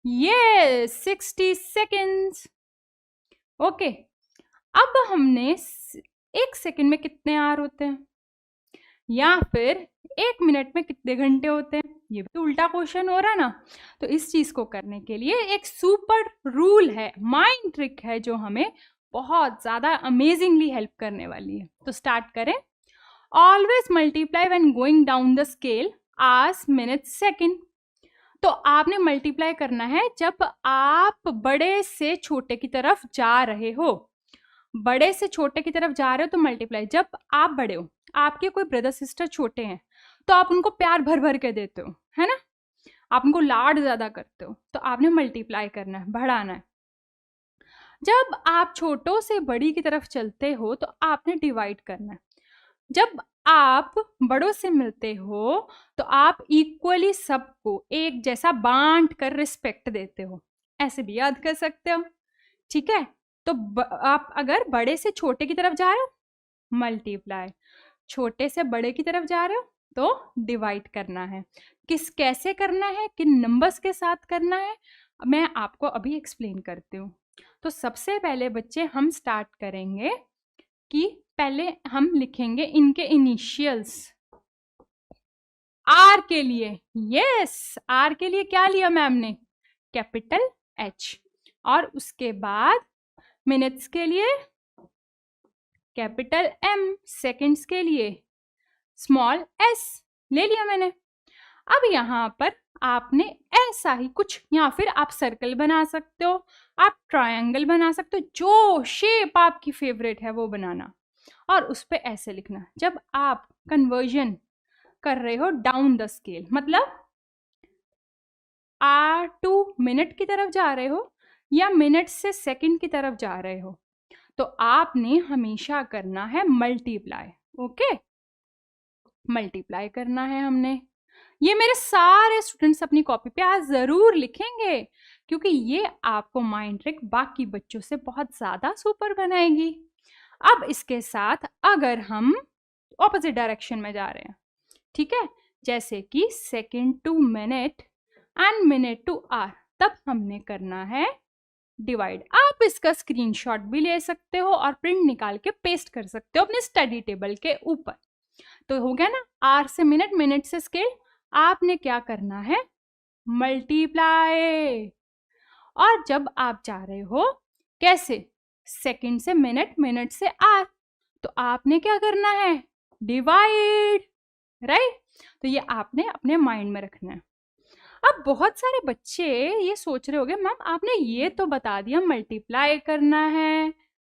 ये 60 सेकेंड्स। ओके, अब हमने 1 सेकेंड में कितने आवर होते हैं, या फिर 1 मिनट में कितने घंटे होते हैं? ये भी उल्टा क्वेश्चन हो रहा ना। तो इस चीज को करने के लिए एक सुपर रूल है, माइंड ट्रिक है, जो हमें बहुत ज्यादा अमेजिंगली हेल्प करने वाली है। तो स्टार्ट करें। Always multiply when going down the scale hours minutes second. तो आपने मल्टीप्लाई करना है जब आप बड़े से छोटे की तरफ जा रहे हो। बड़े से छोटे की तरफ जा रहे हो तो मल्टीप्लाई। जब आप बड़े हो, आपके कोई ब्रदर सिस्टर छोटे हैं, तो आप उनको प्यार भर भर के देते हो, है ना। आप उनको लाड ज़्यादा करते हो, तो आपने मल्टीप्लाई करना है, बढ़ाना है। जब आप छोटों से बड़ी की तरफ चलते हो तो आपने डिवाइड करना है। जब आप बड़ों से मिलते हो तो आप इक्वली सबको एक जैसा बांट कर रिस्पेक्ट देते हो, ऐसे भी याद कर सकते हो। ठीक है, तो आप अगर बड़े से छोटे की तरफ जा रहे हो मल्टीप्लाई, छोटे से बड़े की तरफ जा रहे हो तो डिवाइड करना है। कैसे करना है, किन नंबर्स के साथ करना है, मैं आपको अभी एक्सप्लेन करती हूँ। तो सबसे पहले बच्चे हम स्टार्ट करेंगे कि पहले हम लिखेंगे इनके इनिशियल्स। आर के लिए, यस, आर के लिए क्या लिया मैम ने, कैपिटल एच, और उसके बाद मिनट्स के लिए कैपिटल एम, सेकंड्स के लिए स्मॉल एस ले लिया मैंने। अब यहाँ पर आपने ऐसा ही कुछ, या फिर आप सर्कल बना सकते हो, आप ट्रायंगल बना सकते हो, जो शेप आपकी फेवरेट है वो बनाना, और उस पे ऐसे लिखना। जब आप कन्वर्जन कर रहे हो डाउन द स्केल, मतलब आर टू मिनट की तरफ जा रहे हो या मिनट से सेकंड की तरफ जा रहे हो, तो आपने हमेशा करना है मल्टीप्लाई। ओके, मल्टीप्लाई करना है हमने। ये मेरे सारे स्टूडेंट्स अपनी कॉपी पे आज जरूर लिखेंगे, क्योंकि ये आपको माइंड ट्रिक बाकी बच्चों से बहुत ज्यादा सुपर बनाएगी। अब इसके साथ अगर हम ऑपोजिट डायरेक्शन में जा रहे हैं, ठीक है, जैसे कि second to minute and minute to hour, तब हमने करना है डिवाइड। आप इसका स्क्रीनशॉट भी ले सकते हो और प्रिंट निकाल के पेस्ट कर सकते हो अपने स्टडी टेबल के ऊपर। तो हो गया ना, आर से मिनट, मिनट से स्केल, आपने क्या करना है मल्टीप्लाई। और जब आप जा रहे हो कैसे, सेकंड से मिनट, मिनट से आर, तो आपने क्या करना है डिवाइड, राइट। तो ये आपने अपने माइंड में रखना है। अब बहुत सारे बच्चे ये सोच रहे होंगे मैम आपने ये तो बता दिया मल्टीप्लाई करना है,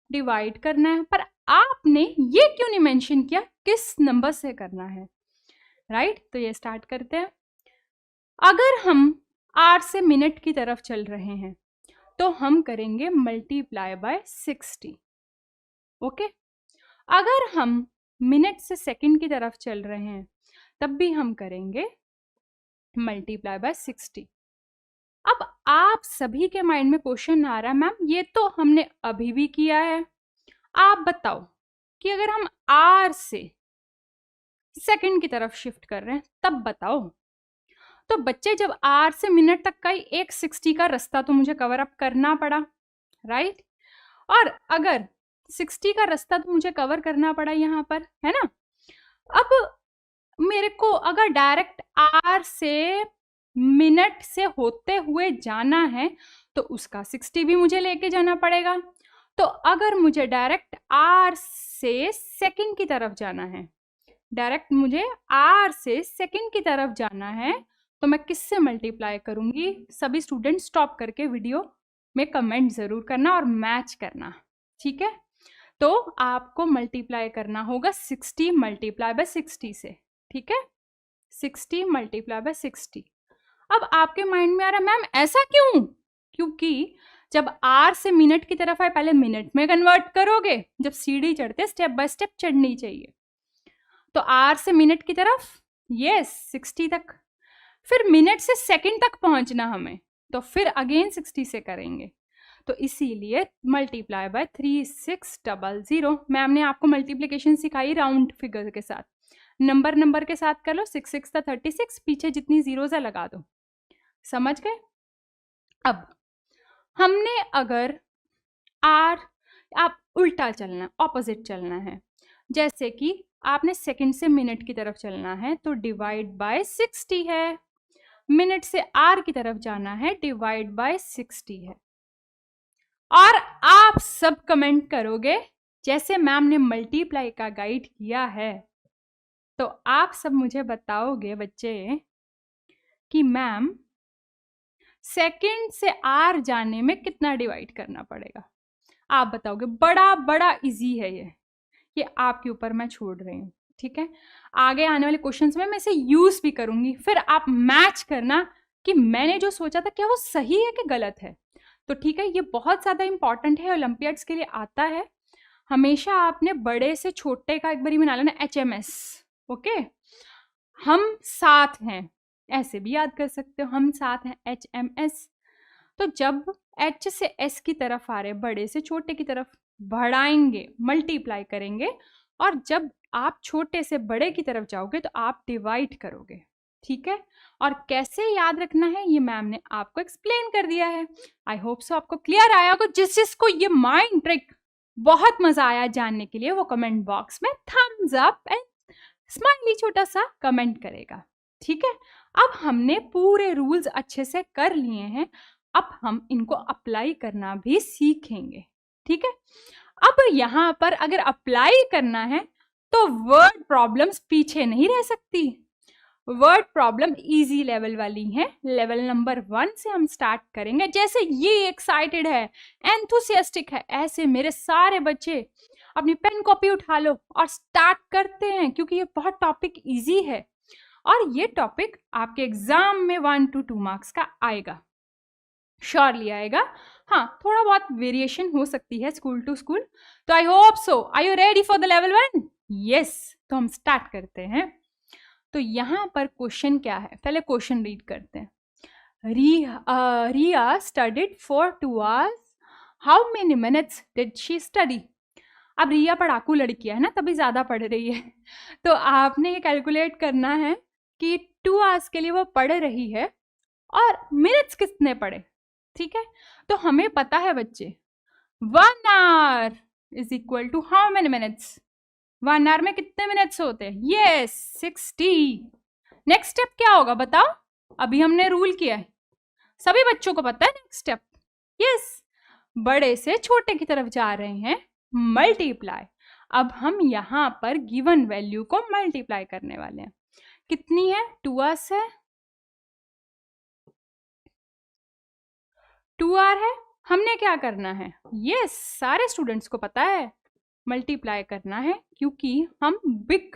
डिवाइड करना है, पर आपने ये क्यों नहीं मेंशन किया किस नंबर से करना है, राइट। तो ये स्टार्ट करते हैं। अगर हम आर से मिनट की तरफ चल रहे हैं तो हम करेंगे मल्टीप्लाई बाय 60। ओके, अगर हम मिनट से सेकंड की तरफ चल रहे हैं तब भी हम करेंगे मल्टीप्लाई बाय 60। अब आप सभी के माइंड में क्वेश्चन आ रहा है मैम ये तो हमने अभी भी किया है, आप बताओ कि अगर हम आर से सेकंड की तरफ शिफ्ट कर रहे हैं तब बताओ। तो बच्चे जब आर से मिनट तक का ही एक 60 का रास्ता तो मुझे कवर अप करना पड़ा, राइट। और अगर 60 का रास्ता तो मुझे कवर करना पड़ा यहाँ पर, है ना। अब मेरे को अगर डायरेक्ट आर से मिनट से होते हुए जाना है तो उसका 60 भी मुझे लेके जाना पड़ेगा। तो अगर मुझे डायरेक्ट आर से सेकंड की तरफ जाना है, डायरेक्ट मुझे आर से सेकंड की तरफ जाना है, तो मैं किससे मल्टीप्लाई करूंगी। सभी स्टूडेंट स्टॉप करके वीडियो में कमेंट जरूर करना और मैच करना, ठीक है। तो आपको मल्टीप्लाई करना होगा 60 मल्टीप्लाई बाय 60 से, ठीक है, 60 मल्टीप्लाई बाय 60। अब आपके माइंड में आ रहा है मैम ऐसा क्यों, क्योंकि जब आर से मिनट की तरफ आए पहले मिनट में कन्वर्ट करोगे, जब सीढ़ी चढ़ते स्टेप बाय स्टेप चढ़नी चाहिए। तो आर से मिनट की तरफ, यस 60 तक, फिर मिनट से सेकंड तक पहुंचना हमें, तो फिर अगेन 60 से करेंगे। तो इसीलिए मल्टीप्लाई बाय 3600। मैम ने आपको मल्टीप्लिकेशन सिखाई राउंड फिगर के साथ, नंबर के साथ कर लो, 6 6 36, पीछे जितनी जीरोस है लगा दो, समझ गए। अब हमने अगर आर, आप उल्टा चलना है, ऑपोजिट चलना है, जैसे कि आपने सेकंड से मिनट की तरफ चलना है तो डिवाइड बाय 60 है, मिनट से आर की तरफ जाना है डिवाइड बाय 60 है। और आप सब कमेंट करोगे जैसे मैम ने मल्टीप्लाई का गाइड किया है, तो आप सब मुझे बताओगे बच्चे कि मैम सेकंड से आर जाने में कितना डिवाइड करना पड़ेगा। आप बताओगे, बड़ा इजी है ये आपके ऊपर मैं छोड़ रही हूँ, ठीक है। आगे आने वाले क्वेश्चंस में मैं इसे यूज भी करूंगी, फिर आप मैच करना कि मैंने जो सोचा था क्या वो सही है कि गलत है। तो ठीक है, ये बहुत ज़्यादा इंपॉर्टेंट है, ओलंपियाड्स के लिए आता है। हमेशा आपने बड़े से छोटे का एक बारी बना लेना HMS, ओके। हम साथ हैं, ऐसे भी याद कर सकते हो, हम साथ हैं HMS। तो जब H से S की तरफ आ रहे, बड़े से छोटे की तरफ बढ़ाएंगे, मल्टीप्लाई करेंगे, और जब आप छोटे से बड़े की तरफ जाओगे तो आप डिवाइड करोगे, ठीक है। और कैसे याद रखना है ये मैम ने आपको एक्सप्लेन कर दिया है। आई होप सो आपको क्लियर आया होगा। जिसको ये माइंड ट्रिक बहुत मजा आया जानने के लिए वो कमेंट बॉक्स में थम्स अप एंड स्माइली छोटा सा कमेंट करेगा, ठीक है। अब हमने पूरे रूल्स अच्छे से कर लिए हैं, अब हम इनको अप्लाई करना भी सीखेंगे, ठीक है। अब यहाँ पर अगर अप्लाई करना है तो वर्ड प्रॉब्लम्स पीछे नहीं रह सकती। वर्ड प्रॉब्लम इजी लेवल वाली है, लेवल नंबर 1 से हम स्टार्ट करेंगे। जैसे ये एक्साइटेड है, एंथुसियास्टिक है, ऐसे मेरे सारे बच्चे अपनी पेन कॉपी उठा लो और स्टार्ट करते हैं, क्योंकि ये बहुत टॉपिक इजी है और ये टॉपिक आपके एग्जाम में 1 to 2 मार्क्स का आएगा, श्योरली आएगा। हाँ, थोड़ा बहुत वेरिएशन हो सकती है स्कूल टू स्कूल। तो I hope so, are you ready for the level 1? Yes, तो हम स्टार्ट करते हैं। तो यहाँ पर क्वेश्चन क्या है, पहले क्वेश्चन रीड करते हैं। Riya studied for 2 hours. How many minutes did she study? अब रिया पढ़ाकू लड़की है ना, तभी ज़्यादा पढ़ रही है। तो आपने ये कैलकुलेट करना है कि 2 hours के लिए वो पढ़ रही है और मिनट्स कितने पढ़े, ठीक है। तो हमें पता है बच्चे, 1 hour is equal to how many minutes? 1 hour में कितने मिनट्स होते हैं? यस, 60। नेक्स्ट स्टेप क्या होगा बताओ? अभी हमने रूल किया है, सभी बच्चों को पता है नेक्स्ट स्टेप। यस, बड़े से छोटे की तरफ जा रहे हैं, मल्टीप्लाई। अब हम यहाँ पर गिवन वैल्यू को मल्टीप्लाई करने वाले हैं। कितनी है? 2 hours है, 2 hour है। हमने क्या करना है? यस, सारे स्टूडेंट्स को पता है मल्टीप्लाई करना है, क्योंकि हम बिग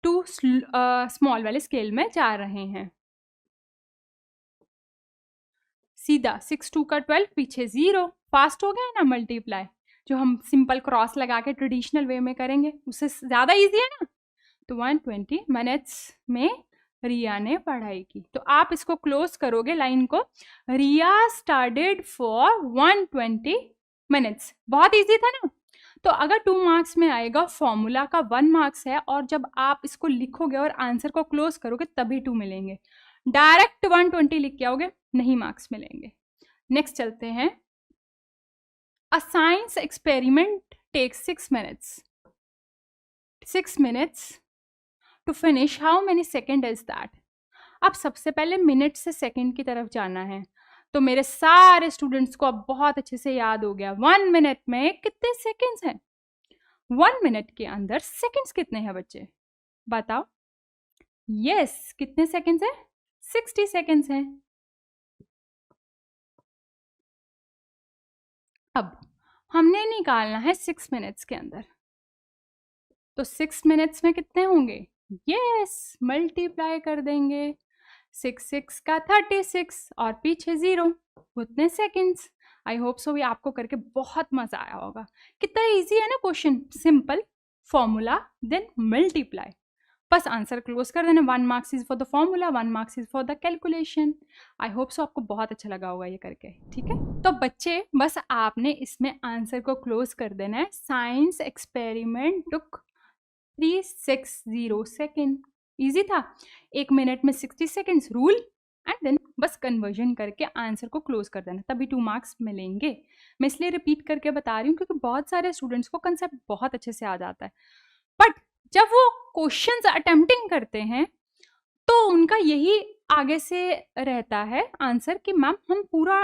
टू स्मॉल वाले स्केल में जा रहे हैं। सीधा 6 2 का 12, पीछे 0। फास्ट हो गया है ना मल्टीप्लाई, जो हम सिंपल क्रॉस लगा के ट्रेडिशनल वे में करेंगे उससे ज़्यादा इजी है ना। तो 120 मिनट्स में रिया ने पढ़ाई की। तो आप इसको क्लोज करोगे लाइन को, रिया स्टडीड फॉर 120 मिनट्स। बहुत इजी था ना। तो अगर 2 मार्क्स में आएगा, फॉर्मूला का 1 मार्क्स है, और जब आप इसको लिखोगे और आंसर को क्लोज करोगे तभी 2 मिलेंगे। डायरेक्ट 120 लिख के आओगे, नहीं मार्क्स मिलेंगे। नेक्स्ट चलते हैं। A science experiment takes 6 minutes. 6 minutes to finish. How many second is that? अब सबसे पहले मिनट से सेकंड की तरफ जाना है। तो मेरे सारे स्टूडेंट्स को अब बहुत अच्छे से याद हो गया, 1 मिनट में कितने सेकंड्स हैं? 1 मिनट के अंदर सेकंड्स कितने हैं बच्चे बताओ? यस, कितने सेकंड्स हैं? 60 सेकंड्स हैं। अब हमने निकालना है 6 मिनट्स के अंदर। तो 6 मिनट्स में कितने होंगे? यस, मल्टीप्लाई कर देंगे। 6 6 का 36 और पीछे 0, उतने सेकंड्स। आई होप सो ये आपको करके बहुत मजा आया होगा। कितना इजी है ना question, simple formula then multiply, बस आंसर क्लोज कर देना। 1 marks is for the formula, 1 marks is for the calculation. I hope so आपको बहुत अच्छा लगा होगा ये करके, ठीक है। तो बच्चे बस आपने इसमें आंसर को क्लोज कर देना है। साइंस एक्सपेरिमेंट टुक 360 सेकेंड। इजी था, 1 मिनट में 60 सेकेंड्स रूल, एंड देन बस कन्वर्जन करके आंसर को क्लोज कर देना, तभी 2 मार्क्स मिलेंगे। मैं इसलिए रिपीट करके बता रही हूँ क्योंकि बहुत सारे स्टूडेंट्स को कंसेप्ट बहुत अच्छे से आ जाता है, बट जब वो क्वेश्चंस अटेम्प्टिंग करते हैं तो उनका यही आगे से रहता है आंसर कि मैम हम पूरा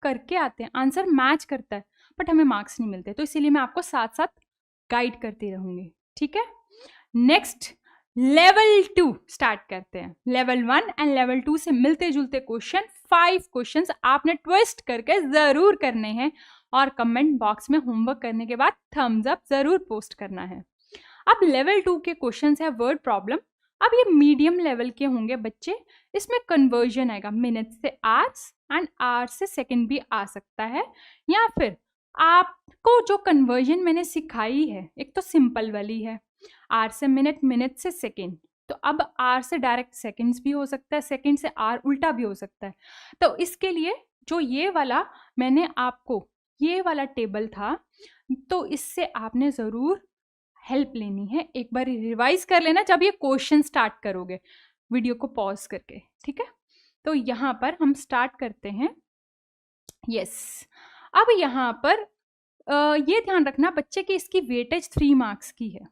करके आते हैं, आंसर मैच करता है, बट हमें मार्क्स नहीं मिलते। तो इसीलिए मैं आपको साथ साथ गाइड करती रहूंगी, ठीक है। नेक्स्ट लेवल 2 स्टार्ट करते हैं। लेवल 1 एंड लेवल 2 से मिलते जुलते क्वेश्चन, 5 क्वेश्चंस आपने ट्विस्ट करके जरूर करने हैं, और कमेंट बॉक्स में होमवर्क करने के बाद थम्स अप जरूर पोस्ट करना है। अब लेवल 2 के क्वेश्चंस है वर्ड प्रॉब्लम। अब ये मीडियम लेवल के होंगे बच्चे, इसमें कन्वर्जन आएगा, मिनट से आवर्स एंड आवर्स से सेकंड भी आ सकता है, या फिर आपको जो कन्वर्जन मैंने सिखाई है, एक तो सिंपल वाली है आवर से मिनट, मिनट से सेकंड, तो अब आवर से डायरेक्ट सेकंड्स भी हो सकता है, सेकंड से आवर उल्टा भी हो सकता है। तो इसके लिए जो ये वाला मैंने आपको ये वाला टेबल था, तो इससे आपने ज़रूर हेल्प लेनी है, एक बार रिवाइज कर लेना जब ये क्वेश्चन स्टार्ट करोगे, वीडियो को पॉज करके, ठीक है। तो यहाँ पर हम स्टार्ट करते हैं। यस, अब यहाँ पर ये ध्यान रखना बच्चे की इसकी वेटेज 3 मार्क्स की है,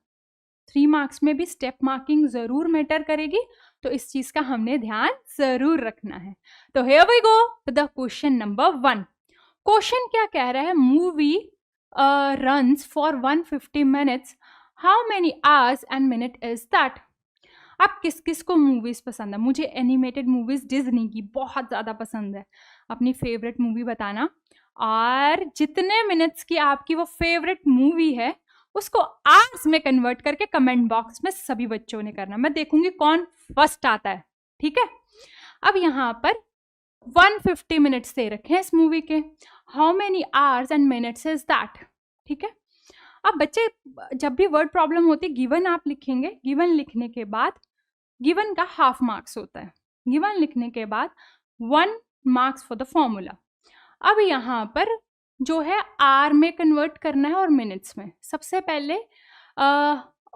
3 मार्क्स में भी स्टेप मार्किंग जरूर मैटर करेगी, तो इस चीज का हमने ध्यान जरूर रखना है। तो here we go to the question number 1। Question क्या कह रहा है, movie runs for 150 minutes, how many hours and minute is that? अब किस किस को मूवीज पसंद है? मुझे एनिमेटेड मूवीज डिज्नी की बहुत ज़्यादा पसंद है, अपनी फेवरेट मूवी बताना, और जितने मिनट्स की आपकी वो फेवरेट मूवी है उसको आवर्स में कन्वर्ट करके कमेंट बॉक्स में सभी बच्चों ने करना, मैं देखूंगी कौन फर्स्ट आता है, ठीक है। अब यहाँ पर 150 मिनट्स दे रखे हैं इस मूवी के, how many hours and minutes is that, ठीक है। अब बच्चे जब भी वर्ड प्रॉब्लम होती है, गिवन आप लिखेंगे, गिवन लिखने के बाद गिवन का हाफ मार्क्स होता है, गिवन लिखने के बाद 1 मार्क्स फॉर द फॉर्मूला। अब यहाँ पर जो है आर में कन्वर्ट करना है और मिनट्स में। सबसे पहले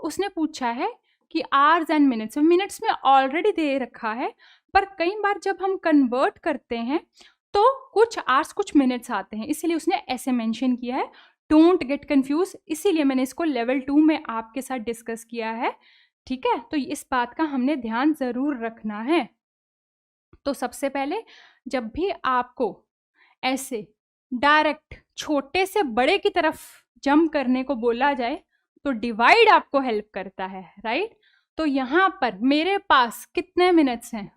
उसने पूछा है कि आवर्स एंड मिनट्स, मिनट्स में ऑलरेडी दे रखा है, पर कई बार जब हम कन्वर्ट करते हैं तो कुछ आवर्स कुछ मिनट्स आते हैं, इसीलिए उसने ऐसे मेंशन किया है, डोंट गेट कंफ्यूज, इसीलिए मैंने इसको लेवल 2 में आपके साथ डिस्कस किया है, ठीक है। तो इस बात का हमने ध्यान जरूर रखना है। तो सबसे पहले जब भी आपको ऐसे डायरेक्ट छोटे से बड़े की तरफ जंप करने को बोला जाए तो डिवाइड आपको हेल्प करता है, राइट। तो यहाँ पर मेरे पास कितने मिनट्स हैं,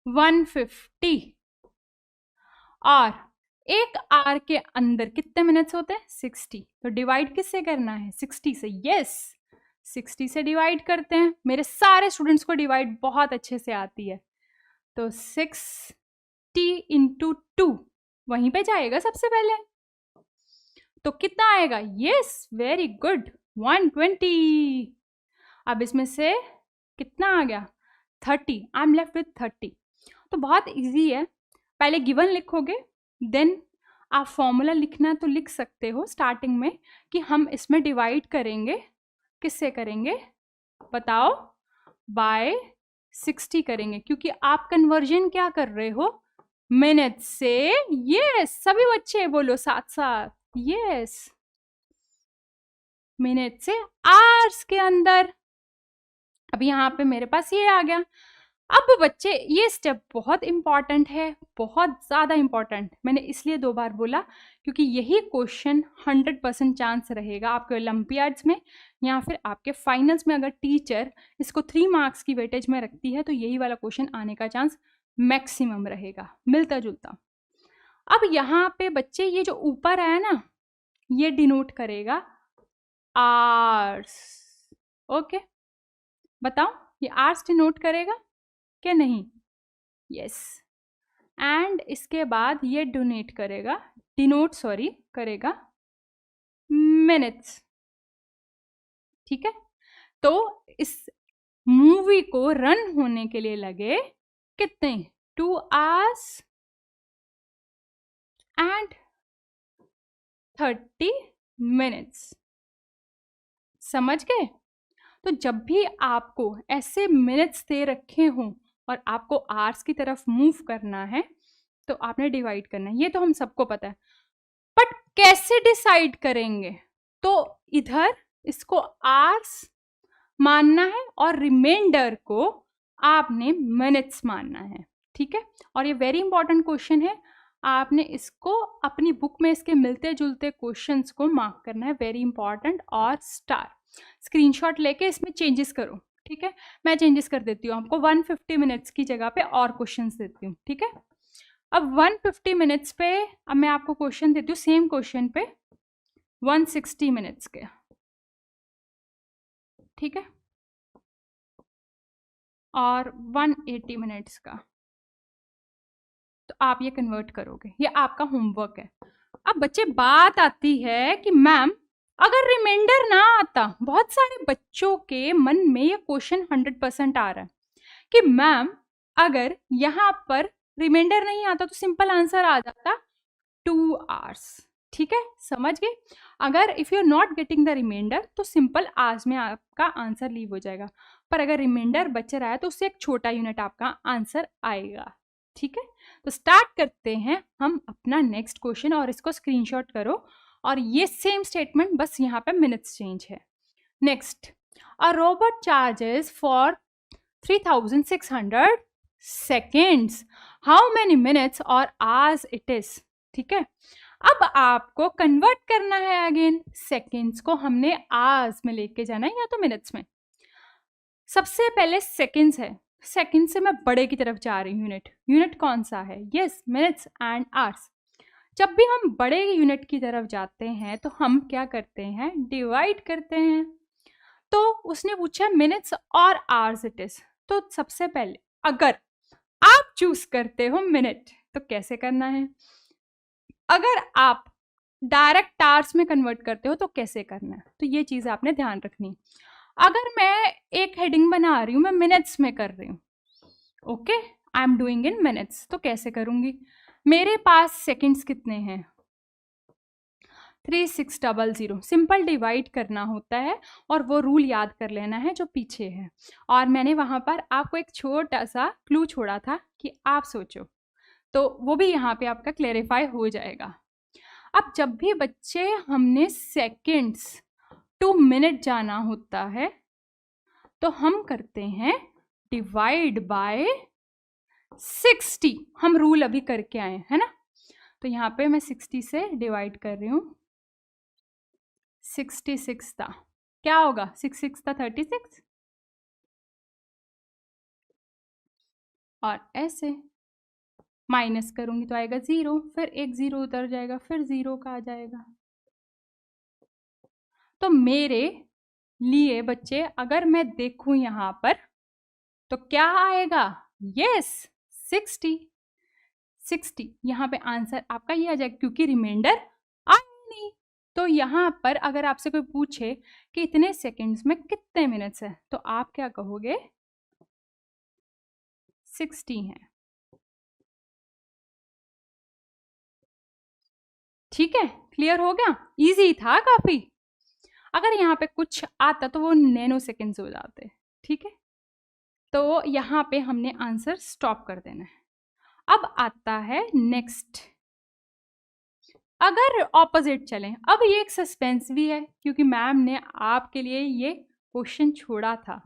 150, और एक आर के अंदर कितने मिनट्स होते हैं, 60, तो डिवाइड किससे करना है, 60 से। यस, 60 से डिवाइड करते हैं, मेरे सारे स्टूडेंट्स को डिवाइड बहुत अच्छे से आती है, तो 60 इंटू 2 वहीं पे जाएगा सबसे पहले, तो कितना आएगा, यस वेरी गुड, 120। अब इसमें से कितना आ गया, 30, आई एम लेफ्ट विथ 30। तो बहुत इजी है, पहले गिवन लिखोगे, देन आप फॉर्मूला लिखना तो लिख सकते हो स्टार्टिंग में कि हम इसमें डिवाइड करेंगे, किससे करेंगे बताओ, बाय 60 करेंगे, क्योंकि आप कन्वर्जन क्या कर रहे हो, मिनट से, यस सभी बच्चे बोलो साथ साथ, यस मिनट से आवर्स के अंदर। अब यहाँ पे मेरे पास ये आ गया। अब बच्चे ये स्टेप बहुत इंपॉर्टेंट है, बहुत ज़्यादा इंपॉर्टेंट, मैंने इसलिए 2 बार बोला क्योंकि यही क्वेश्चन 100% चांस रहेगा आपके ओलंपियाड्स में या फिर आपके फाइनल्स में। अगर टीचर इसको 3 मार्क्स की वेटेज में रखती है तो यही वाला क्वेश्चन आने का चांस मैक्सिमम रहेगा, मिलता जुलता। अब यहाँ पे बच्चे ये जो ऊपर आया ना, ये डिनोट करेगा आवर्स, ओके बताओ ये आवर्स डिनोट करेगा क्या नहीं, यस। एंड इसके बाद ये डिनोट करेगा मिनट्स, ठीक है। तो इस मूवी को रन होने के लिए लगे कितने, 2 hours and 30 minutes, समझ गए। तो जब भी आपको ऐसे मिनट्स दे रखे हों और आपको आवर्स की तरफ मूव करना है तो आपने डिवाइड करना है, ये तो हम सबको पता है, बट कैसे डिसाइड करेंगे, तो इधर इसको आवर्स मानना है और रिमाइंडर को आपने मिनट्स मानना है, ठीक है। और ये वेरी इंपॉर्टेंट क्वेश्चन है, आपने इसको अपनी बुक में इसके मिलते जुलते क्वेश्चंस को मार्क करना है, वेरी इंपॉर्टेंट, और स्टार स्क्रीनशॉट लेके इसमें चेंजेस करो, ठीक है। मैं चेंजेस कर देती हूँ आपको, 150 मिनट्स की जगह पे और क्वेश्चंस देती हूँ, ठीक है। अब 150 मिनट्स पे अब मैं आपको क्वेश्चन देती हूँ, सेम क्वेश्चन पे 160 मिनट्स के, ठीक है। और 180 मिनट्स का। तो आप ये कन्वर्ट करोगे, ये आपका होमवर्क है। अब बच्चे बात आती है कि मैम अगर रिमाइंडर ना आता, बहुत सारे बच्चों के मन में ये क्वेश्चन 100% आ रहा है कि मैम अगर यहाँ पर रिमाइंडर नहीं आता तो सिंपल आंसर आ जाता 2 hours। ठीक है, समझ गए? अगर if you are not getting the reminder तो सिंपल आवर्स में आपका आंसर लीव हो जाएगा, पर अगर रिमाइंडर बच रहा है तो उससे एक छोटा यूनिट आपका आंसर आएगा। ठीक है, तो स्टार्ट करते हैं हम अपना नेक्स्ट क्वेश्चन, और इसको स्क्रीनशॉट करो, और ये सेम स्टेटमेंट बस यहाँ पे मिनट्स चेंज है। Next, a robot charges for 3600 seconds, how many minutes और आवर्स इट इज। ठीक है, अब आपको कन्वर्ट करना है अगेन, सेकेंड्स को हमने आवर्स में लेके जाना है या तो मिनट्स में। सबसे पहले सेकेंड्स है, सेकेंड से मैं बड़े की तरफ जा रही हूँ। यूनिट कौन सा है? Yes, minutes and hours. जब भी हम बड़े यूनिट की तरफ जाते हैं तो हम क्या करते हैं? डिवाइड करते हैं। तो उसने पूछा मिनट्स और आवर्स इट इज, तो सबसे पहले अगर आप चूज करते हो मिनट तो कैसे करना है, अगर आप डायरेक्ट आवर्स में कन्वर्ट करते हो तो कैसे करना है, तो ये चीज आपने ध्यान रखनी। अगर मैं एक हेडिंग बना रही हूँ, मैं मिनट्स में कर रही हूँ, okay, I am doing in minutes, तो कैसे करूंगी? मेरे पास सेकंड्स कितने हैं? 3600। सिंपल डिवाइड करना होता है और वो रूल याद कर लेना है जो पीछे है। और मैंने वहां पर आपको एक छोटा सा क्लू छोड़ा था कि आप सोचो, तो वो भी यहाँ पे आपका क्लेरिफाई हो जाएगा। अब जब भी बच्चे हमने सेकंड्स टू मिनट जाना होता है तो हम करते हैं डिवाइड बाय 60। हम रूल अभी करके आए है ना, तो यहाँ पे मैं 60 से डिवाइड कर रही हूँ। 66 था, क्या होगा? 66 था 36, और ऐसे माइनस करूंगी तो आएगा 0, फिर एक 0 उतर जाएगा, फिर 0 का आ जाएगा। तो मेरे लिए बच्चे अगर मैं देखूं यहाँ पर तो क्या आएगा? यस, 60 यहाँ पे आंसर आपका ये आ जाएगा, क्योंकि रिमाइंडर आया नहीं। तो यहाँ पर अगर आपसे कोई पूछे कि इतने सेकंड्स में कितने मिनट्स है, तो आप क्या कहोगे? 60 है। ठीक है, क्लियर हो गया? इजी था काफी। अगर यहाँ पे कुछ आता तो वो नैनो सेकेंड्स हो जाते। ठीक है, तो यहाँ पे हमने आंसर स्टॉप कर देना है। अब आता है नेक्स्ट, अगर ऑपोजिट चलें। अब ये एक सस्पेंस भी है क्योंकि मैम ने आपके लिए ये क्वेश्चन छोड़ा था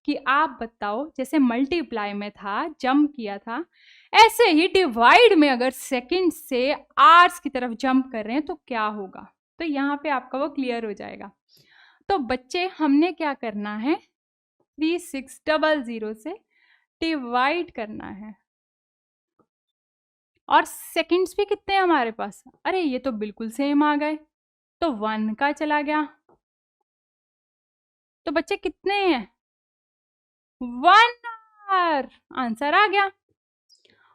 कि आप बताओ, जैसे मल्टीप्लाई में था, जंप किया था, ऐसे ही डिवाइड में अगर सेकंड से आवर्स की तरफ जंप कर रहे हैं तो क्या होगा? तो यहाँ पे आपका वो क्लियर हो जाएगा। तो बच्चे हमने क्या करना है? 3600 से डिवाइड करना है, और सेकंड्स भी कितने हैं हमारे पास? अरे ये तो बिल्कुल सेम आ गए, तो 1 का चला गया। तो बच्चे कितने हैं? 1 आवर, आंसर आ गया।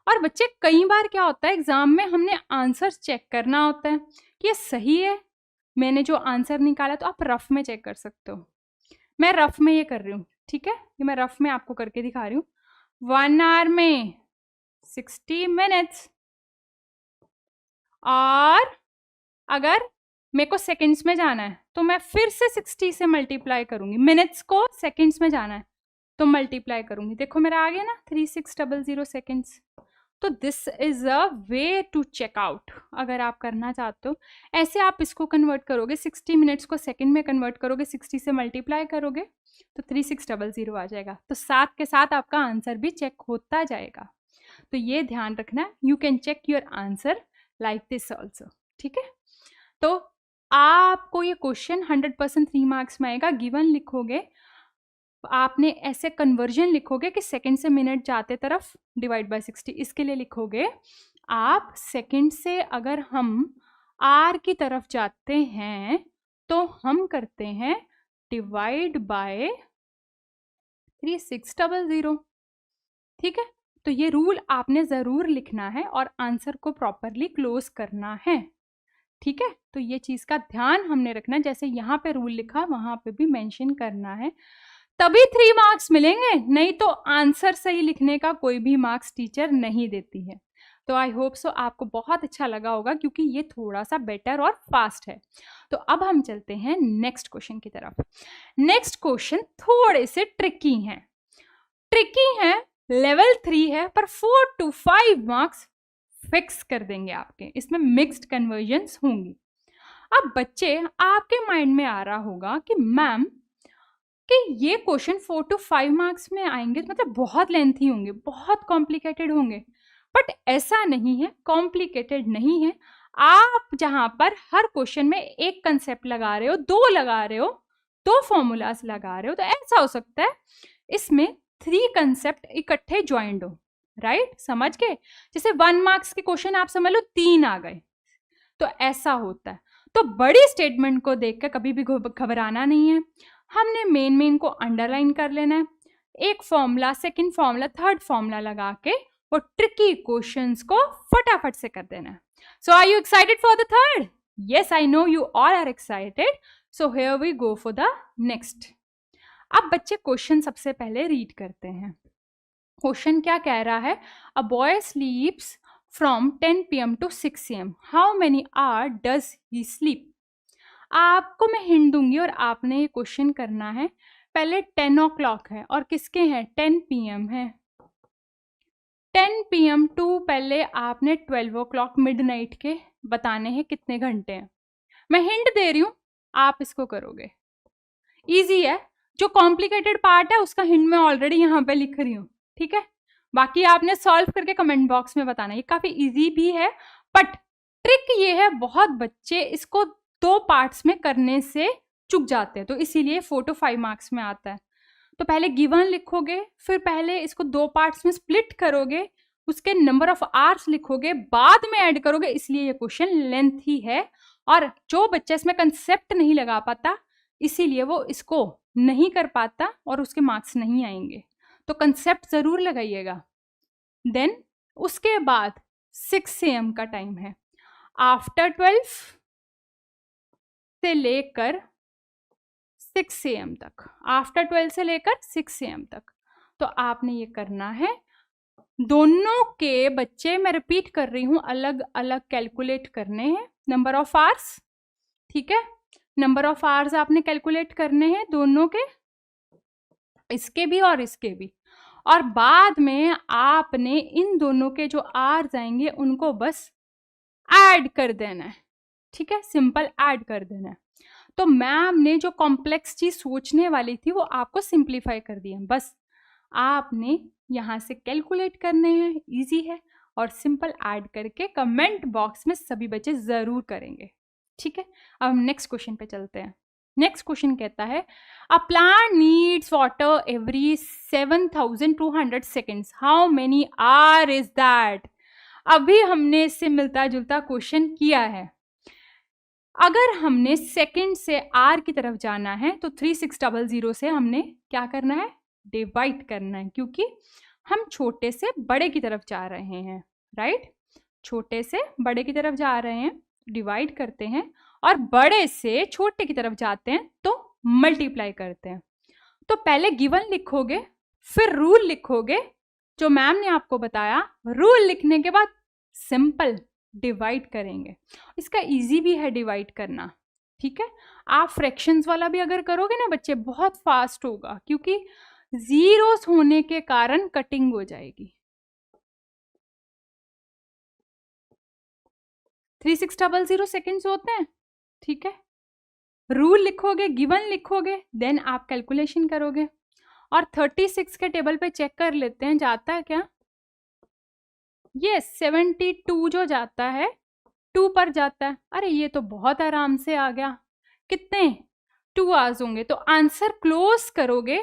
और बच्चे कई बार क्या होता है एग्जाम में, हमने आंसर चेक करना होता है कि ये सही है मैंने जो आंसर निकाला, तो आप रफ में चेक कर सकते हो। मैं रफ में ये कर रही हूँ, ठीक है, ये मैं रफ में आपको करके दिखा रही हूँ। 1 आवर में 60 मिनट्स, और अगर मेरे को सेकंड्स में जाना है तो मैं फिर से 60 से मल्टीप्लाई करूंगी। मिनट्स को सेकंड्स में जाना है तो मल्टीप्लाई करूंगी। देखो मेरा आ गया ना 3600 सेकंड्स। तो this is a way to check out. अगर आप करना चाहते हो ऐसे, आप इसको कन्वर्ट करोगे, 60 मिनट्स को सेकंड में कन्वर्ट करोगे, 60 से मल्टीप्लाई करोगे तो 3600 आ जाएगा। तो साथ के साथ आपका आंसर भी चेक होता जाएगा। तो ये ध्यान रखना, you can check your answer like this also. ठीक है, तो आपको ये क्वेश्चन 100% 3 मार्क्स में आएगा। गिवन लिखोगे, आपने ऐसे कन्वर्जन लिखोगे कि सेकंड से मिनट जाते तरफ डिवाइड बाय 60। इसके लिए लिखोगे आप सेकंड से अगर हम आर की तरफ जाते हैं तो हम करते हैं डिवाइड बाय 3600। ठीक है, तो ये रूल आपने ज़रूर लिखना है और आंसर को प्रॉपरली क्लोज करना है। ठीक है, तो ये चीज़ का ध्यान हमने रखना है, जैसे यहाँ पे रूल लिखा वहाँ पे भी मेंशन करना है, तभी 3 मार्क्स मिलेंगे, नहीं तो आंसर सही लिखने का कोई भी मार्क्स टीचर नहीं देती है। तो आई होप सो आपको बहुत अच्छा लगा होगा, क्योंकि ये थोड़ा सा बेटर और फास्ट है। तो अब हम चलते हैं नेक्स्ट क्वेश्चन की तरफ। नेक्स्ट क्वेश्चन थोड़े से ट्रिकी हैं, लेवल 3 है, पर 4 to 5 मार्क्स फिक्स कर देंगे आपके, इसमें मिक्स्ड कन्वर्जन्स होंगी। अब बच्चे, आपके माइंड में आ रहा होगा कि मैम कि ये क्वेश्चन 4 to 5 मार्क्स में आएंगे, मतलब बहुत लेंथी होंगे, बहुत कॉम्प्लिकेटेड होंगे। बट ऐसा नहीं है, कॉम्प्लिकेटेड नहीं है। आप जहां पर हर क्वेश्चन में एक कंसेप्ट लगा रहे हो, दो लगा रहे हो, दो फॉर्मूलाज लगा रहे हो, तो ऐसा हो सकता है इसमें 3 कंसेप्ट इकट्ठे ज्वाइंट हो, राइट? समझ गए? जैसे 1 मार्क्स के क्वेश्चन आप समझ लो 3 आ गए, तो ऐसा होता है। तो बड़ी स्टेटमेंट को देखकर कभी भी घबराना नहीं है, हमने मेन को अंडरलाइन कर लेना है, एक formula, second formula, third formula लगा के वो ट्रिकी क्वेश्चंस को फटाफट से कर देना है। So are you excited for the third? Yes, I know you all are excited. So here we go for the next. अब बच्चे क्वेश्चन सबसे पहले रीड करते हैं। क्वेश्चन क्या कह रहा है? A boy sleeps from 10 PM to 6 AM. How many hour does he sleep? आपको मैं हिंट दूंगी और आपने ये क्वेश्चन करना है। पहले 10 o'clock है और किसके हैं? 10 PM है। 10 PM टू पहले आपने 12 o'clock मिडनाइट के बताने हैं कितने घंटे हैं। मैं हिंट दे रही हूँ, आप इसको करोगे, इजी है। जो कॉम्प्लिकेटेड पार्ट है उसका हिंट मैं ऑलरेडी यहाँ पे लिख रही हूँ, ठीक है? बाकी आपने सॉल्व करके कमेंट बॉक्स में बताना। ये काफी इजी भी है, बट ट्रिक ये है बहुत बच्चे इसको 2 पार्ट्स में करने से चूक जाते हैं, तो इसीलिए 4 to 5 मार्क्स में आता है। तो पहले गिवन लिखोगे, फिर पहले इसको 2 पार्ट्स में स्प्लिट करोगे, उसके नंबर ऑफ आवर्स लिखोगे, बाद में ऐड करोगे, इसलिए ये क्वेश्चन लेंथ ही है। और जो बच्चा इसमें कंसेप्ट नहीं लगा पाता, इसीलिए वो इसको नहीं कर पाता और उसके मार्क्स नहीं आएंगे। तो कंसेप्ट जरूर लगाइएगा। देन उसके बाद 6 AM का टाइम है, आफ्टर 12 से लेकर 6 AM तक, आफ्टर 12 से लेकर 6 AM तक। तो आपने ये करना है। दोनों के बच्चे, मैं रिपीट कर रही हूं, अलग अलग कैलकुलेट करने हैं नंबर ऑफ आवर्स, ठीक है? नंबर ऑफ आवर्स आपने कैलकुलेट करने हैं दोनों के, इसके भी और इसके भी। और बाद में आपने इन दोनों के जो आवर्स आएंगे उनको बस ऐड कर देना है, ठीक है? सिंपल ऐड कर देना है। तो मैम ने जो कॉम्प्लेक्स चीज सोचने वाली थी वो आपको सिंप्लीफाई कर दिया, बस आपने यहाँ से कैलकुलेट करने हैं, इजी है। और सिंपल ऐड करके कमेंट बॉक्स में सभी बच्चे जरूर करेंगे, ठीक है? अब हम नेक्स्ट क्वेश्चन पे चलते हैं। नेक्स्ट क्वेश्चन कहता है, अ plant needs water every 7200 seconds, how many our is that? अभी हमने इससे मिलता जुलता क्वेश्चन किया है। अगर हमने सेकेंड से आर की तरफ जाना है तो 3600 से हमने क्या करना है? डिवाइड करना है, क्योंकि हम छोटे से बड़े की तरफ जा रहे हैं, राइट? छोटे से बड़े की तरफ जा रहे हैं, डिवाइड करते हैं, और बड़े से छोटे की तरफ जाते हैं तो मल्टीप्लाई करते हैं। तो पहले गिवन लिखोगे, फिर रूल लिखोगे जो मैम ने आपको बताया। रूल लिखने के बाद सिंपल डिवाइड करेंगे। इसका इजी भी है डिवाइड करना, ठीक है? आप फ्रैक्शंस वाला भी अगर करोगे ना बच्चे, बहुत फास्ट होगा, क्योंकि जीरोस होने के कारण कटिंग हो जाएगी। 3600 सेकेंड्स होते हैं, ठीक है? रूल लिखोगे, गिवन लिखोगे, देन आप कैलकुलेशन करोगे। और 36 के टेबल पे चेक कर लेते हैं, जाता है क्या? ये 72 जो जाता है 2 पर जाता है। अरे ये तो बहुत आराम से आ गया। कितने? 2 आवर्स होंगे। तो आंसर क्लोज करोगे,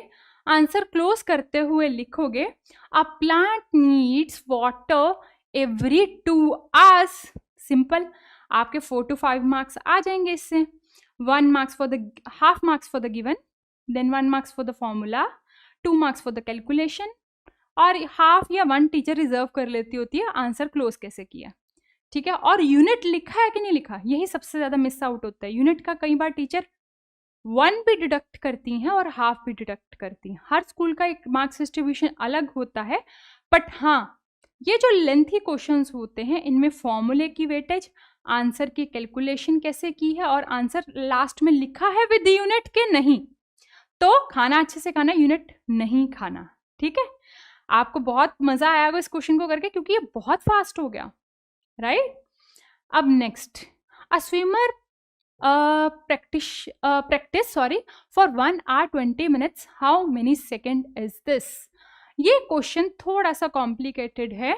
आंसर क्लोज करते हुए लिखोगे, a plant needs water every 2 hours. Simple, आपके 4 to 5 मार्क्स आ जाएंगे इससे। 1 marks for the half marks for the given, then 1 marks for the formula, 2 marks for the calculation, और हाफ या 1 टीचर रिजर्व कर लेती होती है आंसर क्लोज कैसे किया, ठीक है। और यूनिट लिखा है कि नहीं लिखा, यही सबसे ज़्यादा मिस आउट होता है। यूनिट का कई बार टीचर 1 भी डिडक्ट करती हैं और हाफ भी डिडक्ट करती हैं। हर स्कूल का एक मार्क्स डिस्ट्रीब्यूशन अलग होता है, बट हाँ, ये जो लेंथी क्वेश्चंस होते हैं इनमें फॉर्मूले की वेटेज, आंसर की कैलकुलेशन कैसे की है और आंसर लास्ट में लिखा है विद यूनिट के नहीं, तो खाना अच्छे से खाना, यूनिट नहीं खाना, ठीक है। आपको बहुत मजा आया होगा इस क्वेश्चन को करके, क्योंकि ये बहुत फास्ट हो गया, राइट। अब next, a swimmer practice for 1 hour 20 minutes, how many second is this? ये क्वेश्चन थोड़ा सा कॉम्प्लिकेटेड है,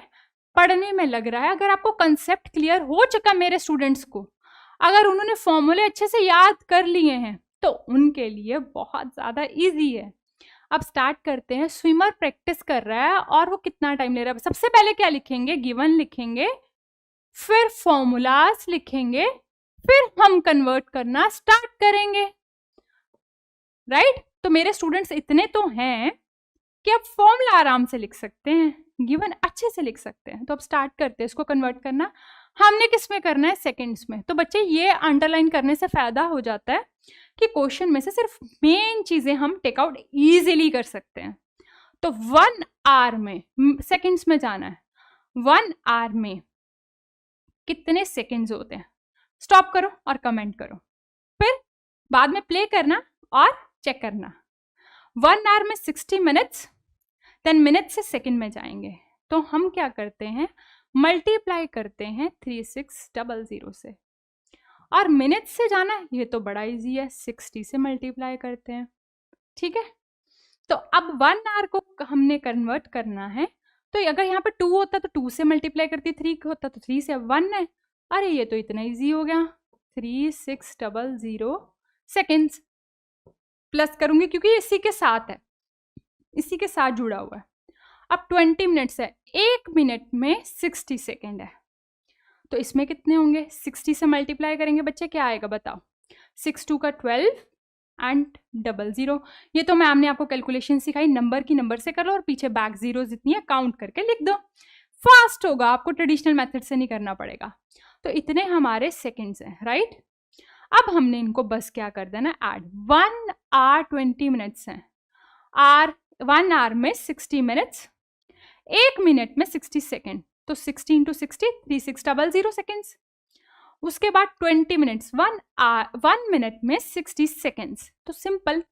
पढ़ने में लग रहा है। अगर आपको कंसेप्ट क्लियर हो चुका मेरे स्टूडेंट्स को, अगर उन्होंने फॉर्मूले अच्छे से याद कर लिए हैं, तो उनके लिए बहुत ज़्यादा इजी है। अब स्टार्ट करते हैं। स्विमर प्रैक्टिस कर रहा है और वो कितना टाइम ले रहा है। सबसे पहले क्या लिखेंगे, गिवन लिखेंगे, फिर फॉर्मूलाज लिखेंगे, फिर हम कन्वर्ट करना स्टार्ट करेंगे, राइट। तो मेरे स्टूडेंट्स इतने तो हैं कि अब फॉर्मूला आराम से लिख सकते हैं, गिवन अच्छे से लिख सकते हैं। तो अब स्टार्ट करते हैं इसको कन्वर्ट करना। हमने किस में करना है, सेकंड्स में। तो बच्चे ये अंडरलाइन करने से फायदा हो जाता है कि क्वेश्चन में से सिर्फ मेन चीजें हम टेक आउट इजीली कर सकते हैं। तो 1 आवर में, सेकंड्स में जाना है, 1 आवर में कितने सेकंड्स होते हैं, स्टॉप करो और कमेंट करो, फिर बाद में प्ले करना और चेक करना। 1 आवर में 60 मिनट्स, देन मिनट से सेकंड में जाएंगे। तो हम क्या करते हैं, मल्टीप्लाई करते हैं 3600 से, और मिनट से जाना है, ये तो बड़ा इजी है, 60 से मल्टीप्लाई करते हैं, ठीक है। तो अब 1 आवर को हमने कन्वर्ट करना है, तो अगर यहाँ पे 2 होता तो 2 से मल्टीप्लाई करती, 3 होता तो 3 से, 1 है, अरे ये तो इतना इजी हो गया, 3600 सेकेंड्स। प्लस करूंगी क्योंकि इसी के साथ है, इसी के साथ जुड़ा हुआ है। अब 20 मिनट्स है, 1 मिनट में 60 सेकेंड है, तो इसमें कितने होंगे, 60 से मल्टीप्लाई करेंगे बच्चे, क्या आएगा बताओ, 6 2 का 12 एंड 00। ये तो मैम ने आपको कैलकुलेशन सिखाई, नंबर की नंबर से कर लो और पीछे बैक जीरो जितनी है काउंट करके लिख दो, फास्ट होगा, आपको ट्रेडिशनल मेथड से नहीं करना पड़ेगा। तो इतने हमारे सेकेंड्स हैं, राइट। अब हमने इनको बस क्या कर देना, ऐड। 1 आवर 20 मिनट्स हैं, 1 आवर में 60 मिनट्स, 1 मिनट में 60 सेकेंड, तो 60 इंटू 60 3600 सेकेंड्स। उसके बाद 20 मिनट्स, 1 मिनट में 60 सेकेंड्स, तो सिंपल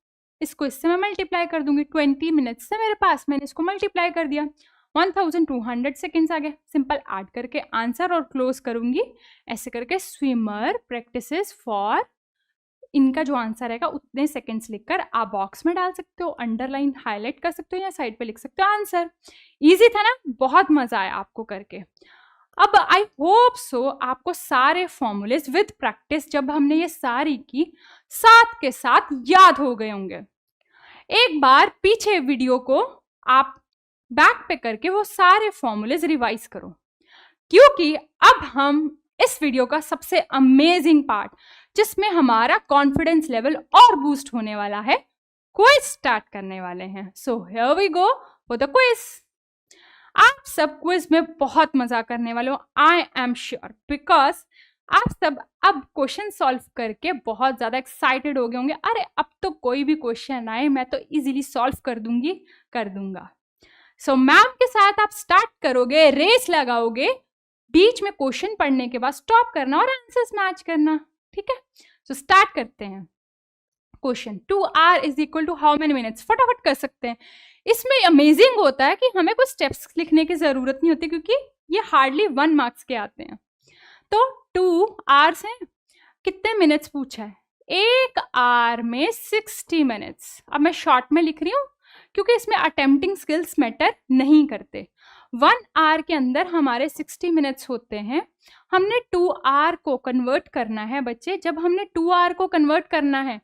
इसको इससे मैं मल्टीप्लाई कर दूंगी, 20 मिनट्स से मेरे पास, मैंने इसको मल्टीप्लाई कर दिया, 1200 सेकेंड्स आ गए। सिंपल ऐड करके आंसर और क्लोज करूंगी, ऐसे करके स्विमर प्रैक्टिसेस फॉर, इनका जो आंसर रहेगा उतने सेकेंड्स लिखकर आप बॉक्स में डाल सकते हो, अंडरलाइन हाईलाइट कर सकते हो या साइड पे लिख सकते हो आंसर। इजी था ना, बहुत मजा आया आपको करके। अब आई होप सो आपको सारे फॉर्मूलेज विद प्रैक्टिस, जब हमने ये सारी की, साथ के साथ याद हो गए होंगे। एक बार पीछे वीडियो को आप बैक पे करके वो सारे फॉर्मूलेज रिवाइज करो, क्योंकि अब हम इस वीडियो का सबसे अमेजिंग पार्ट, जिसमें हमारा कॉन्फिडेंस लेवल और बूस्ट होने वाला है, क्विज स्टार्ट करने वाले हैं। So here we go for the quiz. आप सब क्विज में बहुत मजा करने वाले हो, आई एम श्योर, बिकॉज आप सब अब क्वेश्चन सॉल्व करके बहुत ज्यादा एक्साइटेड हो गए होंगे, अरे अब तो कोई भी क्वेश्चन आए मैं तो इजीली सॉल्व कर दूंगा। सो मैम के साथ आप स्टार्ट करोगे, रेस लगाओगे, बीच में क्वेश्चन पढ़ने के बाद स्टॉप करना और आंसर्स मैच करना, ठीक है। सो स्टार्ट करते हैं। Question, 2 hour is equal to how many minutes, फटाफट कर सकते हैं। इसमें अमेजिंग होता है कि हमें कुछ स्टेप्स लिखने की जरूरत नहीं होती, क्योंकि ये हार्डली 1 मार्क्स के आते हैं। तो 2 आवर्स हैं, कितने मिनट्स पूछा है, 1 आवर में 60 मिनट्स। अब मैं शॉर्ट में लिख रही हूँ क्योंकि इसमें अटेम्प्टिंग स्किल्स मैटर नहीं करते। 1 आवर के अंदर हमारे 60 मिनट्स होते हैं, हमने 2 आवर को कन्वर्ट करना है बच्चे। जब हमने 2 आवर को कन्वर्ट करना है,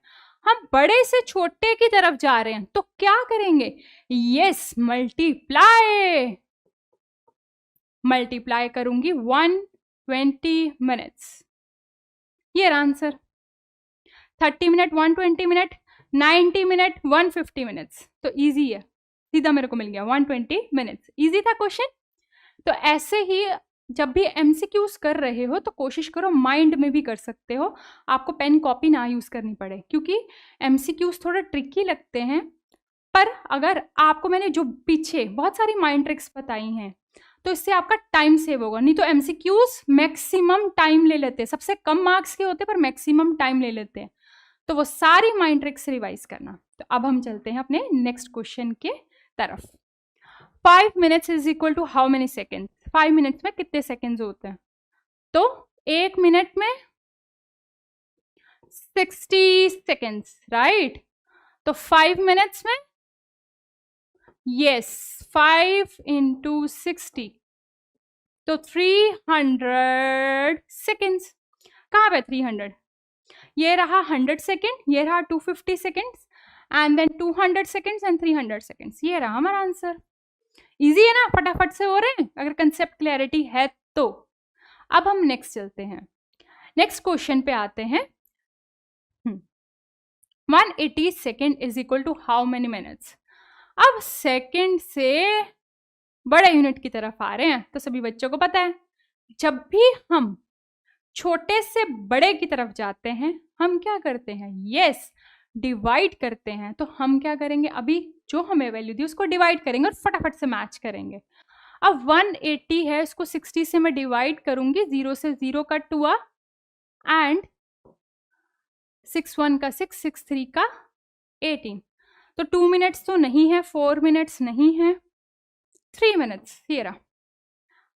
हम बड़े से छोटे की तरफ जा रहे हैं, तो क्या करेंगे, यस मल्टीप्लाई करूंगी 120 मिनट्स, ये answer. 30 minute 120 minute, 90 minute 150 minutes, तो इजी है, सीधा मेरे को मिल गया 120 मिनट्स। इजी था क्वेश्चन। तो ऐसे ही जब भी एमसीक्यूज कर रहे हो तो कोशिश करो माइंड में भी कर सकते हो, आपको पेन कॉपी ना यूज करनी पड़े, क्योंकि एमसीक्यूज थोड़ा ट्रिकी लगते हैं। पर अगर आपको मैंने जो पीछे बहुत सारी माइंड ट्रिक्स बताई हैं तो इससे आपका टाइम सेव होगा। नहीं तो एमसीक्यूज मैक्सिमम टाइम ले लेते हैं, सबसे कम मार्क्स के होते हैं पर मैक्सिमम टाइम ले लेते हैं। तो वो सारी माइंड ट्रिक्स रिवाइज करना। तो अब हम चलते हैं अपने नेक्स्ट क्वेश्चन के तरफ। 5 minutes is equal to how many second? 5 minutes में कितने सेकेंड्स होते हैं? तो 1 मिनट में 60 सेकेंड्स, राइट? तो 5 मिनट्स में यस 5 इंटू 60 तो 300 सेकेंड्स। कहाँ पे 300? ये रहा 100 सेकेंड, ये रहा 250 seconds, and then 200 seconds and 300 seconds. ये रहा हमारा आंसर। इजी है ना, फटाफट से हो रहे हैं अगर कंसेप्ट क्लैरिटी है तो। अब हम नेक्स्ट चलते हैं, नेक्स्ट क्वेश्चन पे आते हैं। 180 second is equal to how many minutes? अब सेकेंड से बड़े यूनिट की तरफ आ रहे हैं तो सभी बच्चों को पता है, जब भी हम छोटे से बड़े की तरफ जाते हैं हम क्या करते हैं? यस डिवाइड करते हैं। तो हम क्या करेंगे, अभी जो हमें वैल्यू दी उसको डिवाइड करेंगे और फटाफट से मैच करेंगे। अब 180 है, इसको 60 से मैं डिवाइड करूंगी, 0 से 0 कट हुआ, एंड 6 1 का 6, 6 3 का 18। तो 2 मिनट्स तो नहीं है, 4 मिनट्स नहीं है, 3 मिनट्स। ये रहा।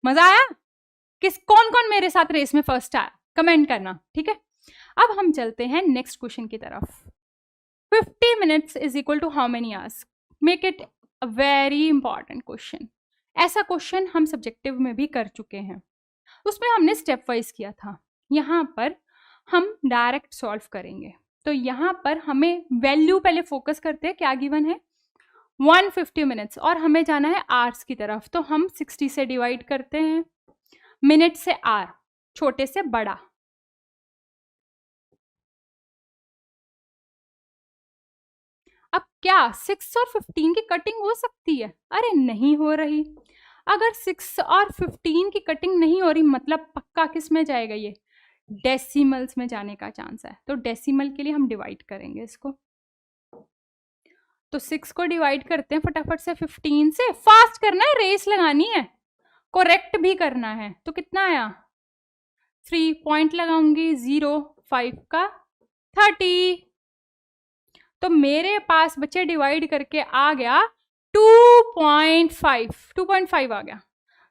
मजा आया? कौन कौन मेरे साथ रेस में फर्स्ट आया कमेंट करना, ठीक है? अब हम चलते हैं नेक्स्ट क्वेश्चन की तरफ। 50 minutes is equal to how many hours? Make it a very important question. ऐसा क्वेश्चन हम सब्जेक्टिव में भी कर चुके हैं, उसमें हमने स्टेप वाइज किया था। यहाँ पर हम डायरेक्ट सॉल्व करेंगे। तो यहाँ पर हमें वैल्यू पहले फोकस करते हैं, क्या गिवन है 150 मिनट्स, और हमें जाना है आवर्स की तरफ। तो हम 60 से डिवाइड करते हैं, मिनट से आर, छोटे से बड़ा। अब क्या 6 और 15 की कटिंग हो सकती है? अरे नहीं हो रही। अगर 6 और 15 की कटिंग नहीं हो रही मतलब पक्का किस में जाएगा? ये डेसिमल्स में जाने का चांस है। तो डेसिमल के लिए हम डिवाइड करेंगे इसको। तो 6 को डिवाइड करते हैं फटाफट से 15 से। फास्ट करना है, रेस लगानी है, करेक्ट भी करना है। तो कितना आया? 3 पॉइंट लगाऊंगी, 0 5 का 30। तो मेरे पास बच्चे डिवाइड करके आ गया 2.5। 2.5 आ गया।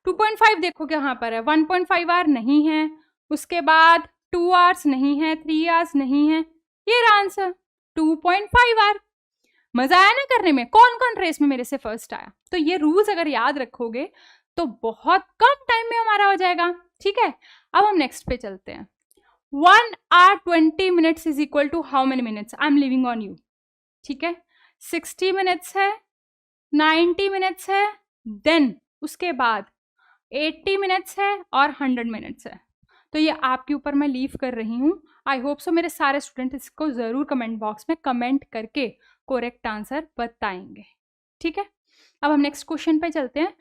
2.5 देखो कहाँ पर है, 1.5 आवर नहीं है, उसके बाद 2 आवर्स नहीं है, 3 आवर्स नहीं है। ये रहा आंसर 2.5 आवर। मजा आया ना करने में? कौन कौन रेस में मेरे से फर्स्ट आया? तो ये रूल्स अगर याद रखोगे तो बहुत कम टाइम में हमारा हो जाएगा, ठीक है? अब हम नेक्स्ट पे चलते हैं। 1 hour 20 minutes is equal to how many minutes? I am leaving on you, ठीक है? 60 मिनट्स है, 90 मिनट्स है, देन उसके बाद 80 मिनट्स है और 100 मिनट्स है। तो ये आपके ऊपर मैं लीव कर रही हूँ। आई होप सो मेरे सारे स्टूडेंट इसको ज़रूर कमेंट बॉक्स में कमेंट करके करेक्ट आंसर बताएंगे, ठीक है? अब हम नेक्स्ट क्वेश्चन पे चलते हैं।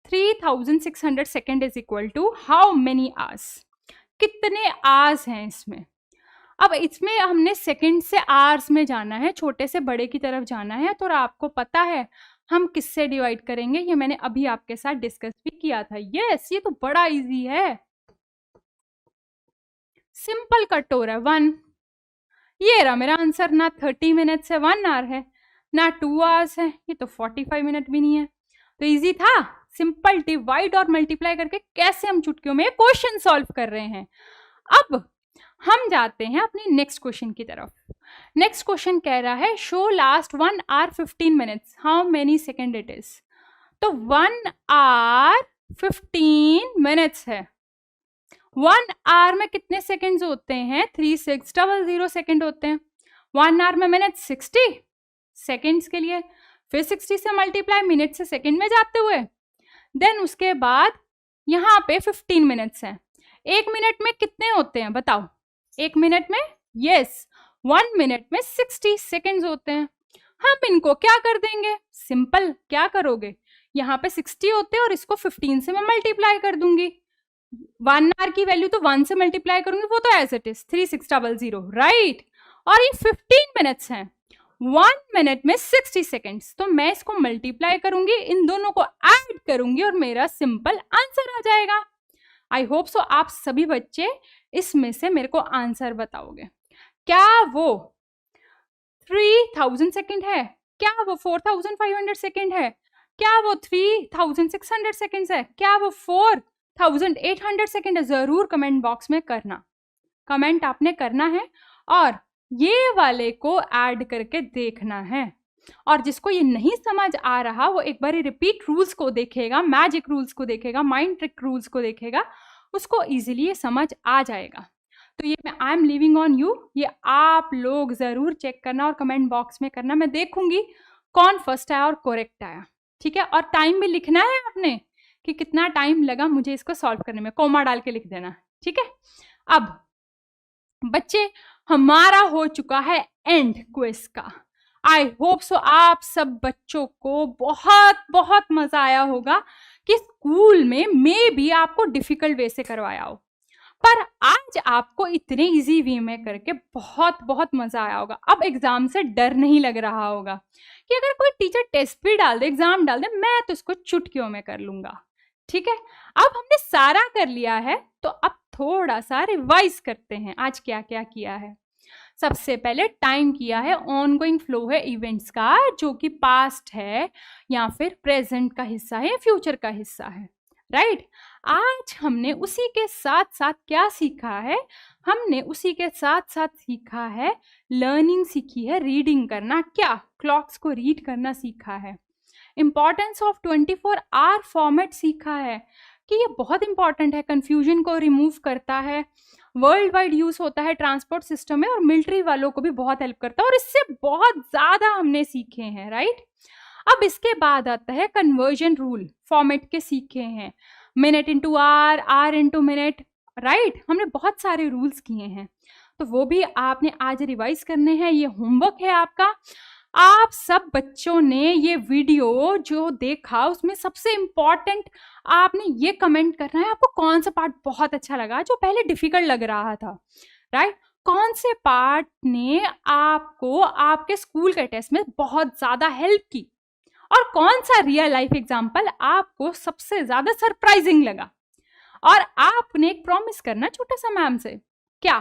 3600 second is equal to how many hours? कितने आवर्स हैं इसमें? अब इसमें हमने सेकंड से आवर्स में जाना है, छोटे से बड़े की तरफ जाना है। तो आपको पता है हम किससे डिवाइड करेंगे, ये मैंने अभी आपके साथ डिस्कस भी किया था। यस, ये तो बड़ा इजी है, सिंपल कट हो रहा है 1। ये रहा मेरा आंसर। ना 30 मिनट्स है, 1 आवर है, ना 2 आवर्स है, ये तो 45 मिनट भी नहीं है। तो इजी था, सिंपल डिवाइड और मल्टीप्लाई करके कैसे हम चुटकियों में क्वेश्चन सॉल्व कर रहे हैं। अब हम जाते हैं अपनी नेक्स्ट क्वेश्चन की तरफ। नेक्स्ट क्वेश्चन कह रहा है show last 1 hour 15 minutes how many second it is? तो 1 hour 15 minutes है। 1 hour में कितने सेकेंड्स होते हैं? 3600 सेकेंड होते हैं। 1 hour में मिनट 60 सेकेंड्स के लिए, फिर 60 से मल्टीप्लाई मिनट से सेकेंड में जाते हुए, देन उसके बाद यहाँ पे 15 मिनट्स हैं। 1 मिनट में कितने होते हैं बताओ? 1 मिनट में यस 1 मिनट में 60 सेकेंड्स होते हैं। हम इनको क्या कर देंगे, सिंपल, क्या करोगे, यहाँ पे 60 होते हैं और इसको 15 से मैं मल्टीप्लाई कर दूंगी। 1 आवर की वैल्यू तो 1 से मल्टीप्लाई करूंगी, वो तो एज इट इज 3600, राइट। और ये 15 मिनट्स हैं, 1 मिनट में 60 सेकेंड्स, तो मैं इसको मल्टीप्लाई करूंगी, इन दोनों को ऐड करूंगी और मेरा सिंपल आंसर आ जाएगा। आई होप सो आप सभी बच्चे इसमें से मेरे को आंसर बताओगे। क्या वो 3000 सेकेंड है, क्या वो 4500 सेकेंड है, क्या वो 3600 सेकेंड्स है, क्या वो 4800 सेकेंड है? जरूर कमेंट बॉक्स में करना, कमेंट आपने करना है और ये वाले को ऐड करके देखना है। और जिसको ये नहीं समझ आ रहा वो एक बार रिपीट रूल्स को देखेगा, मैजिक रूल्स को देखेगा, माइंड ट्रिक रूल्स को देखेगा, उसको इजीली ये समझ आ जाएगा। तो ये मैं आई एम लिविंग ऑन यू, ये आप लोग जरूर चेक करना और कमेंट बॉक्स में करना। मैं देखूंगी कौन फर्स्ट आया और करेक्ट आया, ठीक है। और टाइम भी लिखना है आपने कि कितना टाइम लगा मुझे इसको सॉल्व करने में, कोमा डाल के लिख देना, ठीक है। अब बच्चे हमारा हो चुका है एंड क्विज का। आई होप सो आप सब बच्चों को बहुत बहुत मजा आया होगा कि स्कूल में मे भी आपको डिफिकल्ट वे से करवाया हो, पर आज आपको इतने इजी वे में करके बहुत बहुत मजा आया होगा। अब एग्जाम से डर नहीं लग रहा होगा कि अगर कोई टीचर टेस्ट भी डाल दे, एग्जाम डाल दे, मैं तो इसको चुटकियों में कर लूंगा, ठीक है। अब हमने सारा कर लिया है तो अब थोड़ा सा रिवाइज करते हैं आज क्या क्या किया है। सबसे पहले टाइम किया है, ऑनगोइंग फ्लो है इवेंट्स का, जो कि पास्ट है या फिर प्रेजेंट का हिस्सा है, फ्यूचर का हिस्सा है, राइट। आज हमने उसी के साथ साथ क्या सीखा है, हमने उसी के साथ साथ सीखा है लर्निंग सीखी है, रीडिंग करना, क्या क्लॉक्स को रीड करना सीखा है, इंपॉर्टेंस ऑफ 24 आवर फॉर्मेट सीखा है कि ये बहुत इंपॉर्टेंट है, कंफ्यूजन को रिमूव करता है, वर्ल्ड वाइड यूज होता है ट्रांसपोर्ट सिस्टम में और मिलिट्री वालों को भी बहुत हेल्प करता है, और इससे बहुत ज्यादा हमने सीखे हैं, राइट। अब इसके बाद आता है कन्वर्जन रूल, फॉर्मेट के सीखे हैं, minute into hour, hour into minute, right. हमने बहुत सारे रूल्स किए हैं, तो वो भी आपने आज रिवाइज करने हैं, ये होमवर्क है आपका। आप सब बच्चों ने ये वीडियो जो देखा उसमें सबसे इम्पॉर्टेंट आपने ये कमेंट करना है आपको कौन सा पार्ट बहुत अच्छा लगा, जो पहले डिफिकल्ट लग रहा था, राइट। कौन से पार्ट ने आपको आपके स्कूल के टेस्ट में बहुत ज्यादा हेल्प की, और कौन सा रियल लाइफ एग्जाम्पल आपको सबसे ज्यादा सरप्राइजिंग लगा। और आपने एक प्रॉमिस करना छोटा सा मैम से, क्या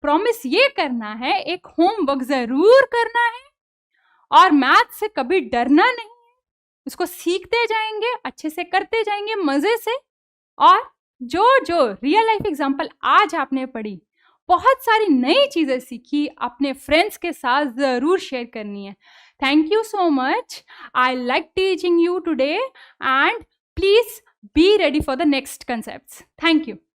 प्रॉमिस ये करना है, एक होमवर्क जरूर करना है और मैथ से कभी डरना नहीं है, उसको सीखते जाएंगे, अच्छे से करते जाएंगे मजे से, और जो जो रियल लाइफ एग्जाम्पल आज आपने पढ़ी, बहुत सारी नई चीजें सीखी, अपने फ्रेंड्स के साथ जरूर शेयर करनी है। Thank you so much, I like teaching you today, and please be ready for the next concepts. Thank you.